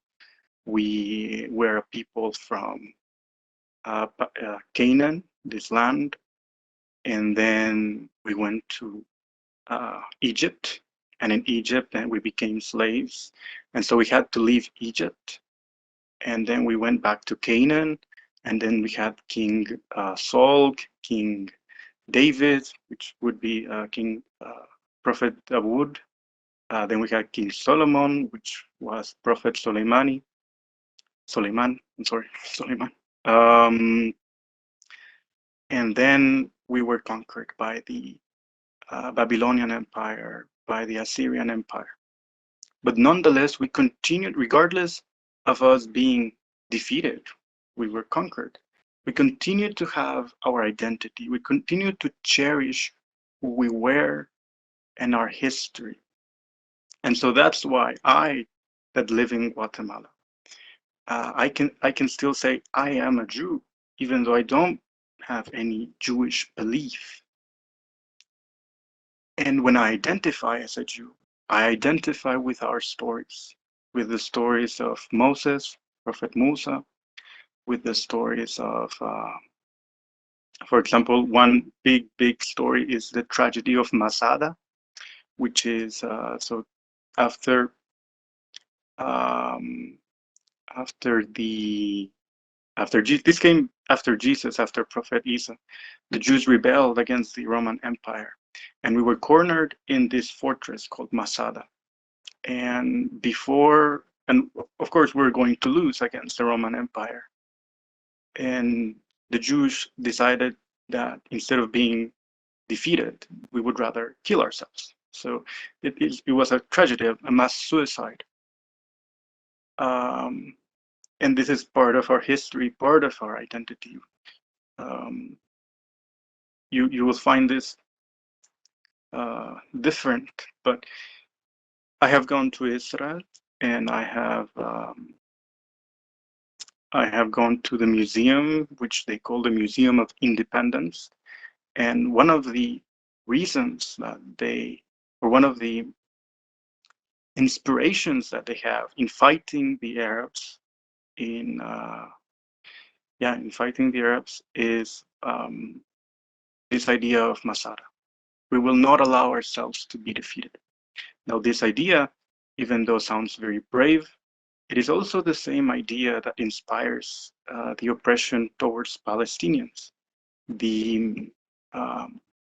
we were a people from Canaan, this land, and then we went to Egypt, and in Egypt, and we became slaves, and so we had to leave Egypt, and then we went back to Canaan, and then we had King Saul, King David, which would be King Prophet Dawood. Then we had King Solomon, which was Prophet Suleiman. And then we were conquered by the Babylonian Empire, by the Assyrian Empire. But nonetheless, we continued, regardless of us being defeated, we were conquered. We continued to have our identity. We continued to cherish who we were and our history. And so that's why that live in Guatemala, I can still say I am a Jew, even though I don't have any Jewish belief. And when I identify as a Jew, I identify with our stories, with the stories of Moses, Prophet Musa, with the stories of, for example, one big story is the tragedy of Masada, which is so after this came after Jesus, after Prophet Isa, the Jews rebelled against the Roman Empire, and we were cornered in this fortress called Masada. And of course, we're going to lose against the Roman Empire. And the Jews decided that instead of being defeated, we would rather kill ourselves. So it was a tragedy, a mass suicide. And this is part of our history, part of our identity. You will find this different, but I have gone to Israel, and I have gone to the museum, which they call the Museum of Independence. And one of the reasons that one of the inspirations that they have in fighting the Arabs, in fighting the Arabs, is this idea of Masada. We will not allow ourselves to be defeated. Now, this idea, even though sounds very brave, it is also the same idea that inspires the oppression towards Palestinians, the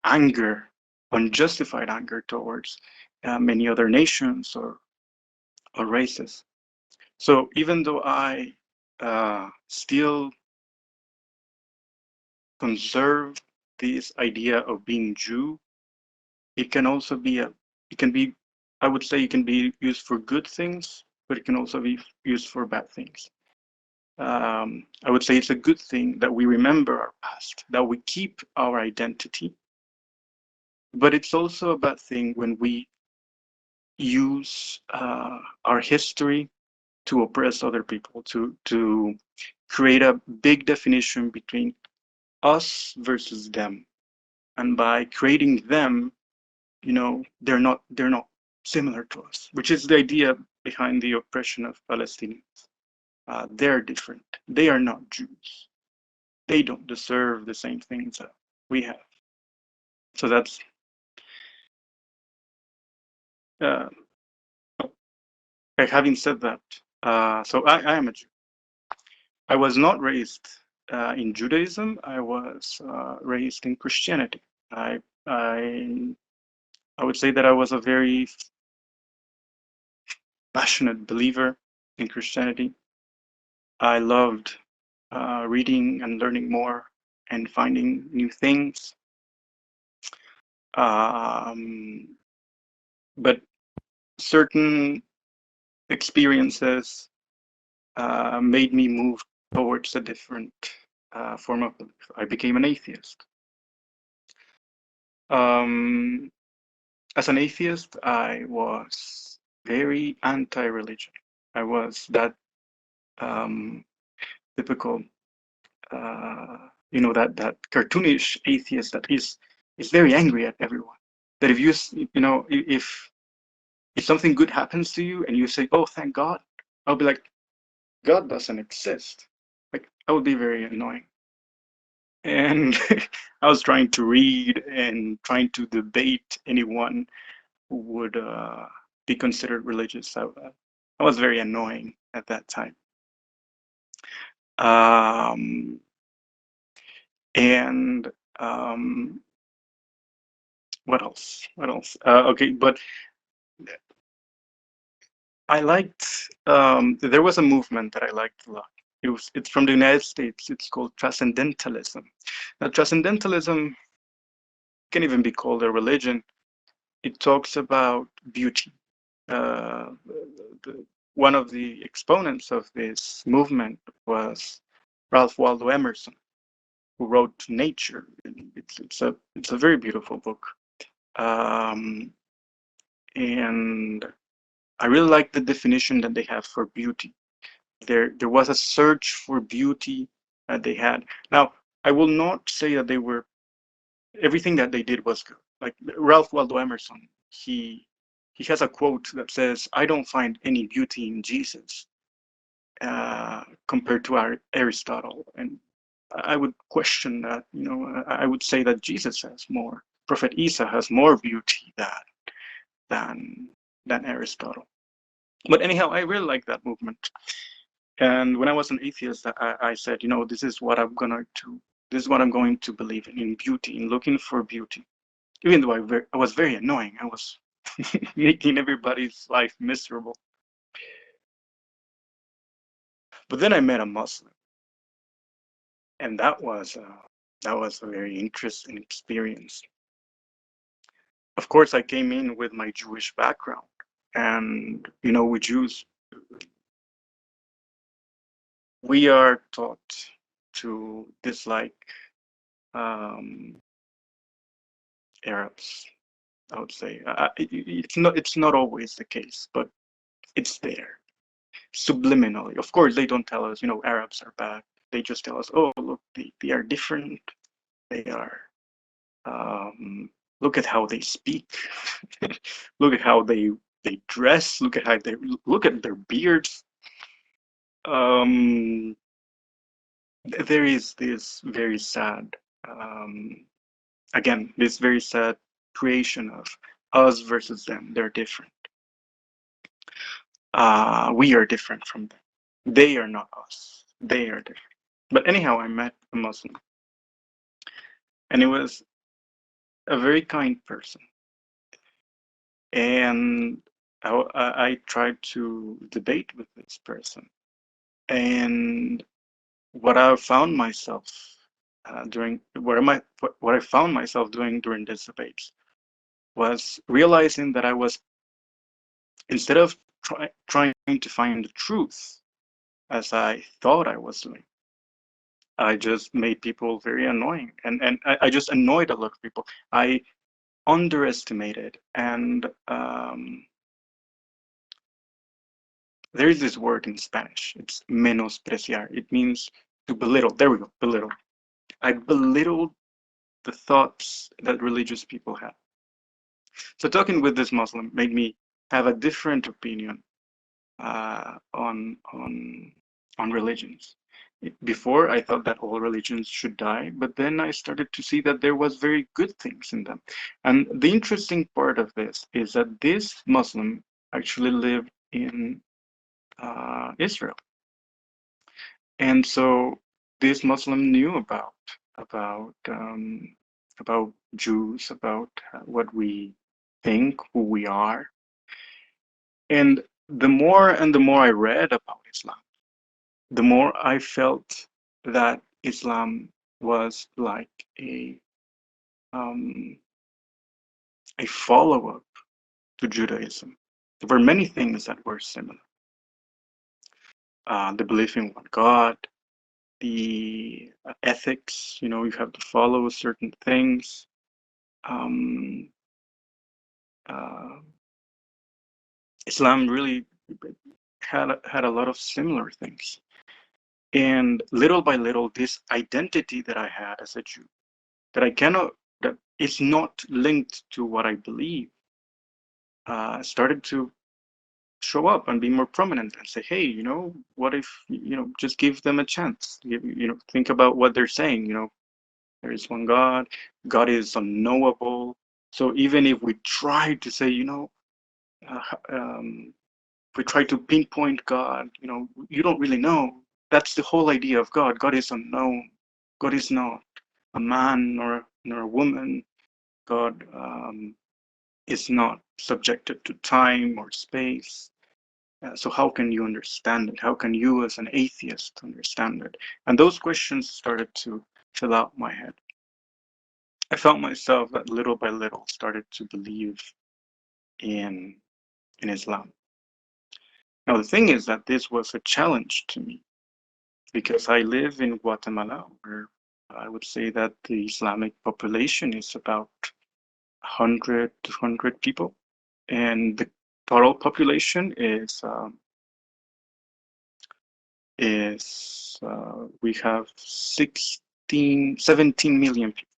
anger, unjustified anger towards many other nations or races. So even though I still conserve this idea of being Jew, it can also be I would say it can be used for good things, but it can also be used for bad things. I would say it's a good thing that we remember our past, that we keep our identity, but it's also a bad thing when we use our history to oppress other people, to create a big definition between us versus them. And by creating them, they're not similar to us, which is the idea behind the oppression of Palestinians. They're different. They are not Jews. They don't deserve the same things that we have. So that's having said that. So I am a Jew. I was not raised in Judaism. I was raised in Christianity. I would say that I was a very passionate believer in Christianity. I loved reading and learning more and finding new things. But certain experiences made me move towards a different form of belief. I became an atheist. As an atheist, I was very anti-religion. I was that typical, that cartoonish atheist that is very angry at everyone. That if if something good happens to you and you say, "Oh, thank God," I'll be like, "God doesn't exist." Like, I would be very annoying. And I was trying to read and trying to debate anyone who would be considered religious. I was very annoying at that time. And what else? Okay, but I liked, there was a movement that I liked a lot. It's from the United States. It's called Transcendentalism. Now, Transcendentalism can even be called a religion. It talks about beauty. One of the exponents of this movement was Ralph Waldo Emerson, who wrote Nature. It's a very beautiful book, and I really like the definition that they have for beauty. There was a search for beauty that they had. Now, I will not say that everything that they did was good. Like Ralph Waldo Emerson, he has a quote that says, "I don't find any beauty in Jesus compared to Aristotle." And I would question that. I would say that Jesus has more. Prophet Isa has more beauty than Aristotle. But anyhow, I really like that movement. And when I was an atheist, I said, this is what I'm going to believe in beauty, in looking for beauty. Even though I was very annoying, I was making everybody's life miserable. But then I met a Muslim, and that was a very interesting experience. Of course, I came in with my Jewish background, and we Jews, we are taught to dislike Arabs. I would say it's not always the case, but it's there subliminally. Of course, they don't tell us, Arabs are bad. They just tell us, oh, look, they are different. They are. Look at how they speak. Look at how they dress. Look at how they look at their beards. There is this very sad, again, this very sad creation of us versus them. They're different. We are different from them. They are not us. They are different. But anyhow, I met a Muslim, and he was a very kind person. And I tried to debate with this person. And what I found myself what I found myself doing during these debates was realizing that I was, instead of trying to find the truth as I thought I was doing, I just made people very annoying, and I just annoyed a lot of people. I underestimated, and there is this word in Spanish. It's menospreciar. It means to belittle. There we go, belittle. I belittled the thoughts that religious people had. So talking with this Muslim made me have a different opinion on religions. Before, I thought that all religions should die, but then I started to see that there was very good things in them. And the interesting part of this is that this Muslim actually lived in Israel. And so this Muslim knew about Jews, about what we think, who we are. And the more I read about Islam, the more I felt that Islam was like a follow-up to Judaism. There were many things that were similar. the belief in one God, the ethics. You know, you have to follow certain things. Islam really had a lot of similar things. And little by little, this identity that I had as a Jew, that is not linked to what I believe, started to show up and be more prominent and say, hey, you know, what if, you know, just give them a chance. You know, think about what they're saying. You know, there is one God, God is unknowable. So even if we try to say, you know, if we try to pinpoint God, you know, you don't really know. That's the whole idea of God. God is unknown. God is not a man nor a woman. God is not subjected to time or space. So how can you understand it? How can you as an atheist understand it? And those questions started to fill out my head. I felt myself that little by little started to believe in Islam. Now the thing is that this was a challenge to me, because I live in Guatemala, where I would say that the Islamic population is about 100 to 200 people, and the total population is we have 17 million people.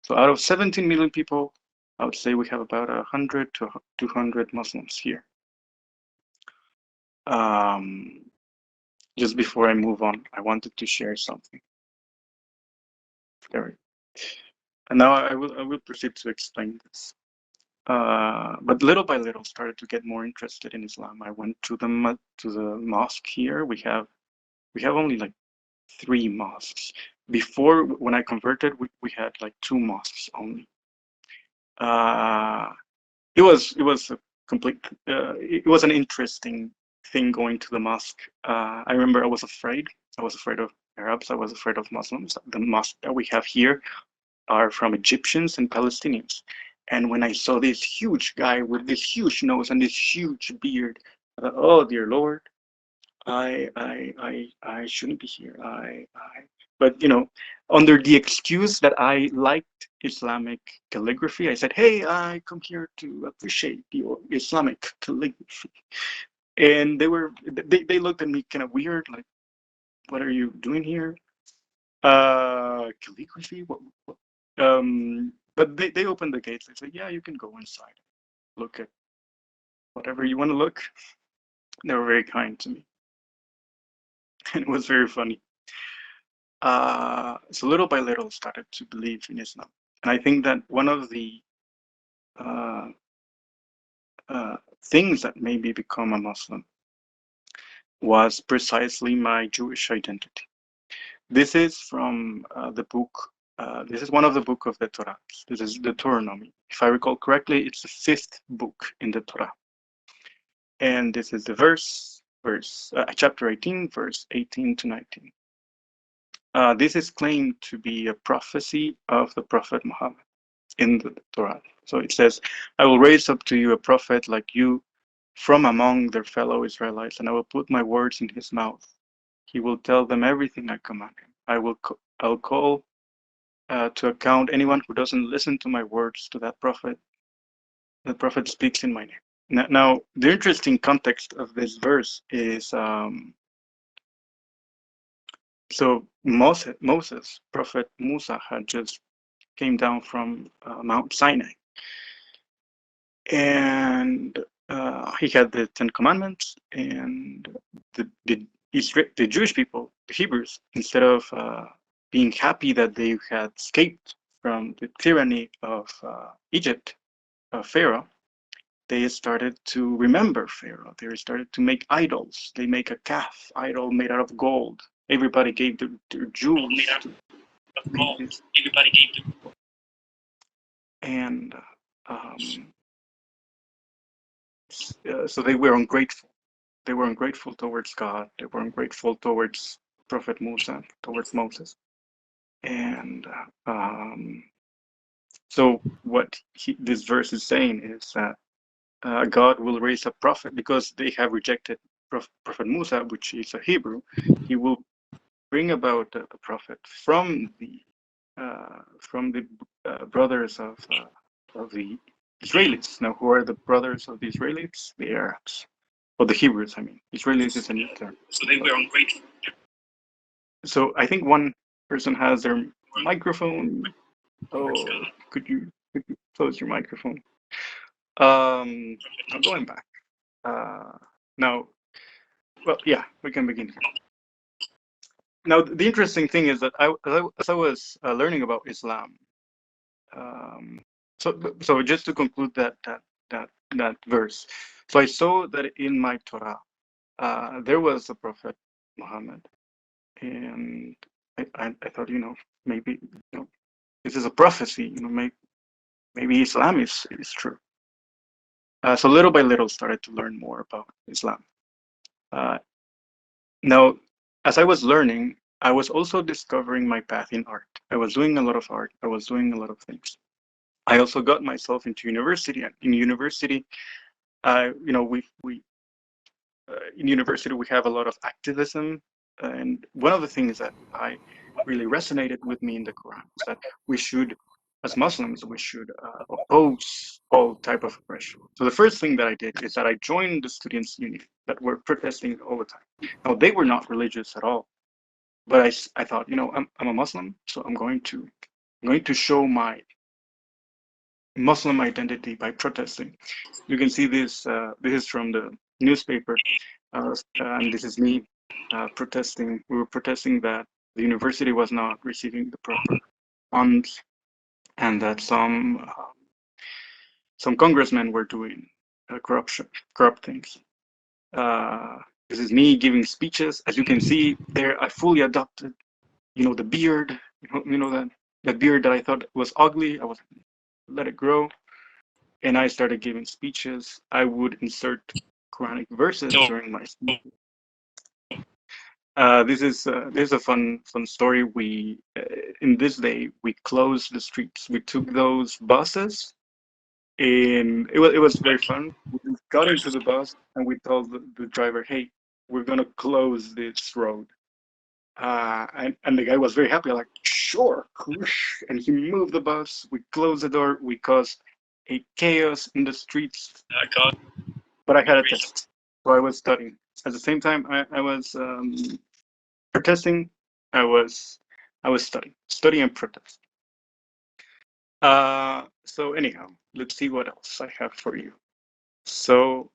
So out of 17 million people, I would say we have about 100 to 200 Muslims here. Just before I move on, I wanted to share something. There. And now I will proceed to explain this. But little by little, started to get more interested in Islam. I went to the mosque here. We have only like 3 mosques. Before, when I converted, we had like 2 mosques only. It was a complete. It was an interesting thing going to the mosque. I remember I was afraid. I was afraid of Arabs. I was afraid of Muslims. The mosque that we have here are from Egyptians and Palestinians. And when I saw this huge guy with this huge nose and this huge beard, I thought, oh dear Lord, I shouldn't be here. But you know, under the excuse that I liked Islamic calligraphy, I said, hey, I come here to appreciate your Islamic calligraphy. And they looked at me kind of weird, like, what are you doing here? Calligraphy? What? But they opened the gates. They said, yeah, you can go inside. Look at whatever you want to look. They were very kind to me. And it was very funny. So little by little started to believe in Islam. And I think that one of the things that made me become a Muslim was precisely my Jewish identity. This is from the book. This is one of the book of the Torah. This is the Deuteronomy. If I recall correctly, it's the 5th book in the Torah. And this is the chapter 18, verse 18 to 19. This is claimed to be a prophecy of the Prophet Muhammad in the Torah. So it says, I will raise up to you a prophet like you from among their fellow Israelites, and I will put my words in his mouth. He will tell them everything I command him. I'll call to account anyone who doesn't listen to my words to that prophet. The prophet speaks in my name. Now, the interesting context of this verse is so Moses, Prophet Musa, had just came down from Mount Sinai, and he had the 10 Commandments, and the Jewish people, the Hebrews, instead of being happy that they had escaped from the tyranny of Egypt, Pharaoh, they started to remember Pharaoh. They started to make idols. They make a calf idol made out of gold. Everybody gave their jewels. And so they were ungrateful. They were ungrateful towards God. They were ungrateful towards Prophet Musa, towards Moses. And so what this verse is saying is that God will raise a prophet because they have rejected Prophet Musa, which is a Hebrew, he will bring about the prophet from the brothers of the Israelites. Now, who are the brothers of the Israelites? The Arabs, or the Hebrews. I mean, Israelis is a new term. So they were ungrateful. So I think one person has their microphone. Oh, could you close your microphone? I'm going back. Now, well, yeah, we can begin here. Now, the interesting thing is that as I was learning about Islam, so just to conclude that verse, so I saw that in my Torah there was a prophet Muhammad, and I thought, maybe this is a prophecy, maybe Islam is true. So little by little started to learn more about Islam. Now, as I was learning, I was also discovering my path in art. I was doing a lot of art. I was doing a lot of things. I also got myself into university. And in university, in university we have a lot of activism, and one of the things that I really resonated with me in the Quran is that we should, as Muslims, we should oppose all type of oppression. So the first thing that I did is that I joined the students' union that were protesting all the time. Now, they were not religious at all, but I thought, I'm a Muslim, so I'm going to show my Muslim identity by protesting. You can see this. This is from the newspaper, and this is me protesting. We were protesting that the university was not receiving the proper funds, and that some congressmen were doing corrupt things. This is me giving speeches. As you can see there, I fully adopted, the beard. That beard that I thought was ugly. I was let it grow, and I started giving speeches. I would insert Quranic verses during my speeches. This is a fun story. We in this day we closed the streets. We took those buses, and it was very fun. We got into the bus and we told the driver, "Hey, we're gonna close this road." And the guy was very happy, like, "Sure." And he moved the bus. We closed the door. We caused a chaos in the streets. But I had a test, so I was studying. At the same time, I was protesting. I was studying and protest. So anyhow, let's see what else I have for you. So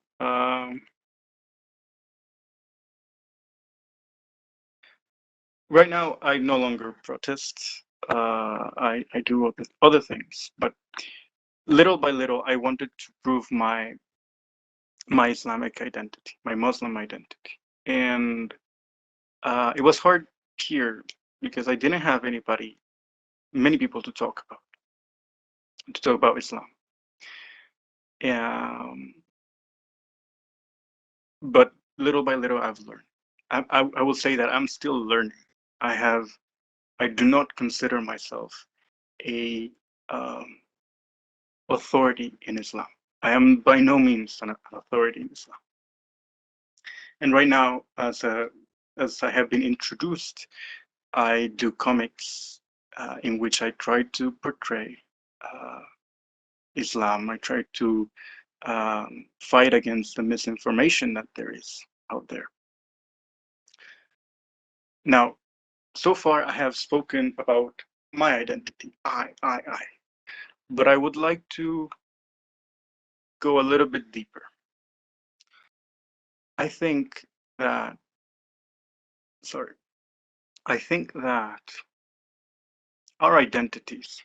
right now I no longer protest. I do other things, but little by little I wanted to prove my Islamic identity, my Muslim identity, and it was hard here because I didn't have many people to talk about Islam. But little by little I've learned. I will say that I'm still learning. I do not consider myself a authority in Islam. I am by no means an authority in Islam. And right now, as I have been introduced, I do comics in which I try to portray Islam. I try to fight against the misinformation that there is out there. Now, so far I have spoken about my identity, I. But I would like to go a little bit deeper. I think that our identities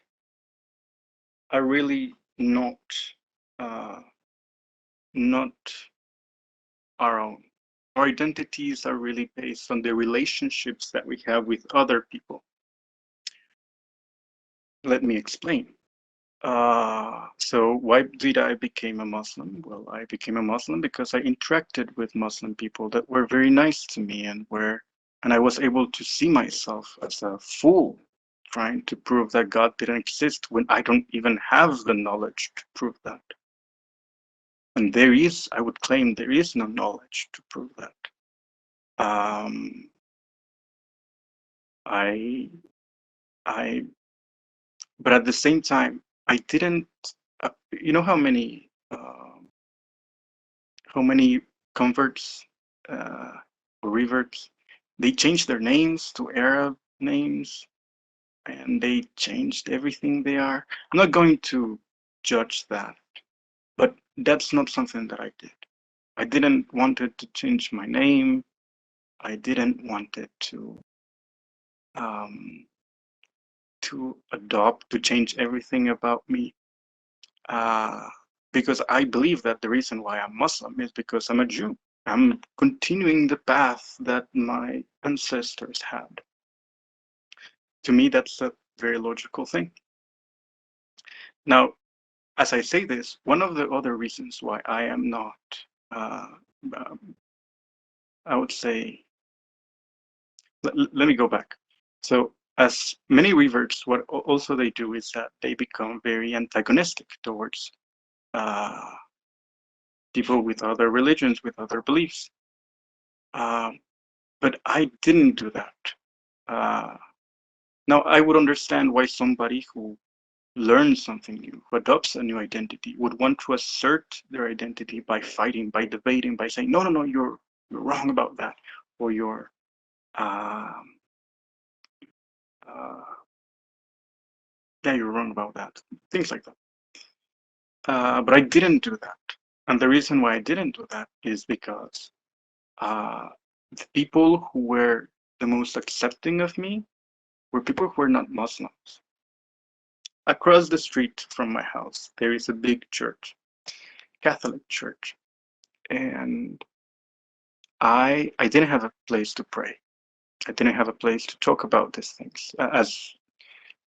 are really not our own. Our identities are really based on the relationships that we have with other people. Let me explain. So why did I become a Muslim? Well, I became a Muslim because I interacted with Muslim people that were very nice to me, and I was able to see myself as a fool trying to prove that God didn't exist when I don't even have the knowledge to prove that. And there is, I would claim, there is no knowledge to prove that. But at the same time, I didn't, you know how many converts or reverts, they changed their names to Arab names, and they changed everything they are. I'm not going to judge that, but that's not something that I did. I didn't want it to change my name. I didn't want it to adopt, to change everything about me. Because I believe that the reason why I'm Muslim is because I'm a Jew. I'm continuing the path that my ancestors had. To me, that's a very logical thing. Now, as I say this, one of the other reasons why I am not, I would say, let me go back. So as many reverts, what also they do is that they become very antagonistic towards people with other religions, with other beliefs. But I didn't do that. Now, I would understand why somebody who learns something new, who adopts a new identity, would want to assert their identity by fighting, by debating, by saying, no, no, no, you're wrong about that, or you're yeah, you're wrong about that, things like that. But I didn't do that. And the reason why I didn't do that is because the people who were the most accepting of me were people who were not Muslims. Across the street from my house, there is a big church, Catholic church, and I didn't have a place to pray. I didn't have a place to talk about these things. As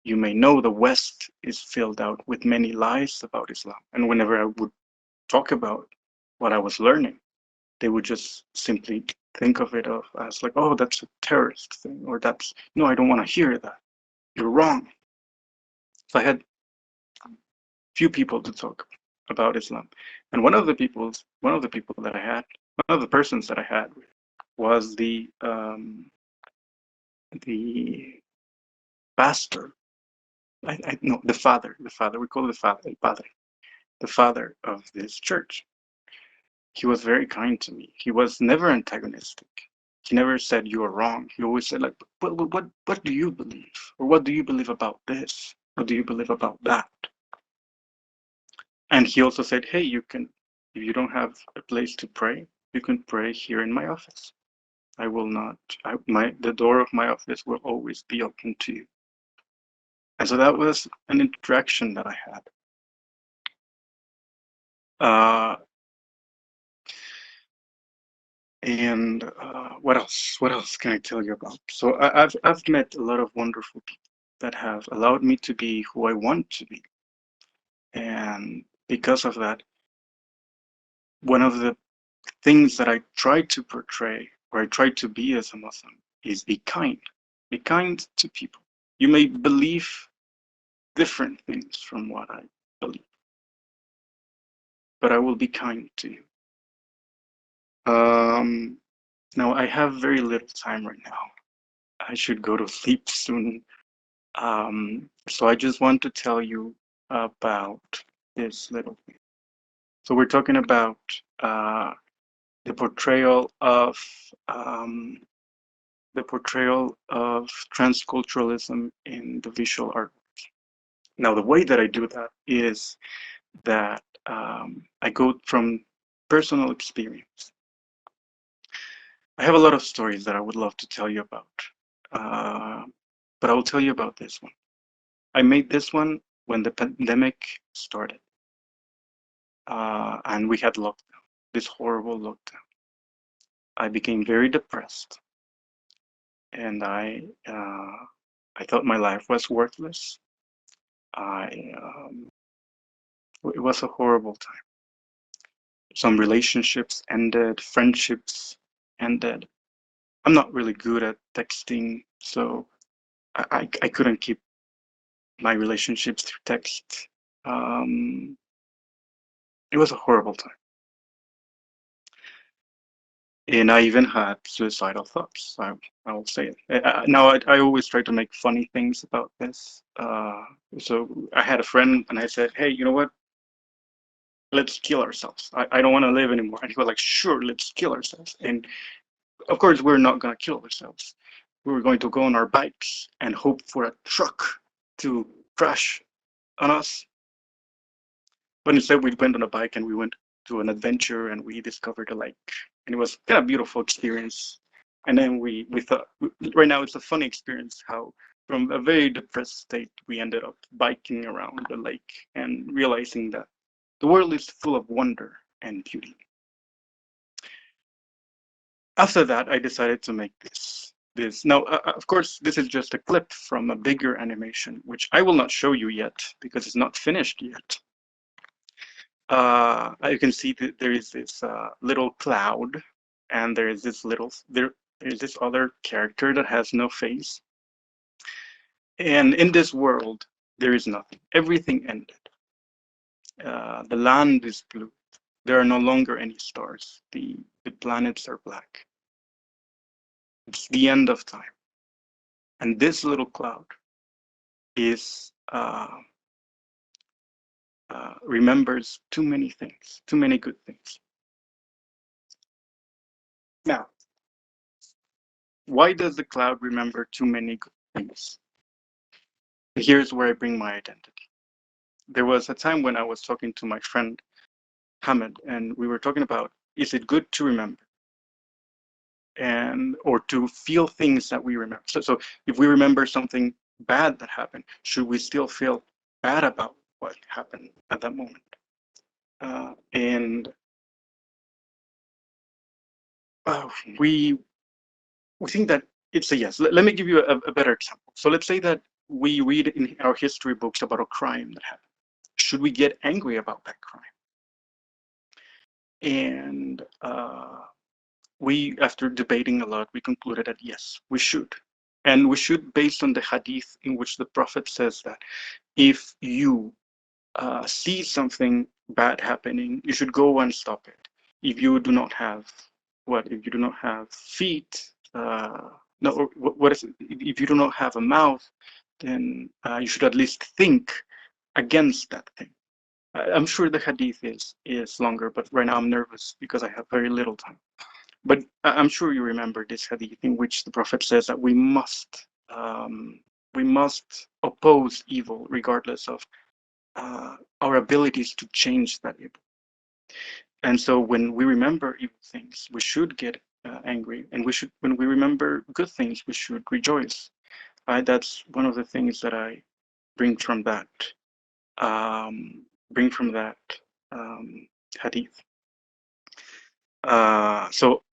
you may know, the West is filled out with many lies about Islam. And whenever I would talk about what I was learning, they would just simply think of it as like, oh, that's a terrorist thing, or that's, no, I don't want to hear that. You're wrong. So I had few people to talk about Islam. And one of the people that I had, one of the persons that I had was the pastor. No, the father. We call it the father, el padre, the father of this church. He was very kind to me. He was never antagonistic. He never said you are wrong. He always said like, what do you believe, or what do you believe about this? What do you believe about that? And he also said, hey, you can, if you don't have a place to pray, you can pray here in my office. I will not, the door of my office will always be open to you. And so that was an interaction that I had. What else? What else can I tell you about? So I've met a lot of wonderful people that have allowed me to be who I want to be. And because of that, one of the things that I try to portray, or I try to be as a Muslim, is be kind. Be kind to people. You may believe different things from what I believe, but I will be kind to you. Now I have very little time right now. I should go to sleep soon. So I just want to tell you about this little thing. So we're talking about the portrayal of transculturalism in the visual art. Now, the way that I do that is that I go from personal experience. I have a lot of stories that I would love to tell you about, but I will tell you about this one. I made this one when the pandemic started, and we had lockdown, this horrible lockdown. I became very depressed, and I thought my life was worthless. It was a horrible time. Some relationships ended, friendships ended. I'm not really good at texting, so I couldn't keep my relationships through text. It was a horrible time. And I even had suicidal thoughts. I will say it. Now I always try to make funny things about this. So I had a friend and I said, hey, you know what? Let's kill ourselves. I don't want to live anymore. And he was like, sure, let's kill ourselves. And of course, we're not going to kill ourselves. We were going to go on our bikes and hope for a truck to crash on us. But instead, we went on a bike and we went to an adventure and we discovered a lake. And it was kind of beautiful experience. And then we thought, right now it's a funny experience how from a very depressed state, we ended up biking around the lake and realizing that the world is full of wonder and beauty. After that, I decided to make this. Now, of course, this is just a clip from a bigger animation, which I will not show you yet because it's not finished yet. You can see that there is this little cloud, and there is this there's this other character that has no face. And in this world, there is nothing. Everything ended. The land is blue. There are no longer any stars. The planets are black. It's the end of time. And this little cloud is remembers too many things, too many good things. Now, why does the cloud remember too many good things? Here's where I bring my identity. There was a time when I was talking to my friend Hamid, and we were talking about, is it good to remember? Or to feel things that we remember. So if we remember something bad that happened, should we still feel bad about what happened at that moment? We think that it's a yes. Let me give you a better example. So let's say that we read in our history books about a crime that happened. Should we get angry about that crime? And we, after debating a lot, we concluded that yes, we should. And we should, based on the hadith in which the Prophet says that if you see something bad happening, you should go and stop it. If you do not have if you do not have feet, no, what is it? If you do not have a mouth, then you should at least think against that thing. I'm sure the hadith is longer, but right now I'm nervous because I have very little time. But I'm sure you remember this hadith in which the Prophet says that we must oppose evil regardless of our abilities to change that evil. And so when we remember evil things, we should get angry, and when we remember good things, we should rejoice. That's one of the things that I bring from that hadith. So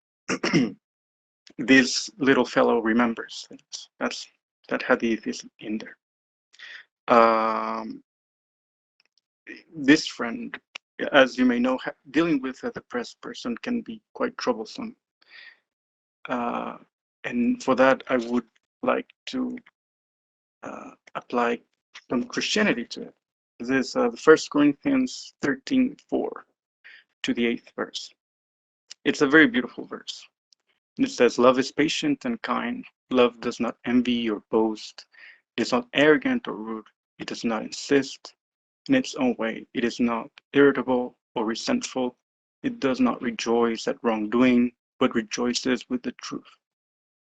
this little fellow remembers things. That hadith is in there. This friend, as you may know, dealing with a depressed person can be quite troublesome. And for that, I would like to apply some Christianity to it. This is 1 Corinthians 13:4 to the 8th verse. It's a very beautiful verse. It says, love is patient and kind. Love does not envy or boast. It is not arrogant or rude. It does not insist in its own way. It is not irritable or resentful. It does not rejoice at wrongdoing, but rejoices with the truth.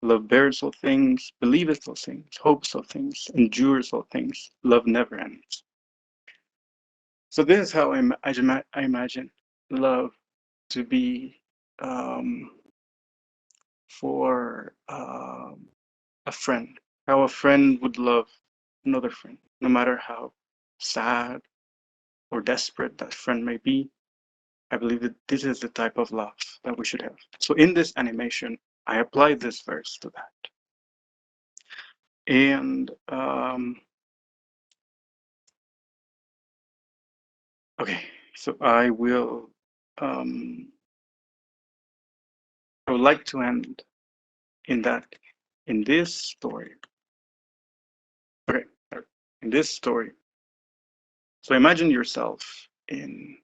Love bears all things, believeth all things, hopes all things, endures all things. Love never ends. So this is how I imagine love to be for a friend. How a friend would love another friend, no matter how sad or desperate that friend may be. I believe that this is the type of love that we should have. So in this animation, I applied this verse to that. And okay, so I would like to end in this story. Okay, in this story. So imagine yourself in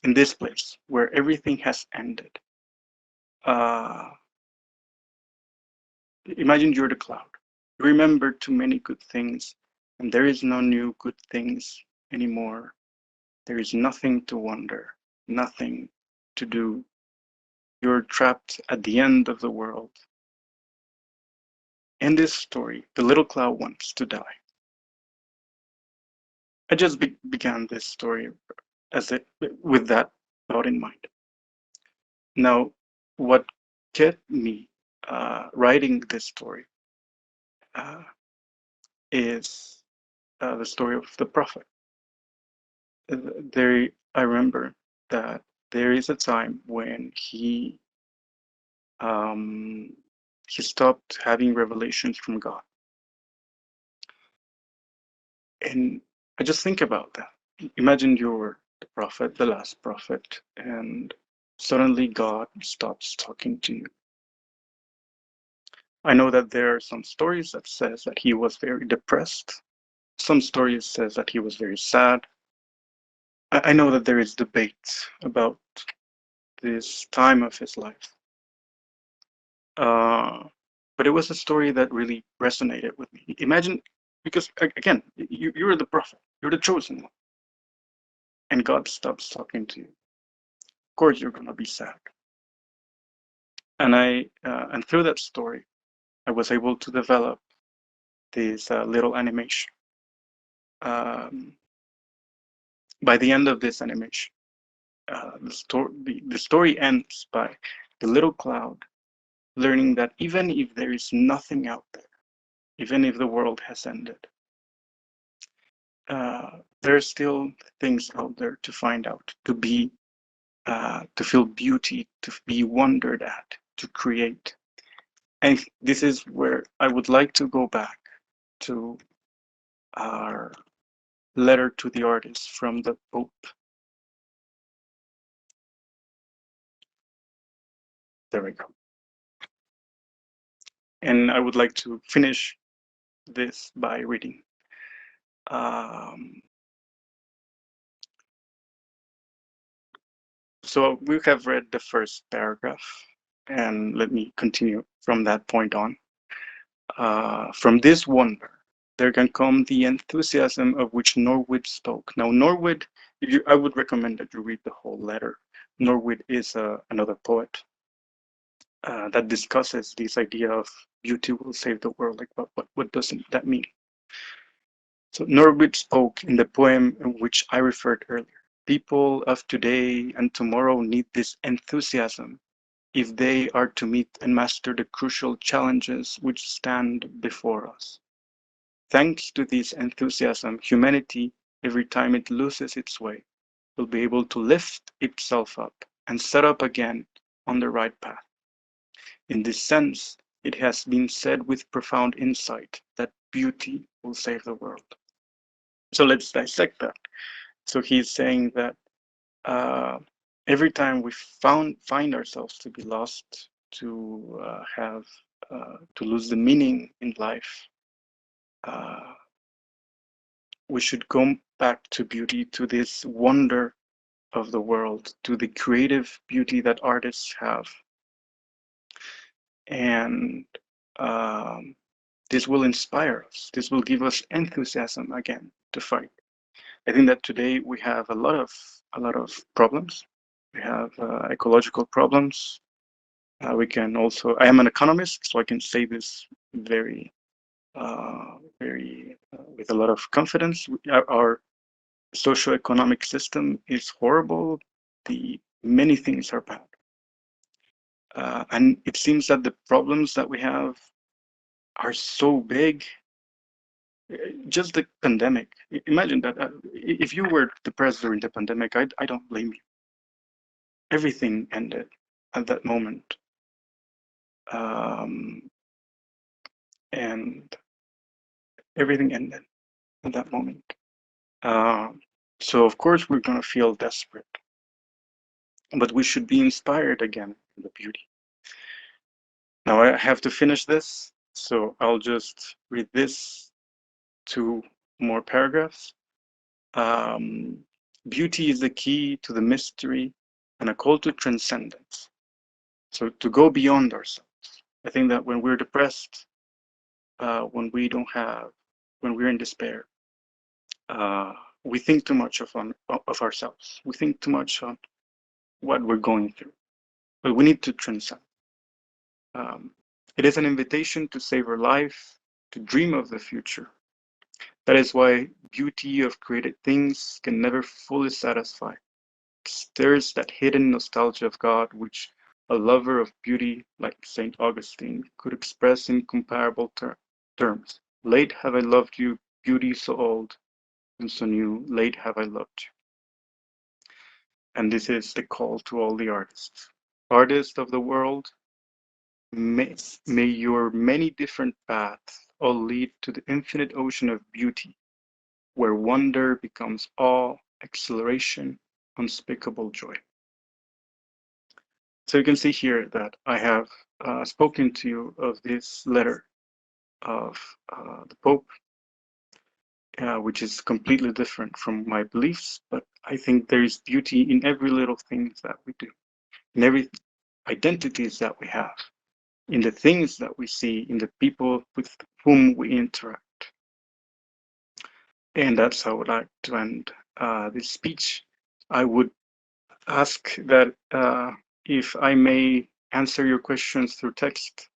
in this place where everything has ended. Imagine you're the cloud. You remember too many good things, and there is no new good things anymore. There is nothing to wonder, nothing to do. You're trapped at the end of the world. In this story, the little cloud wants to die. I just began this story with that thought in mind. Now, what kept me writing this story is the story of the prophet. I remember that there is a time when he stopped having revelations from God. And I just think about that. Imagine you're the prophet, the last prophet, and suddenly God stops talking to you. I know that there are some stories that says that he was very depressed. Some stories says that he was very sad. I know that there is debate about this time of his life. But it was a story that really resonated with me. Imagine, because again, you're the prophet, you're the chosen one, and God stops talking to you. Of course, you're gonna be sad. And through that story, I was able to develop this little animation. By the end of this animation, the story ends by the little cloud learning that even if there is nothing out there, even if the world has ended, there are still things out there to find out, to feel beauty, to be wondered at, to create. And this is where I would like to go back to our letter to the artist from the Pope. There we go. And I would like to finish this by reading. So we have read the first paragraph, and let me continue from that point on. From this wonder, there can come the enthusiasm of which Norwood spoke. Now, Norwood, I would recommend that you read the whole letter. Norwood is another poet that discusses this idea of beauty will save the world. Like, what doesn't that mean? So Norwood spoke in the poem in which I referred earlier. People of today and tomorrow need this enthusiasm if they are to meet and master the crucial challenges which stand before us. Thanks to this enthusiasm, humanity, every time it loses its way, will be able to lift itself up and set up again on the right path. In this sense, it has been said with profound insight that beauty will save the world. So let's dissect that. So he's saying that every time we find ourselves to be lost, to lose the meaning in life, we should go back to beauty, to this wonder of the world, to the creative beauty that artists have. And this will inspire us. This will give us enthusiasm again to fight. I think that today we have a lot of problems. We have ecological problems. We can also, I am an economist, so I can say this very with a lot of confidence. Our socioeconomic system is horrible. Many things are bad. And it seems that the problems that we have are so big. Just the pandemic. Imagine that if you were depressed during the pandemic, I don't blame you. Everything ended at that moment. And everything ended at that moment. So of course we're gonna feel desperate, but we should be inspired again in the beauty. Now I have to finish this, so I'll just read this 2 more paragraphs. Beauty is the key to the mystery and a call to transcendence. So to go beyond ourselves. I think that when we're depressed, when we're in despair, we think too much of ourselves. We think too much on what we're going through, but we need to transcend. It is an invitation to savor life, to dream of the future. That is why beauty of created things can never fully satisfy. There's that hidden nostalgia of God which a lover of beauty like St. Augustine could express in comparable terms. Late have I loved you, beauty so old and so new, late have I loved you. And this is the call to all the artists. Artists of the world, may your many different paths all lead to the infinite ocean of beauty, where wonder becomes awe, exhilaration, unspeakable joy. So you can see here that I have spoken to you of this letter of the Pope, which is completely different from my beliefs, but I think there is beauty in every little thing that we do, in every identities that we have, in the things that we see, in the people with whom we interact. And that's how I would like to end this speech. I would ask that if I may answer your questions through text,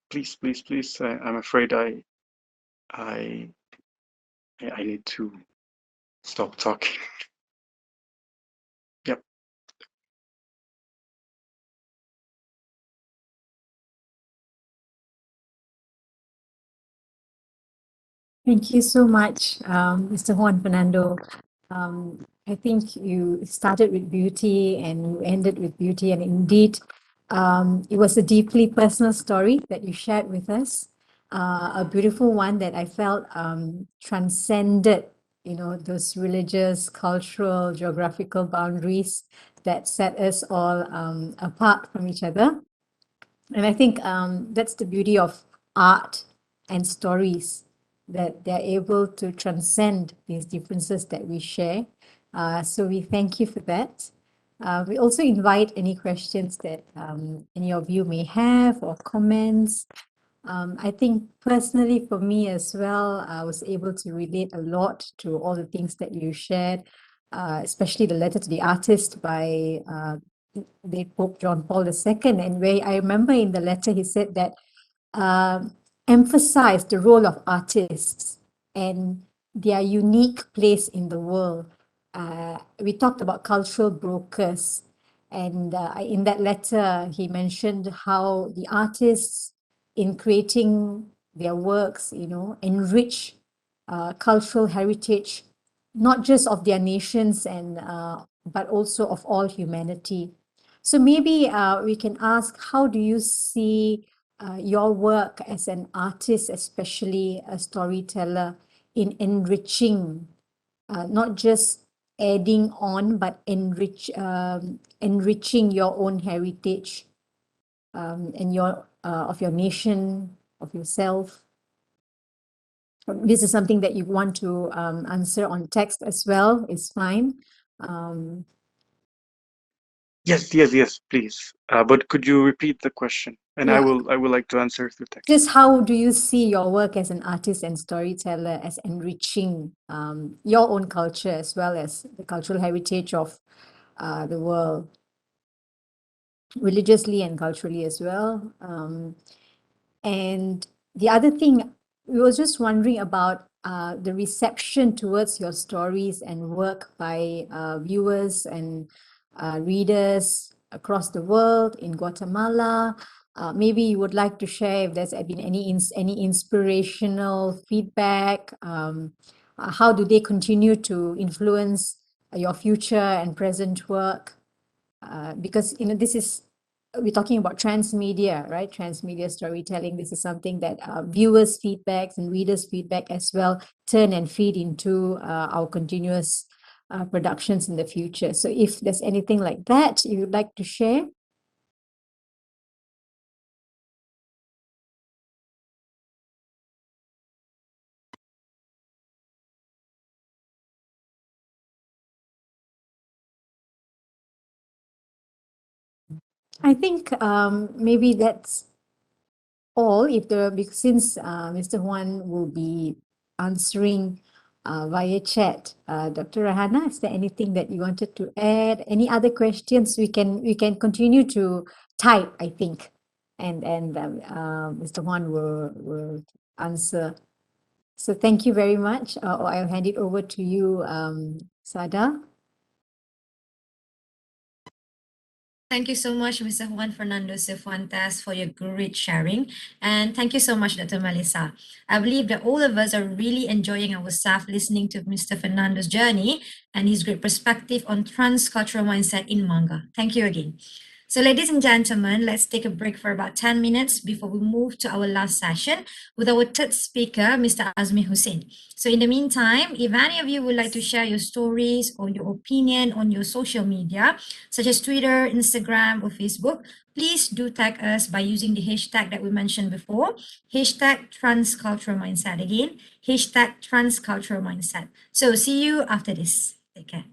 please, please, please. I'm afraid I need to stop talking. Yep. Thank you so much, Mr. Juan Fernando. I think you started with beauty and you ended with beauty, and indeed, it was a deeply personal story that you shared with us, a beautiful one that I felt transcended, those religious, cultural, geographical boundaries that set us all apart from each other. And I think that's the beauty of art and stories, that they're able to transcend these differences that we share. So we thank you for that. We also invite any questions that any of you may have or comments. I think personally for me as well, I was able to relate a lot to all the things that you shared, especially the letter to the artist by the Pope John Paul II. And where I remember in the letter, he said that emphasize the role of artists and their unique place in the world. We talked about cultural brokers, and in that letter, he mentioned how the artists, in creating their works, enrich cultural heritage, not just of their nations and but also of all humanity. So maybe we can ask, how do you see your work as an artist, especially a storyteller, in enriching, not just adding on, but enriching your own heritage and of your nation, of yourself? This is something that you want to answer on text as well, is fine. Yes, please. But could you repeat the question? And Yeah. I will like to answer through text. Just how do you see your work as an artist and storyteller as enriching your own culture as well as the cultural heritage of the world, religiously and culturally as well? And the other thing, we was just wondering about the reception towards your stories and work by viewers and readers across the world in Guatemala. Maybe you would like to share if there's been any inspirational feedback. How do they continue to influence your future and present work? Because we're talking about transmedia, right? Transmedia storytelling. This is something that viewers' feedbacks and readers' feedback as well turn and feed into our continuous productions in the future. So if there's anything like that you would like to share. I think maybe that's all. Since Mr. Juan will be answering via chat, Dr. Rahana, is there anything that you wanted to add? Any other questions? We can continue to type, I think, and Mr. Juan will answer. So thank you very much. Or I'll hand it over to you, Sada. Thank you so much, Mr. Juan Fernando Cifuentes, for your great sharing. And thank you so much, Dr. Melissa. I believe that all of us are really enjoying ourselves listening to Mr. Fernando's journey and his great perspective on transcultural mindset in manga. Thank you again. So ladies and gentlemen, let's take a break for about 10 minutes before we move to our last session with our third speaker, Mr. Azmi Hussin. So in the meantime, if any of you would like to share your stories or your opinion on your social media, such as Twitter, Instagram, or Facebook, please do tag us by using the hashtag that we mentioned before, hashtag transcultural mindset. Again, hashtag transcultural mindset. So see you after this. Take care.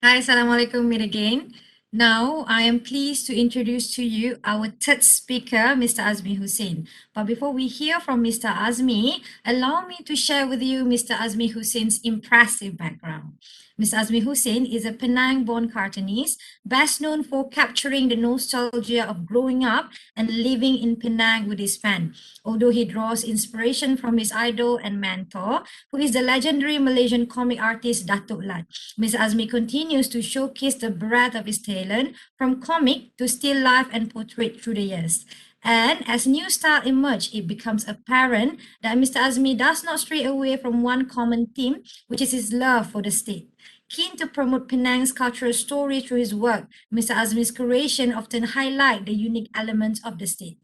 Hi, Assalamualaikum, meet again. Now, I am pleased to introduce to you our third speaker, Mr. Azmi Hussin. But before we hear from Mr. Azmi, allow me to share with you Mr. Azmi Hussin's impressive background. Mr. Azmi Hussin is a Penang-born cartoonist, best known for capturing the nostalgia of growing up and living in Penang with his pen. Although he draws inspiration from his idol and mentor, who is the legendary Malaysian comic artist Datuk Lat, Mr. Azmi continues to showcase the breadth of his talent from comic to still life and portrait through the years. And as new style emerge, it becomes apparent that Mr. Azmi does not stray away from one common theme, which is his love for the state. Keen to promote Penang's cultural story through his work, Mr. Azmi's creation often highlight the unique elements of the state.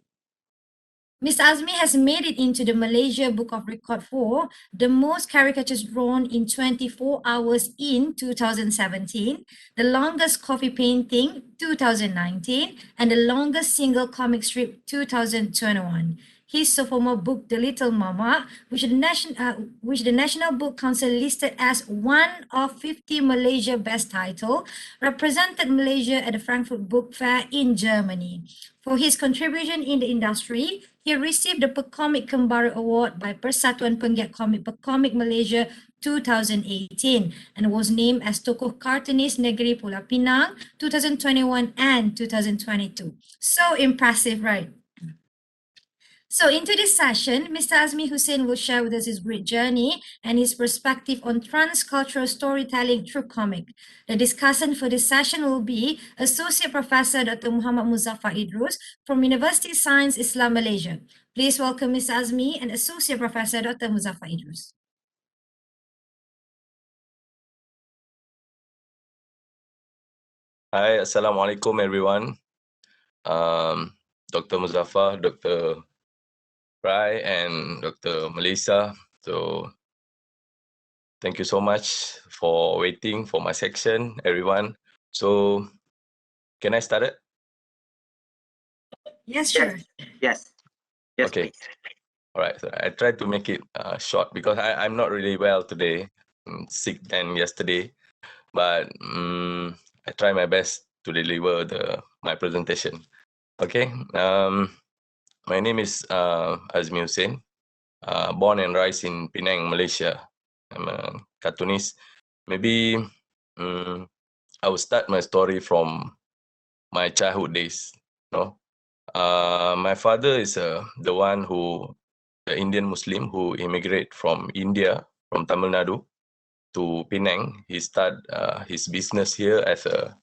Mr. Azmi has made it into the Malaysia Book of Record for the most caricatures drawn in 24 hours in 2017, the longest coffee painting 2019, and the longest single comic strip 2021. His sophomore book, The Little Mama, which the National Book Council listed as one of 50 Malaysia best title, represented Malaysia at the Frankfurt Book Fair in Germany. For his contribution in the industry, he received the Pekomik Kembara Award by Persatuan Penggiat Komik Pekomik Malaysia 2018 and was named as Tokoh Cartoonist Negeri Pulau Pinang 2021 and 2022. So impressive, right? So into this session, Mr. Azmi Hussin will share with us his great journey and his perspective on transcultural storytelling through comic. The discussant for this session will be Associate Professor Dr. Muhammad Muzaffar Idrus from University Science Islam Malaysia. Please welcome Mr. Azmi and Associate Professor Dr. Muzaffar Idrus. Hi, Assalamualaikum everyone. Dr. Muzaffar, Dr. Rai, and Dr. Melissa. So thank you so much for waiting for my section, everyone. So can I start it? Yes, sure. Yes. Yes, Okay. please. All right. So I tried to make it short because I'm not really well today. I'm sick than yesterday, but I try my best to deliver my presentation. Okay. My name is Azmi Hussin. Born and raised in Penang, Malaysia. I'm a cartoonist. Maybe I will start my story from my childhood days. My father is the one the Indian Muslim who immigrated from India, from Tamil Nadu to Penang. He started his business here as a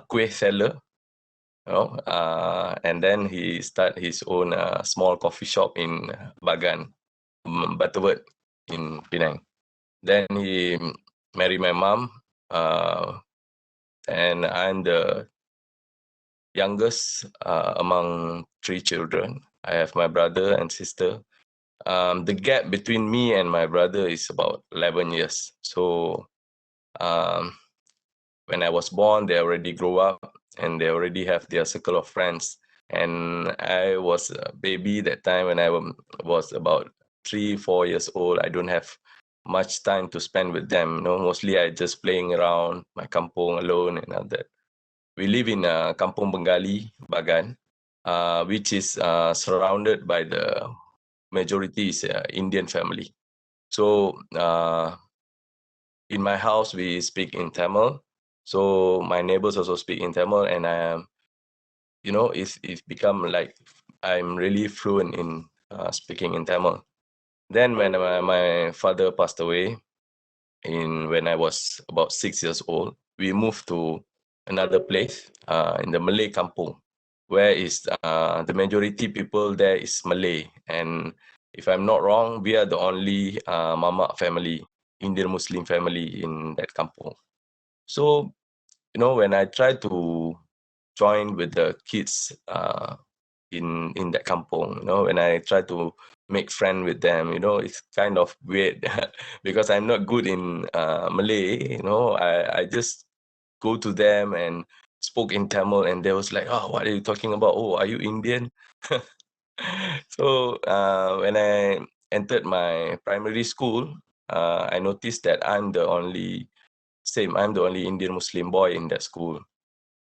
kueh seller. And then he started his own small coffee shop in Bagan, Butterworth in Penang. Then he married my mom, and I'm the youngest among 3 children. I have my brother and sister. The gap between me and my brother is about 11 years. So when I was born, they already grew up and they already have their circle of friends. And I was a baby that time when I was about 3-4 years old. I don't have much time to spend with them. Mostly I just playing around my kampung alone and all that. We live in Kampung Bengali, Bagan, which is surrounded by the majority is Indian family. So in my house, we speak in Tamil. So my neighbors also speak in Tamil, and I am, it's become like I'm really fluent in speaking in Tamil. Then when my father passed away, when I was about 6 years old, we moved to another place in the Malay kampung, where is the majority people there is Malay. And if I'm not wrong, we are the only Mama family, Indian Muslim family in that kampung. So, when I try to join with the kids in that kampung, when I try to make friend with them, it's kind of weird because I'm not good in Malay. I just go to them and spoke in Tamil, and they was like, "Oh, what are you talking about? Oh, are you Indian?" So when I entered my primary school, I noticed that I'm the only same. I'm the only Indian Muslim boy in that school.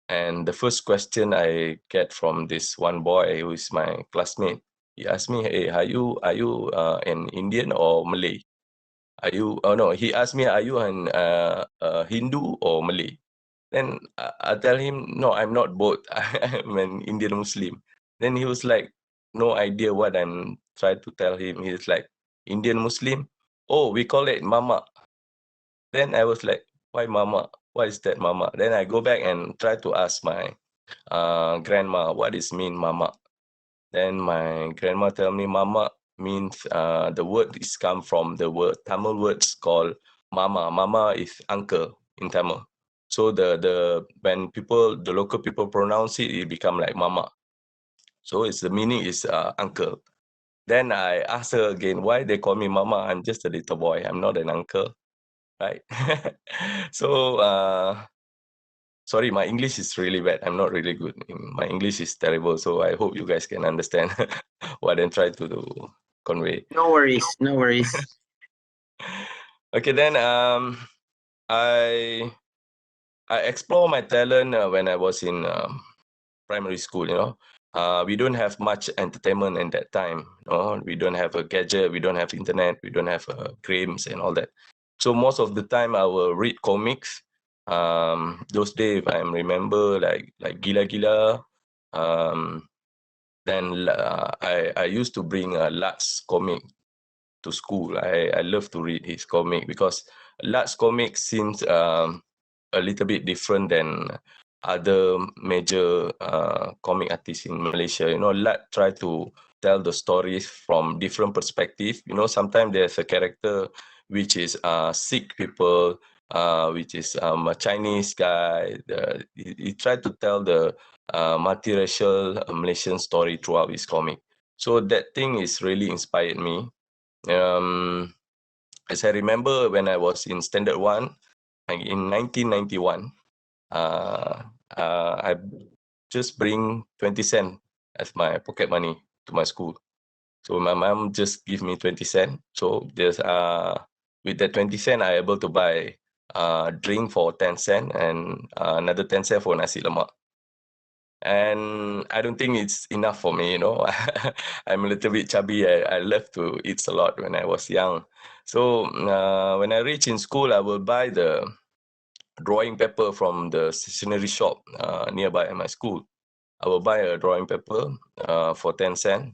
And the first question I get from this one boy who is my classmate, he asked me, "Hey, are you an Indian or Malay? Are you?" Oh no, he asked me, "Are you an Hindu or Malay?" Then I tell him, "No, I'm not both. I'm an Indian Muslim." Then he was like, no idea what I'm trying to tell him. He's like, "Indian Muslim? Oh, we call it Mama." Then I was like, "Why Mama? What is that Mama?" Then I go back and try to ask my grandma, what is mean Mama? Then my grandma tell me Mama means the word is come from the word Tamil words called Mama. Mama is uncle in Tamil. So when the local people pronounce it, it become like Mama. So the meaning is uncle. Then I asked her again, why they call me Mama? I'm just a little boy. I'm not an uncle, right? So sorry, my English is really bad. I'm not really good. My English is terrible. So I hope you guys can understand what I'm trying to convey. No worries, no worries. Okay, then I explore my talent when I was in primary school. We don't have much entertainment in that time. We don't have a gadget, we don't have internet, we don't have games and all that. So most of the time I will read comics. Those days, if I remember, like Gila Gila. Then I used to bring Lat's comic to school. I love to read his comic because Lat's comic seems a little bit different than other major comic artists in Malaysia. Lat try to tell the stories from different perspective. Sometimes there's a character which is Sikh people, which is a Chinese guy. He tried to tell the multiracial Malaysian story throughout his comic. So that thing is really inspired me. As I remember when I was in Standard 1, in 1991, I just bring 20 cents as my pocket money to my school. So my mom just give me 20 cents. So there's with that 20 cents, I able to buy drink for 10 cents and another 10 cents for nasi lemak. And I don't think it's enough for me. I'm a little bit chubby. I love to eat a lot when I was young. So when I reach in school, I will buy the drawing paper from the stationery shop nearby at my school. I will buy a drawing paper for 10 cents.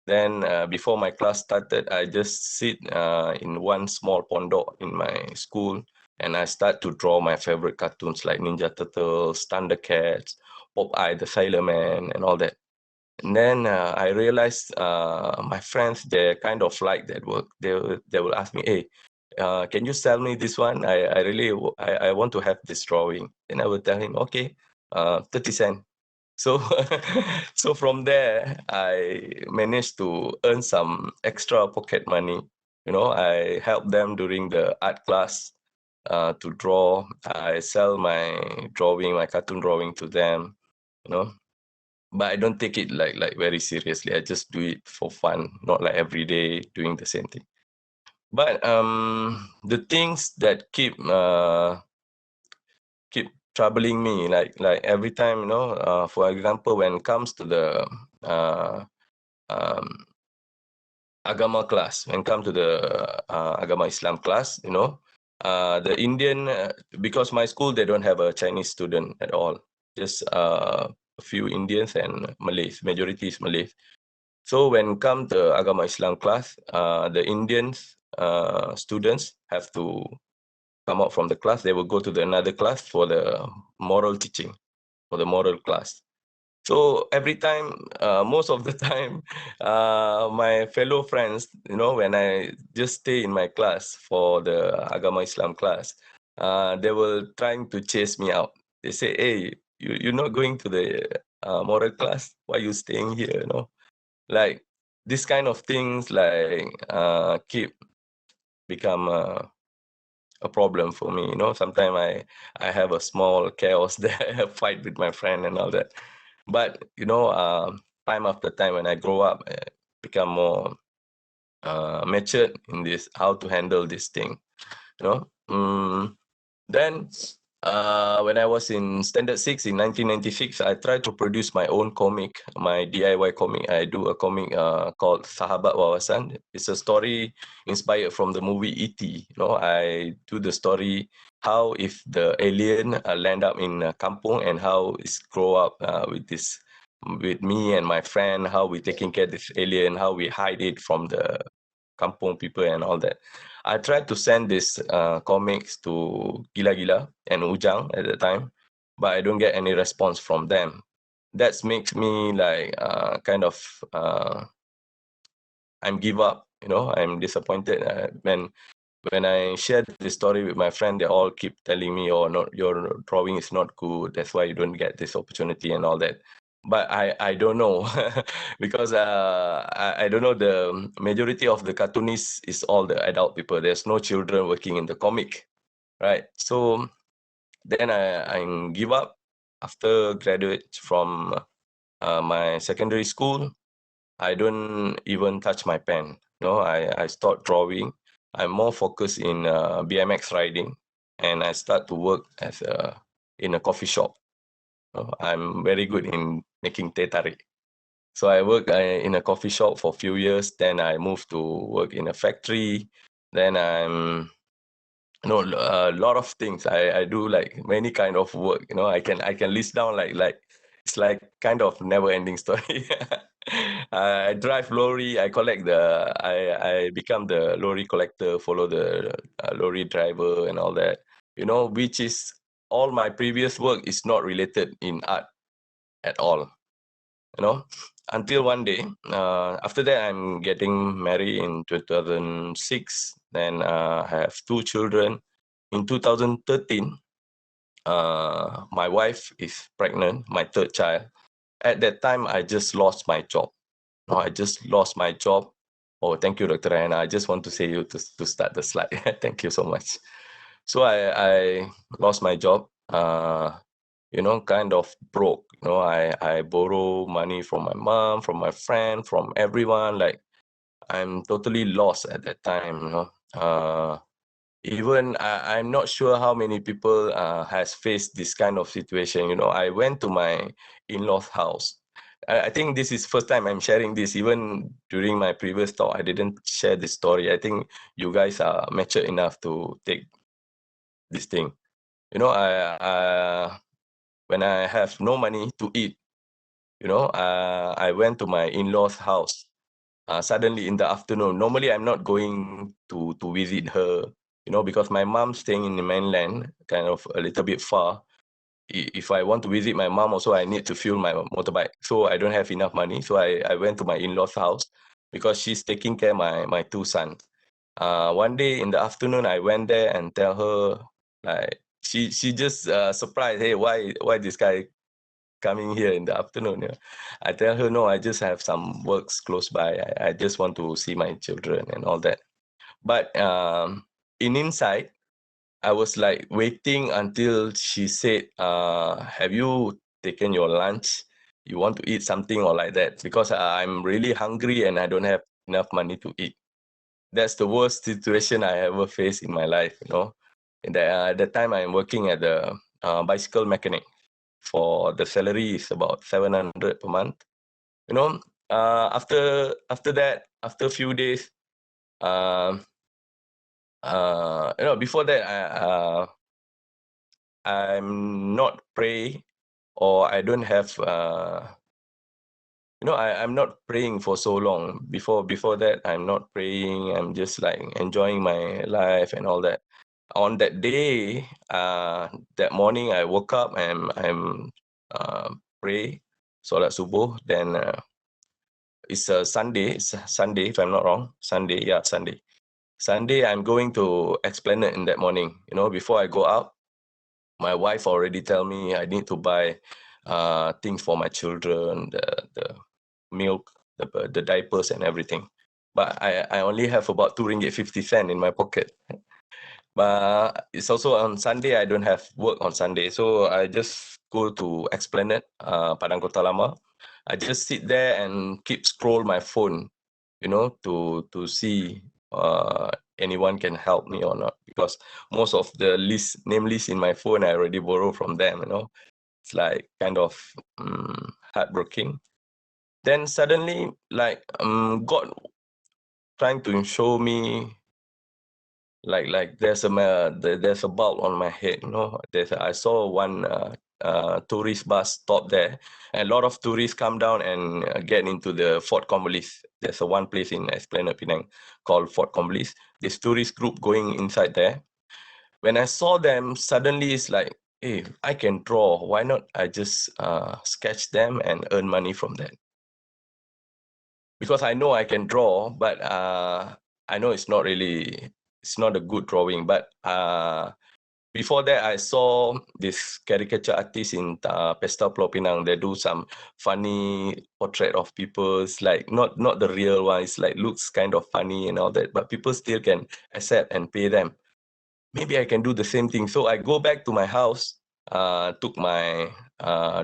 Then before my class started, I just sit in one small pondok in my school and I start to draw my favorite cartoons like Ninja Turtles, Thundercats, Popeye the Sailor Man, and all that. And then I realized my friends, they kind of like that work. They will ask me, "Hey, can you sell me this one? I really want to have this drawing." And I will tell him, "Okay, 30 cents." So so from there, I managed to earn some extra pocket money. I help them during the art class to draw. I sell my drawing, my cartoon drawing to them. But I don't take it like very seriously. I just do it for fun, not like every day doing the same thing. But the things that keep troubling me, like every time, for example, when it comes to the agama class, when it comes to the agama Islam class, the Indian, because my school, they don't have a Chinese student at all, just a few Indians and Malays, majority is Malays. So when come to agama Islam class, the Indians students have to come out from the class. They will go to another class for the moral teaching, for the moral class. So every time, most of the time, my fellow friends, when I just stay in my class for the agama Islam class, they were trying to chase me out. They say, "Hey, you're not going to the moral class? Why are you staying here?" Like this kind of things, like keep become a problem for me. Sometimes I have a small chaos there, fight with my friend and all that. But time after time, when I grow up, become more matured in this, how to handle this thing. Then, when I was in Standard 6 in 1996, I tried to produce my own comic, my DIY comic. I do a comic called Sahabat Wawasan. It's a story inspired from the movie E.T. You know, I do the story how if the alien land up in Kampung and how it's grow up with me and my friend, how we taking care of this alien, how we hide it from the Kampung people and all that. I tried to send this comics to Gila Gila and Ujang at the time, but I don't get any response from them. That makes me like kind of I'm give up. You know, I'm disappointed when I shared this story with my friend. They all keep telling me, "Oh, no, your drawing is not good. That's why you don't get this opportunity and all that." But I don't know because I don't know, the majority of the cartoonists is all the adult people. There's no children working in the comic, right? So then I give up after graduate from my secondary school. I don't even touch my pen. No, I stopped drawing. I'm more focused in BMX riding, and I start to work as in a coffee shop. I'm very good in making teh tarik. So I worked in a coffee shop for a few years. Then I moved to work in a factory. Then a lot of things. I do like many kind of work. You know, I can list down like it's like kind of never ending story. I drive lorry. I collect I become the lorry collector. Follow the lorry driver and all that. You know, which is all my previous work is not related in art at all. You know, until one day, after that, I'm getting married in 2006. Then I have 2 children. In 2013, my wife is pregnant, my 3rd child. At that time, I just lost my job. No, I just lost my job. Oh, thank you, Dr. Anna. I just want to say you to start the slide. Thank you so much. So I lost my job. You know, kind of broke. You know, I borrow money from my mom, from my friend, from everyone. Like I'm totally lost at that time. You know, even I'm not sure how many people has faced this kind of situation. You know, I went to my in-laws' house. I think this is first time I'm sharing this. Even during my previous talk, I didn't share this story. I think you guys are mature enough to take this thing. You know, when I have no money to eat, you know, I went to my in-laws' house. Suddenly in the afternoon. Normally, I'm not going to visit her, you know, because my mom's staying in the mainland, kind of a little bit far. If I want to visit my mom, also I need to fuel my motorbike. So I don't have enough money. So I went to my in-laws' house because she's taking care of my 2 sons. One day in the afternoon, I went there and tell her, like, she just surprised, hey, why this guy coming here in the afternoon? Yeah. I tell her, no, I just have some works close by. I just want to see my children and all that. But inside, I was like waiting until she said, have you taken your lunch? You want to eat something or like that? Because I'm really hungry and I don't have enough money to eat. That's the worst situation I ever faced in my life, you know. At the time, I'm working at the bicycle mechanic. For the salary is about 700 per month. You know, after that, after a few days, you know, before that, I'm not pray, or I don't have, you know, I'm not praying for so long. Before that, I'm not praying. I'm just like enjoying my life and all that. On that day, that morning, I woke up and I'm pray, solat subuh. Then it's a Sunday. It's a Sunday, if I'm not wrong. Sunday, yeah, Sunday. Sunday, I'm going to Esplanade in that morning. You know, before I go out, my wife already tell me I need to buy things for my children, the milk, the diapers and everything. But I only have about 2 ringgit 50 cent in my pocket. But it's also on Sunday, I don't have work on Sunday. So I just go to Esplanade, Padang Kota Lama. I just sit there and keep scroll my phone, you know, to see anyone can help me or not, because most of the name list in my phone I already borrow from them, you know. It's like kind of heartbreaking. Then suddenly, like God trying to show me, like there's a bulb on my head, you know. I saw one tourist bus stop there, and a lot of tourists come down and get into the Fort Combolis. There's one place in Esplanade Penang called Fort Combolis. This tourist group going inside there. When I saw them, suddenly it's like, hey, I can draw. Why not I just sketch them and earn money from that? Because I know I can draw, but I know it's not a good drawing. But before that, I saw this caricature artist in Pesta Pulau Pinang. They do some funny portrait of people. It's like not the real one. It's like looks kind of funny and all that, but people still can accept and pay them. Maybe I can do the same thing. So I go back to my house, took my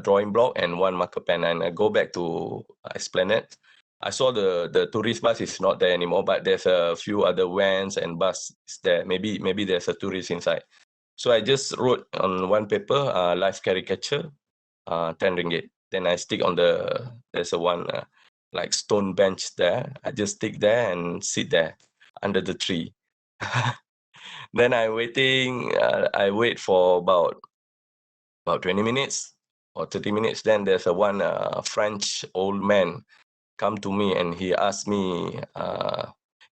drawing block and one marker pen, and I go back to Esplanade. I saw the tourist bus is not there anymore, but there's a few other vans and buses there. Maybe there's a tourist inside. So I just wrote on one paper, live caricature, 10 ringgit. Then I stick on there's one like stone bench there. I just stick there and sit there under the tree. Then I wait for about 20 minutes or 30 minutes. Then there's one French old man come to me and he asked me,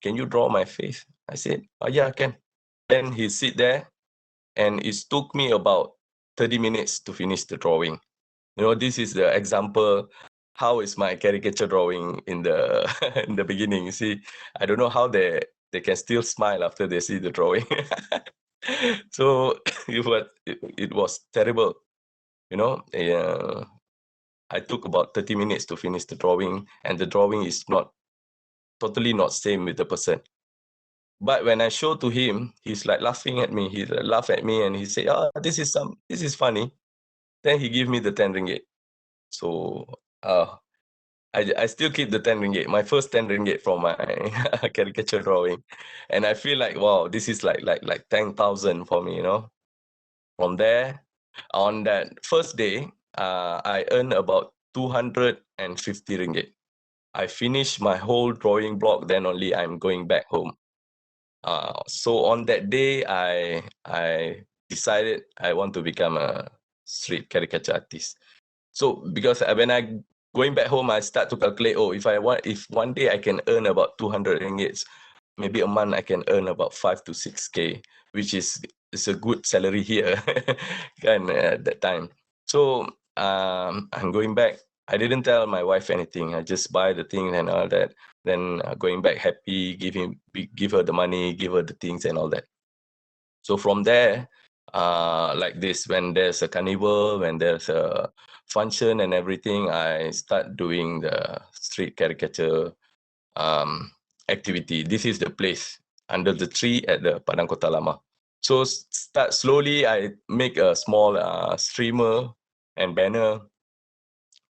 can you draw my face? I said, oh yeah, I can. Then he sit there and it took me about 30 minutes to finish the drawing. You know, this is the example. How is my caricature drawing in the in the beginning? You see, I don't know how they can still smile after they see the drawing. So it was terrible. You know, I took about 30 minutes to finish the drawing, and the drawing is totally not same with the person. But when I show to him, he's like laughing at me. He laugh at me and he say, "Oh, this is funny." Then he give me the 10 ringgit. So I still keep the 10 ringgit, my first 10 ringgit from my caricature drawing. And I feel like, wow, this is like 10,000 for me, you know. From there, on that first day, I earned about 250 ringgit. I finished my whole drawing block, then only I'm going back home. So on that day, I decided I want to become a street caricature artist. So because when I going back home, I start to calculate, oh, if one day I can earn about 200 ringgits, maybe a month I can earn about 5 to 6K, which is a good salary here at that time. So I'm going back. I didn't tell my wife anything. I just buy the things and all that. Then going back happy, give her the money, give her the things and all that. So from there, like this, when there's a carnival, when there's a function and everything, I start doing the street caricature activity. This is the place under the tree at the Padang Kota Lama. So start slowly, I make a small streamer and banner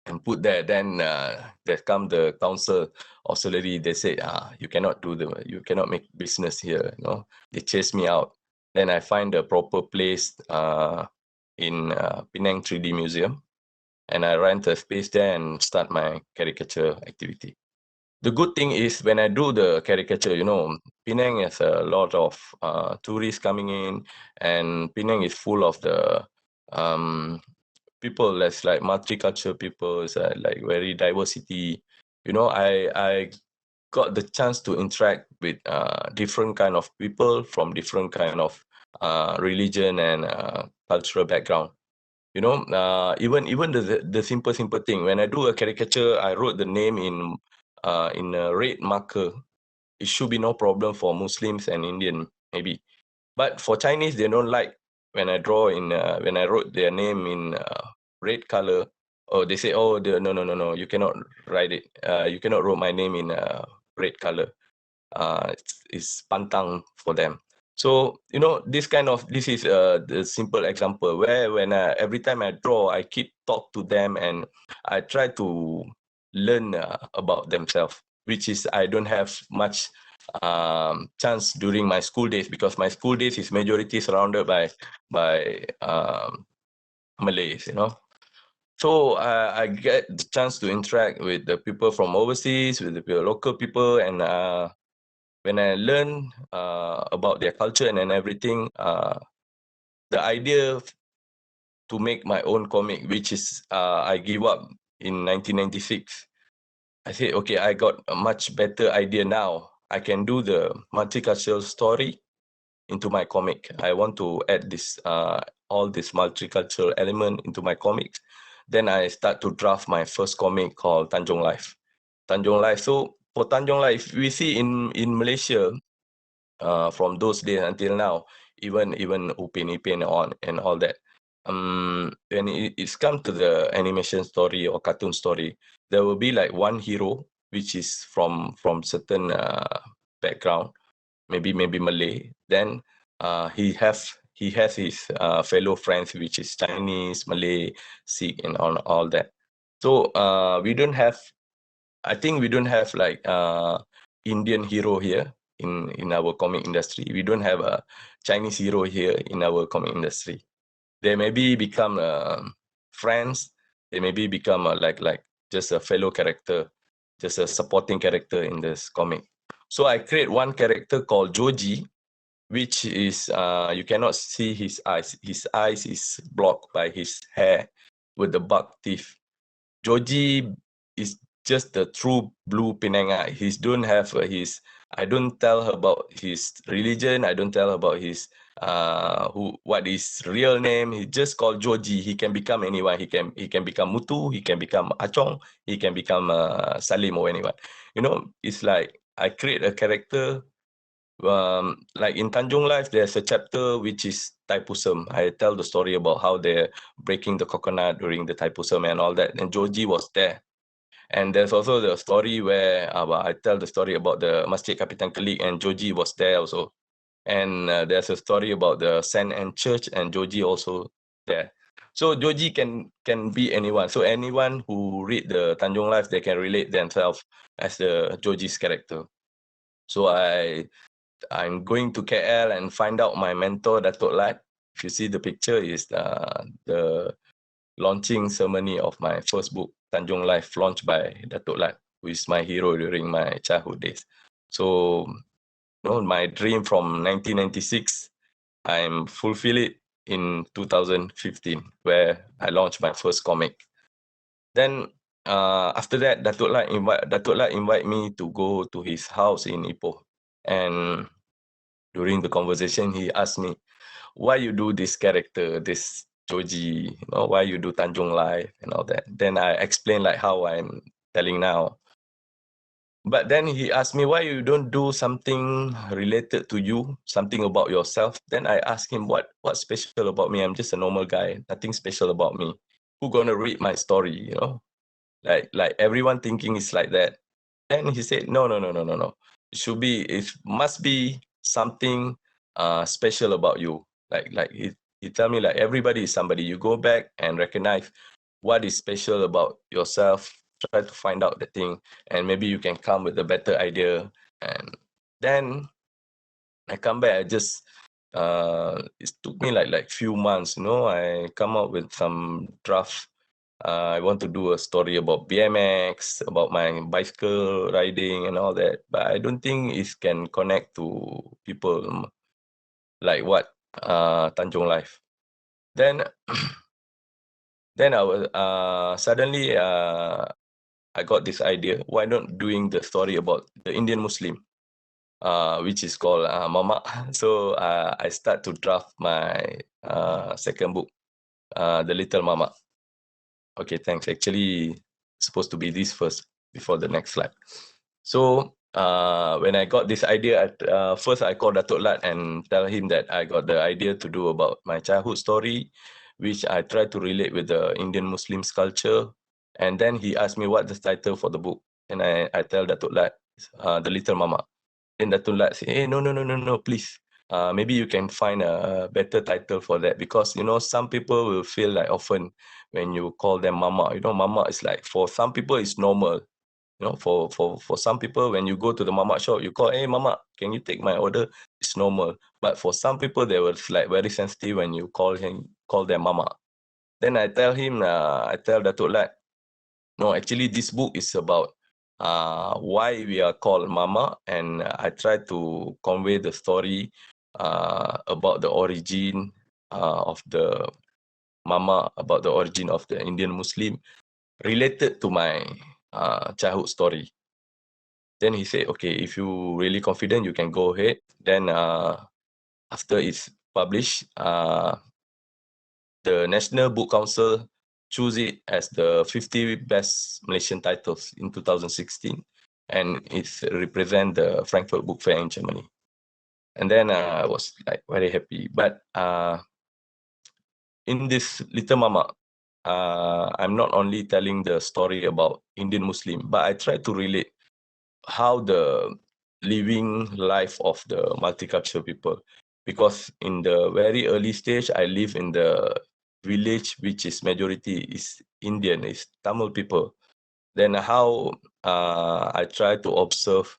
and put there. Then there come the council auxiliary. They say, you cannot make business here. You know, they chase me out. Then I find a proper place in Penang 3D Museum, and I rent a space there and start my caricature activity. The good thing is when I do the caricature, you know, Penang has a lot of tourists coming in, and Penang is full of the people that's like multicultural people, like very diversity. You know, I got the chance to interact with different kind of people from different kind of religion and cultural background. You know, even the simple thing. When I do a caricature, I wrote the name in a red marker. It should be no problem for Muslims and Indian maybe, but for Chinese they don't like when I when I wrote their name in red color. Oh, they say, oh, no, you cannot write it. You cannot write my name in red color. It's pantang for them. So you know, this is the simple example where when every time I draw, I keep talk to them and I try to learn about themselves, which is I don't have much chance during my school days, because my school days is majority surrounded by Malays, you know. So I get the chance to interact with the people from overseas, with the local people, and when I learn about their culture and then everything, the idea to make my own comic, which is I give up in 1996. I said, okay, I got a much better idea now. I can do the multicultural story into my comic. I want to add this all this multicultural element into my comics. Then I start to draft my first comic called Tanjung Life. Tanjung Life. So for Tanjung Life, we see in Malaysia, from those days until now, even Upin Ipin on and all that. When it's come to the animation story or cartoon story, there will be like one hero which is from certain background, maybe Malay. Then he has his fellow friends, which is Chinese, Malay, Sikh, and all that. So we don't have, I think we don't have like Indian hero here in our comic industry. We don't have a Chinese hero here in our comic industry. They maybe become friends. They maybe become like just a fellow character, just a supporting character in this comic. So I create one character called Joji, which is you cannot see his eyes. His eyes is blocked by his hair with the buck teeth. Joji is just the true blue Penang eye. He don't have his. I don't tell her about his religion. I don't tell her about his what is real name. He just called Joji. He can become anyone. He can become Mutu. He can become Achong. He can become Salim or anyone. You know, it's like I create a character. Like in Tanjung Life, there's a chapter which is Taipusam. I tell the story about how they're breaking the coconut during the Taipusam and all that. And Joji was there. And there's also the story where I tell the story about the Masjid Kapitan Kelik, and Joji was there also. And there's a story about the Saint Anne Church, and Joji also there. So Joji can be anyone. So anyone who read the Tanjung Life, they can relate themselves as the Joji's character. So I'm going to KL and find out my mentor, Datuk Lat. If you see the picture, is the launching ceremony of my first book, Tanjung Life, launched by Datuk Lat, who is my hero during my childhood days. So, you know, my dream from 1996, I'm fulfilled it in 2015, where I launched my first comic. Then after that, Datuk Lat invite me to go to his house in Ipoh, and during the conversation, he asked me, why you do this character, this Joji, you know, why you do Tanjung Life and all that. Then I explained like how I'm telling now. But then he asked me, why you don't do something related to you, something about yourself? Then I asked him, what's special about me? I'm just a normal guy, nothing special about me. Who gonna read my story, you know? Like everyone thinking it's like that. Then he said, no. It must be something special about you. Like he tell me like everybody is somebody. You go back and recognize what is special about yourself. Try to find out the thing, and maybe you can come with a better idea. And then I come back. I just it took me like few months. You know, I come up with some draft. I want to do a story about BMX, about my bicycle riding and all that, but I don't think it can connect to people like what Tanjung Life. Then, then I was suddenly I got this idea. Why not doing the story about the Indian Muslim, which is called Mama? So I start to draft my second book, The Little Mama. Okay, thanks. Actually, supposed to be this first before the next slide. So when I got this idea, first I called Datuk Lat and tell him that I got the idea to do about my childhood story, which I try to relate with the Indian Muslims culture. And then he asked me what the title for the book. And I tell Datuk Lat, The Little Mama. And Datuk Lat say, hey, no, please. Maybe you can find a better title for that, because you know some people will feel like often when you call them mama, you know, mama is like, for some people it's normal, You know, for some people, when you go to the mama shop, you call, hey mama, can you take my order? It's normal. But for some people, they were like very sensitive when you call them mama. Then I tell him, I tell Datuk Lat, no, actually this book is about why we are called mama, and I try to convey the story about the origin of the mama, about the origin of the Indian Muslim, related to my childhood story. Then he said, okay, if you really confident, you can go ahead. Then after it's published, the National Book Council choose it as the 50 best Malaysian titles in 2016, and it represent the Frankfurt Book Fair in Germany. And then I was like very happy. But in this Little Mama, I'm not only telling the story about Indian Muslim, but I try to relate how the living life of the multicultural people. Because in the very early stage, I live in the village which is majority is Indian, is Tamil people. Then how I try to observe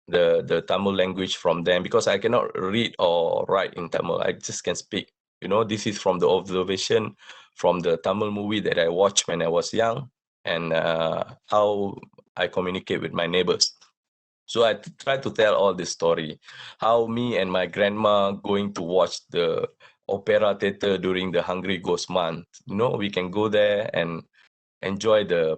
the Tamil language from them, because I cannot read or write in Tamil. I just can speak. You know, this is from the observation from the Tamil movie that I watched when I was young, and how I communicate with my neighbors. So I try to tell all this story, how me and my grandma going to watch the opera theater during the Hungry Ghost month. You know, we can go there and enjoy the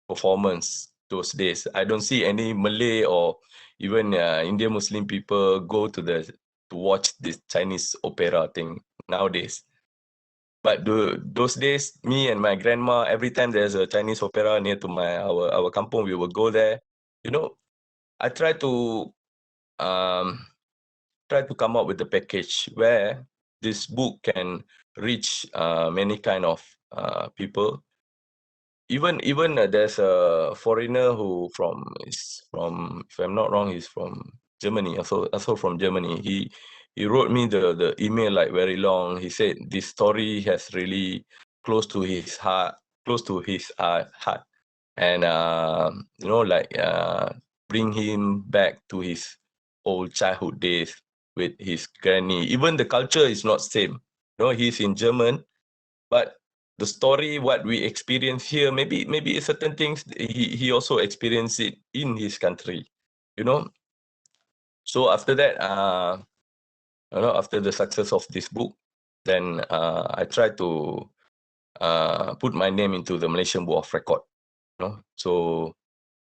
performance those days. I don't see any Malay or even Indian Muslim people go to watch this Chinese opera thing nowadays. But those days, me and my grandma, every time there's a Chinese opera near to our kampung, we will go there. You know, I try to come up with a package where this book can reach many kind of people. Even there's a foreigner who is from, if I'm not wrong, he's from Germany. Also from Germany. He wrote me the email like very long. He said this story has really close to his heart, and you know, like bring him back to his old childhood days with his granny. Even the culture is not same. You know, he's in German, but the story, what we experience here, maybe certain things he also experienced it in his country, you know. So after that, you know, after the success of this book, then I try to put my name into the Malaysian Book of Record, you know. So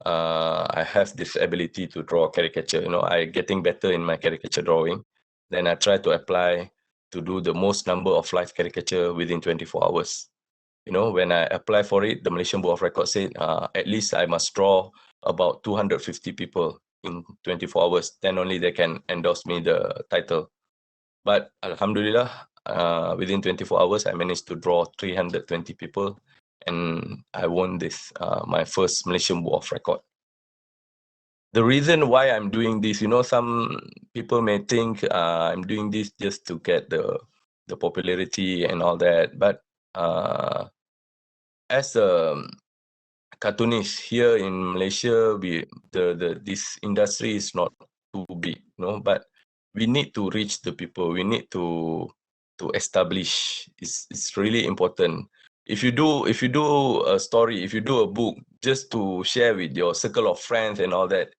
I have this ability to draw caricature, you know. I getting better in my caricature drawing. Then I try to apply to do the most number of live caricature within 24 hours. You know, when I apply for it, the Malaysian Book of Records said at least I must draw about 250 people in 24 hours. Then only they can endorse me the title. But Alhamdulillah, within 24 hours, I managed to draw 320 people, and I won this, my first Malaysian Book of Record. The reason why I'm doing this, you know, some people may think I'm doing this just to get the popularity and all that, but as a cartoonist here in Malaysia, this industry is not too big, you know, but we need to reach the people. We need to establish. It's really important. If you do a story, if you do a book just to share with your circle of friends and all that,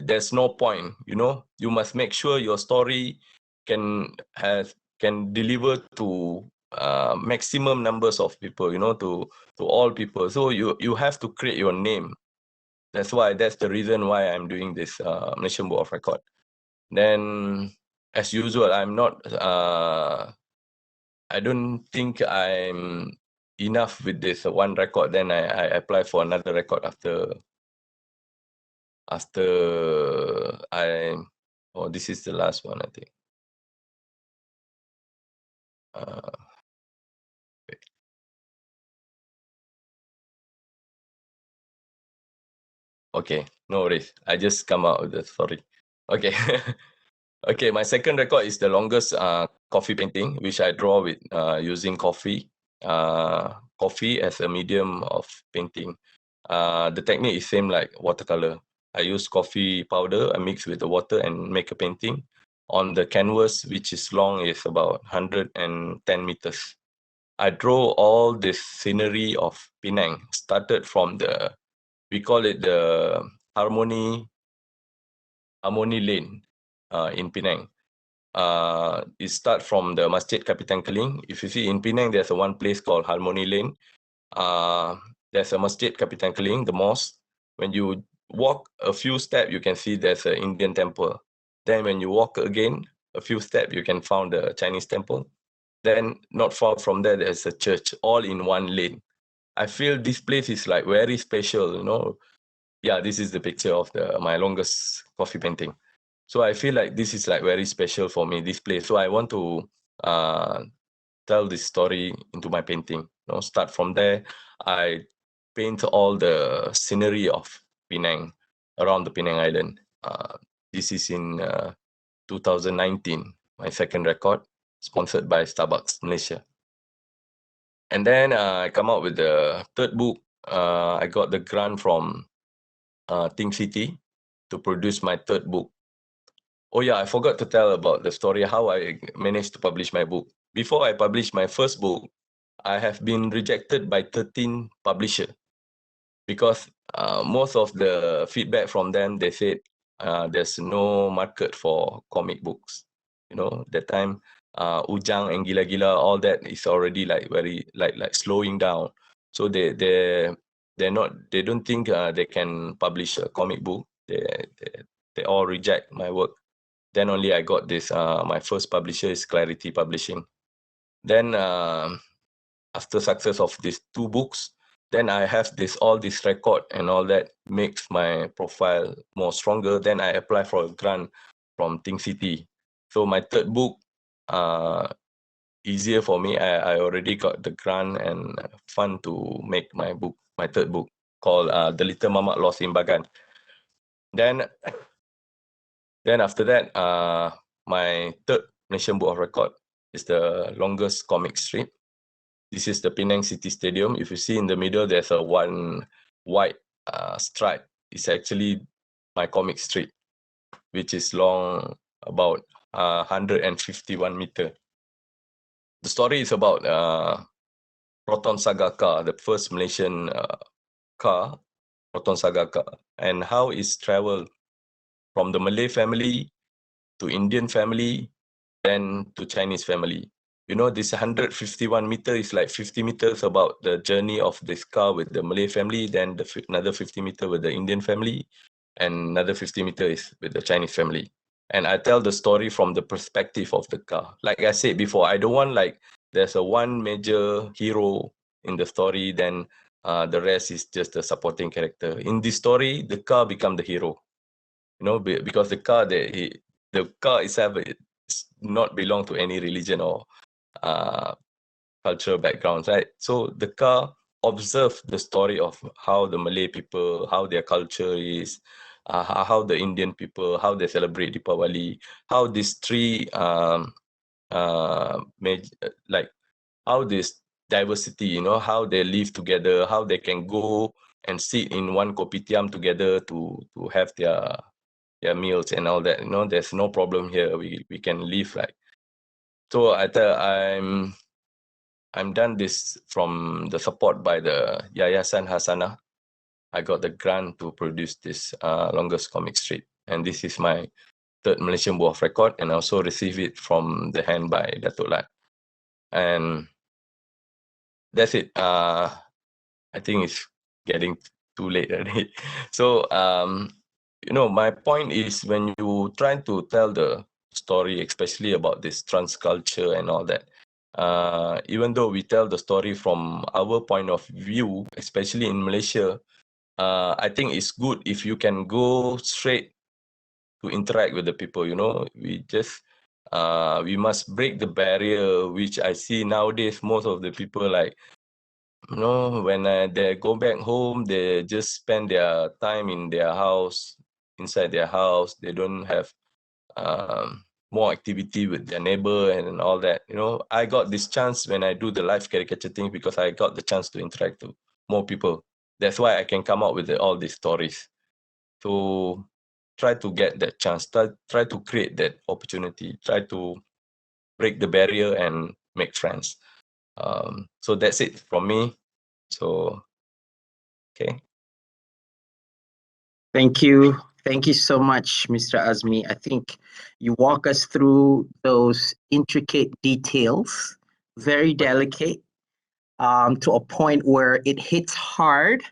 there's no point, you know. You must make sure your story can deliver to maximum numbers of people, you know, to all people. So you have to create your name. That's the reason why I'm doing this Malaysian Book of Record. Then, as usual, I'm not I don't think I'm enough with this one record. Then I apply for another record after this is the last one, I think. Okay, no worries. I just come out with it. Sorry. Okay. Okay, my second record is the longest coffee painting, which I draw with using coffee as a medium of painting. The technique is same like watercolor. I use coffee powder, I mix with the water and make a painting on the canvas, which is long, is about 110 meters. I draw all this scenery of Penang, started from the, we call it the Harmony Lane in Penang. It starts from the Masjid Kapitan Keling. If you see in Penang, there's a one place called Harmony Lane. There's a Masjid Kapitan Keling, the mosque. When you walk a few steps, you can see there's an Indian temple. Then when you walk again a few steps, you can find the Chinese temple. Then not far from there, there's a church, all in one lane. I feel this place is like very special, you know. Yeah, this is the picture of my longest coffee painting. So I feel like this is like very special for me, this place. So I want to tell this story into my painting. You know, start from there. I paint all the scenery of Penang, around the Penang Island. This is in 2019, my second record, sponsored by Starbucks Malaysia. And then I come out with the third book. I got the grant from Think City to produce my third book. Oh yeah, I forgot to tell about the story, how I managed to publish my book. Before I published my first book, I have been rejected by 13 publishers because most of the feedback from them, they said there's no market for comic books. You know, that time, Ujang and Gila Gila, all that is already like very like slowing down. So they don't think they can publish a comic book. They all reject my work. Then only I got this. My first publisher is Clarity Publishing. Then after success of these two books, then I have all this record and all that makes my profile more stronger. Then I apply for a grant from Think City. So my third book, easier for me. I already got the grant and fun to make my third book called The Little Mamak Lost in Bagan. Then after that, my third Malaysian book of record is the longest comic strip. This is the Penang City Stadium. If you see in the middle, there's a one white stripe. It's actually my comic strip, which is long about 151 meters. The story is about Proton Saga car, the first Malaysian car, Proton Saga car, and how it's traveled from the Malay family to Indian family, then to Chinese family. You know, this 151 meters is like 50 meters about the journey of this car with the Malay family, then another 50 meters with the Indian family, and another 50 meters with the Chinese family. And I tell the story from the perspective of the car. Like I said before, I don't want like there's a one major hero in the story, then the rest is just a supporting character. In this story, the car become the hero. You know, because the car itself not belong to any religion or cultural backgrounds, right? So the car observe the story of how the Malay people, how their culture is, how the Indian people, how they celebrate Deepavali, how these three like how this diversity, you know, how they live together, how they can go and sit in one kopitiam together to have their meals and all that. You know, there's no problem here. We can live like. So I'm done this from the support by the Yayasan Hasanah. I got the grant to produce this longest comic strip, and this is my third Malaysian book of record, and I also received it from the hand by Datuk Lat. And that's it. I think it's getting too late already. So you know, my point is when you try to tell the story, especially about this trans culture and all that, even though we tell the story from our point of view, especially in Malaysia, I think it's good if you can go straight to interact with the people. You know, we must break the barrier, which I see nowadays. Most of the people, like, you know, when they go back home, they just spend their time in their house, inside their house. They don't have more activity with their neighbor and all that. You know, I got this chance when I do the live caricature thing because I got the chance to interact with more people. that's why I can come up with all these stories. To try to get that chance, try to create that opportunity, try to break the barrier and make friends. So that's it from me. So, okay. Thank you. Thank you so much, Mr. Azmi. I think you walk us through those intricate details, very delicate, to a point where it hits hard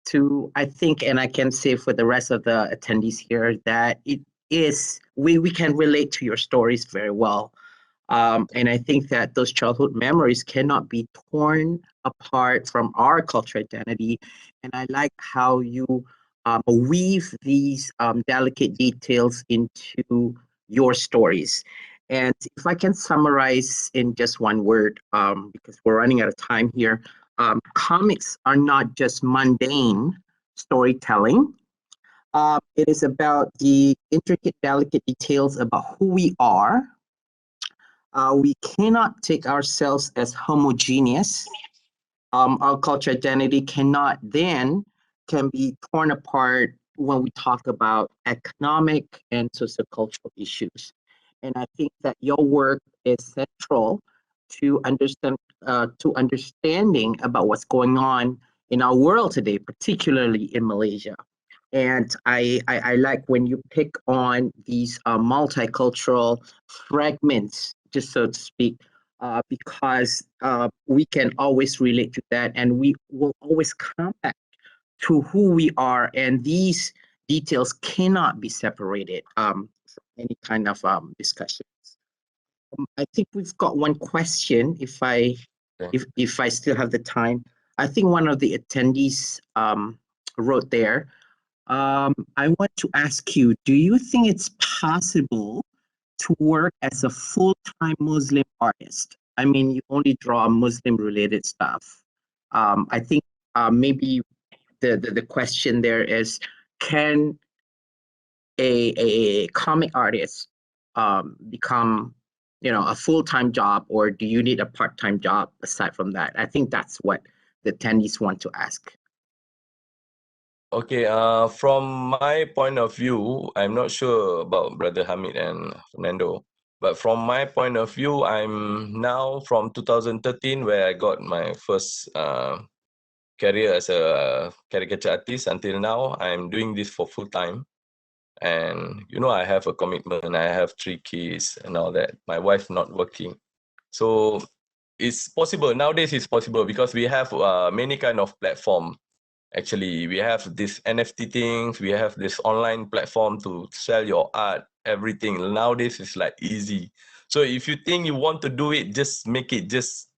to, I think, and I can say for the rest of the attendees here, that it is, we can relate to your stories very well. And I think that those childhood memories cannot be torn apart from our cultural identity. And I like how you weave these delicate details into your stories. And if I can summarize in just one word, because we're running out of time here, comics are not just mundane storytelling. It is about the intricate, delicate details about who we are. We cannot take ourselves as homogeneous. Our cultural identity can be torn apart when we talk about economic and sociocultural issues. And I think that your work is central to understanding about what's going on in our world today, particularly in Malaysia. And I like when you pick on these multicultural fragments, just so to speak, because we can always relate to that, and we will always come back to who we are, and these details cannot be separated from any kind of discussions. I think we've got one question, if I still have the time. I think one of the attendees wrote there, I want to ask you, do you think it's possible to work as a full-time Muslim artist? I mean, you only draw Muslim-related stuff. I think maybe the question there is, can a comic artist become, a full-time job, or do you need a part-time job aside from that? I think that's what the attendees want to ask. Okay, from my point of view, I'm not sure about Brother Hamid and Fernando, but from my point of view, I'm now from 2013, where I got my first career as a caricature artist. Until now, I'm doing this for full time. And, I have a commitment, I have 3 kids and all that. My wife not working. So it's possible, nowadays it's possible because we have many kind of platform. Actually, we have this NFT things, we have this online platform to sell your art, everything. Nowadays, it's like easy. So if you think you want to do it, just make it, just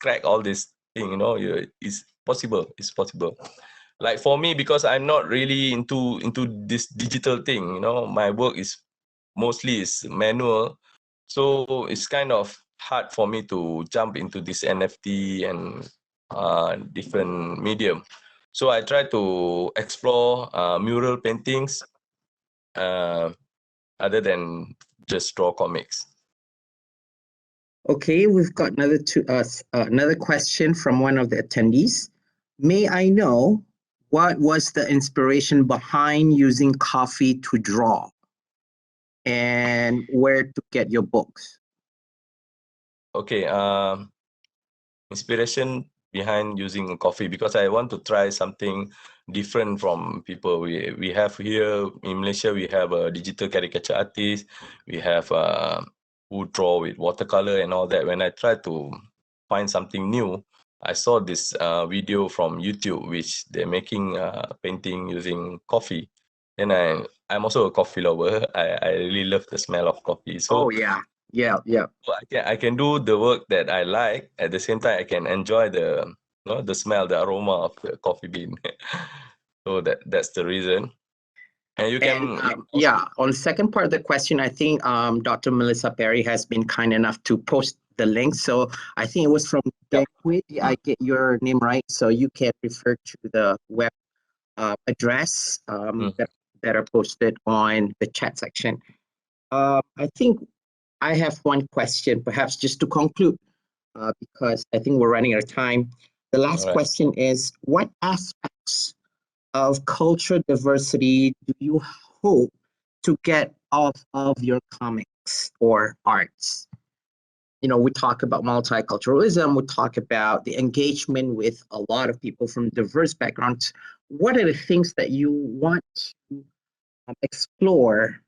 crack all this thing, it's possible, it's possible. Like for me, because I'm not really into this digital thing, my work is mostly is manual. So it's kind of hard for me to jump into this NFT and different medium. So I try to explore mural paintings other than just draw comics. Okay, we've got another question from one of the attendees. May I know what was the inspiration behind using coffee to draw, and where to get your books? Okay, inspiration behind using coffee, because I want to try something different from people. We have here in Malaysia, we have a digital caricature artist, we have who draw with watercolor and all that. When I try to find something new, I saw this video from YouTube, which they're making painting using coffee. And I'm also a coffee lover. I really love the smell of coffee. So yeah. So I can do the work that I like. At the same time, I can enjoy the the smell, the aroma of the coffee bean. So that's the reason. And you can on the second part of the question, I think Dr. Melissa Perry has been kind enough to post the link. So I think it was from Dequid. I get your name right, so you can refer to the web address that are posted on the chat section. I think I have one question, perhaps just to conclude, because I think we're running out of time. The last question is, what aspect of cultural diversity do you hope to get off of your comics or arts? You know, we talk about multiculturalism, we talk about the engagement with a lot of people from diverse backgrounds. What are the things that you want to explore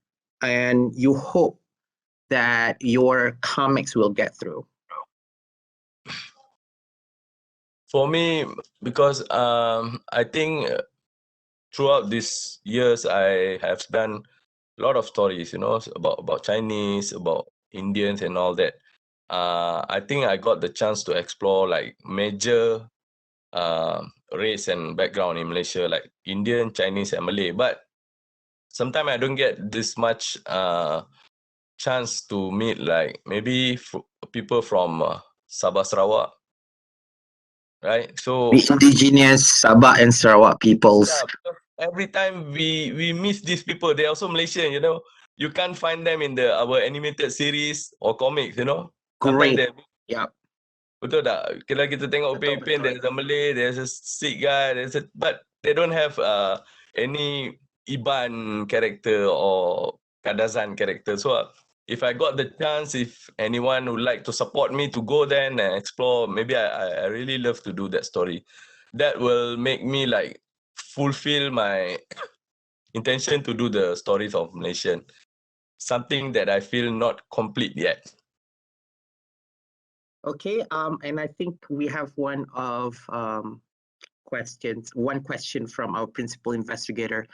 and you hope that your comics will get through? For me, because I think throughout these years, I have done a lot of stories, you know, about Chinese, about Indians and all that. I think I got the chance to explore like major race and background in Malaysia, like Indian, Chinese, and Malay. But sometimes I don't get this much chance to meet like maybe people from Sabah, Sarawak, right? So The indigenous Sabah and Sarawak peoples. yeah, because every time we miss these people, they're also Malaysian, you know. You can't find them in our animated series or comics, you know. Sometimes Great. they Yeah. betul tak? Kalau kita tengok Betul, Upin Ipin, betul. there's a Malay, there's a Sikh guy, but they don't have any Iban character or Kadazan character. So if I got the chance, if anyone would like to support me to go there and explore, maybe I really love to do that story. That will make me like fulfill my intention to do the stories of Malaysian. Something that I feel not complete yet. Okay, and I think we have one question from our principal investigator,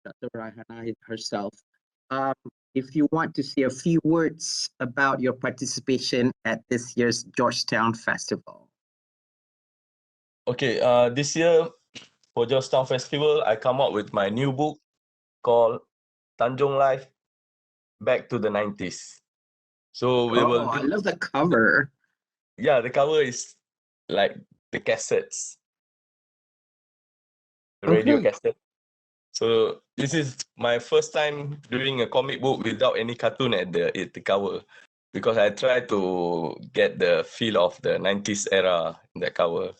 Dr. Raihana herself. If you want to say a few words about your participation at this year's Georgetown Festival. Okay, this year for Georgetown Festival, I come out with my new book called Tanjung Life, Back to the 90s. So we will I love the cover. Yeah, the cover is like the cassettes, the radio Okay. cassette. So this is my first time doing a comic book without any cartoon at the cover, because I try to get the feel of the 90s era in the cover.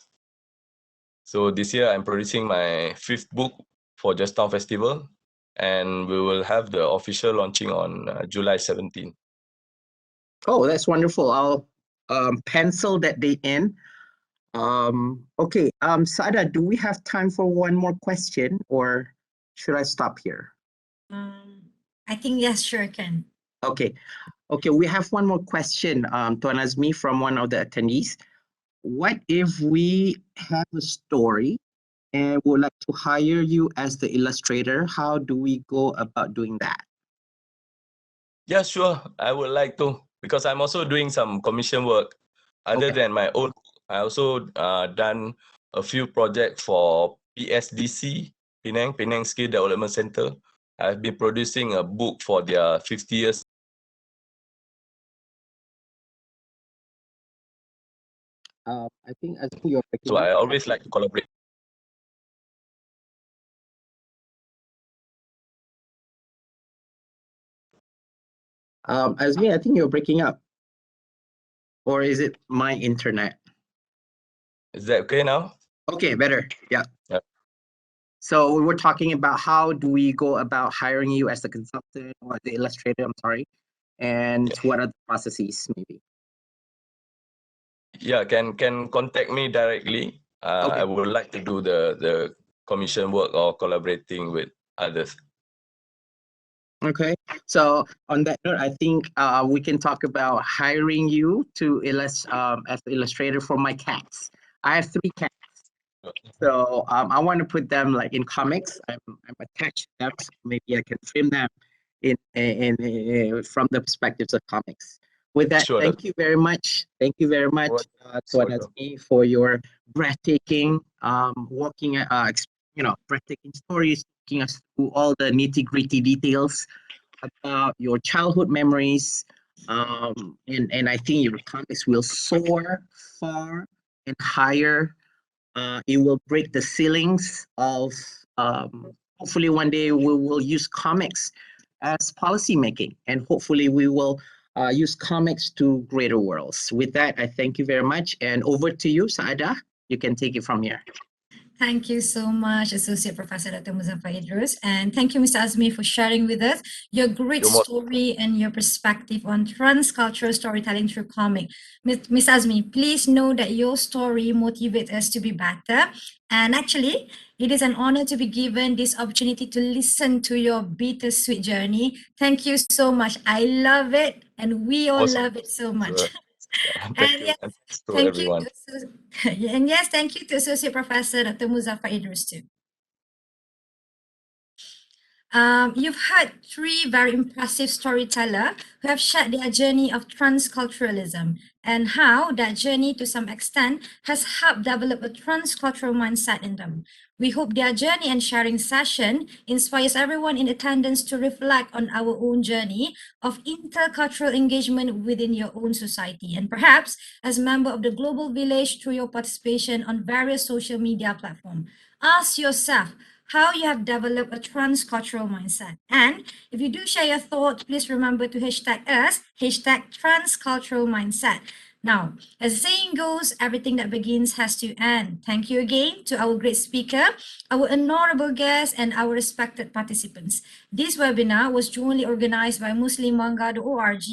So this year I'm producing my 5th book for Georgetown Festival, and we will have the official launching on July 17. Oh, that's wonderful. I'll pencil that date in. Okay, Sada, do we have time for one more question or should I stop here? I think yes, sure can. Okay, we have one more question, Tuan Azmi, from one of the attendees. What if we have a story and would like to hire you as the illustrator? How do we go about doing that? Yeah, sure. I would like to, because I'm also doing some commission work. Other than my own, I also done a few projects for PSDC, Penang Skill Development Center. I've been producing a book for their 50 years. I think you're breaking So up. I always like to collaborate. Azmi, I think you're breaking up. Or is it my internet? Is that okay now? Okay, better. Yeah. Yeah. So we were talking about how do we go about hiring you as the consultant or the illustrator, I'm sorry, and what are the processes maybe? Yeah, can contact me directly. I would like to do the commission work or collaborating with others. Okay, so on that note, I think we can talk about hiring you to as the illustrator for my cats. I have 3 cats. So I want to put them like in comics. I'm attached to them, so maybe I can frame them in from the perspectives of comics. With that, Sure. thank you very much. Thank you very much, Tuan Azmi, for your breathtaking breathtaking stories, taking us through all the nitty-gritty details about your childhood memories. And I think your comics will soar far and higher. It will break the ceilings of hopefully one day we will use comics as policy making, and hopefully we will use comics to greater worlds. With that, I thank you very much, and over to you, Saada. You can take it from here. Thank you so much, Associate Professor Dr. Muzaffar Idrus. And thank you, Mr. Azmi, for sharing with us your great You're most story and your perspective on transcultural storytelling through comic. Ms. Azmi, please know that your story motivates us to be better. And actually, it is an honor to be given this opportunity to listen to your bittersweet journey. Thank you so much. I love it, and we all most love it so much. thank And you, yes, and thanks to thank you. everyone. And yes, thank you to Associate Professor Dr. Muzaffar Idrus too. You've heard three very impressive storytellers who have shared their journey of transculturalism and how that journey, to some extent, has helped develop a transcultural mindset in them. We hope their journey and sharing session inspires everyone in attendance to reflect on our own journey of intercultural engagement within your own society, and perhaps as a member of the global village through your participation on various social media platforms. Ask yourself, how you have developed a transcultural mindset. And if you do share your thoughts, please remember to hashtag us, hashtag transcultural mindset. Now, as the saying goes, everything that begins has to end. Thank you again to our great speaker, our honorable guests, and our respected participants. This webinar was jointly organized by muslimmanga.org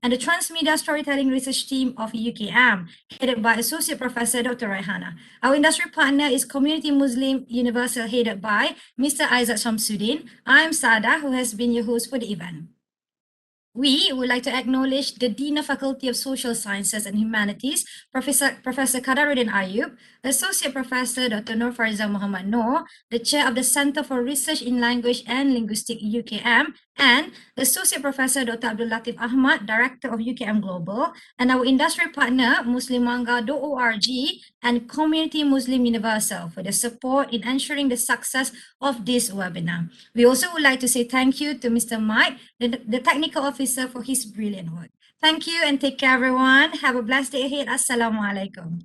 and the Transmedia Storytelling Research Team of UKM, headed by Associate Professor Dr. Raihana. Our industry partner is Komuniti Muslim Universal, headed by Mr. Aizat Shamsuddin. I'm Sada, who has been your host for the event. We would like to acknowledge the Dean of Faculty of Social Sciences and Humanities, Professor Kadaruddin Ayub, Associate Professor Dr. Nour Muhammad Noor, the Chair of the Center for Research in Language and Linguistics UKM, and Associate Professor Dr. Abdul Latif Ahmad, Director of UKM Global, and our industry partner, muslimmanga.org and Komuniti Muslim Universal for their support in ensuring the success of this webinar. We also would like to say thank you to Mr. Mike, the technical officer, for his brilliant work. Thank you and take care, everyone. Have a blessed day ahead. Assalamu alaikum.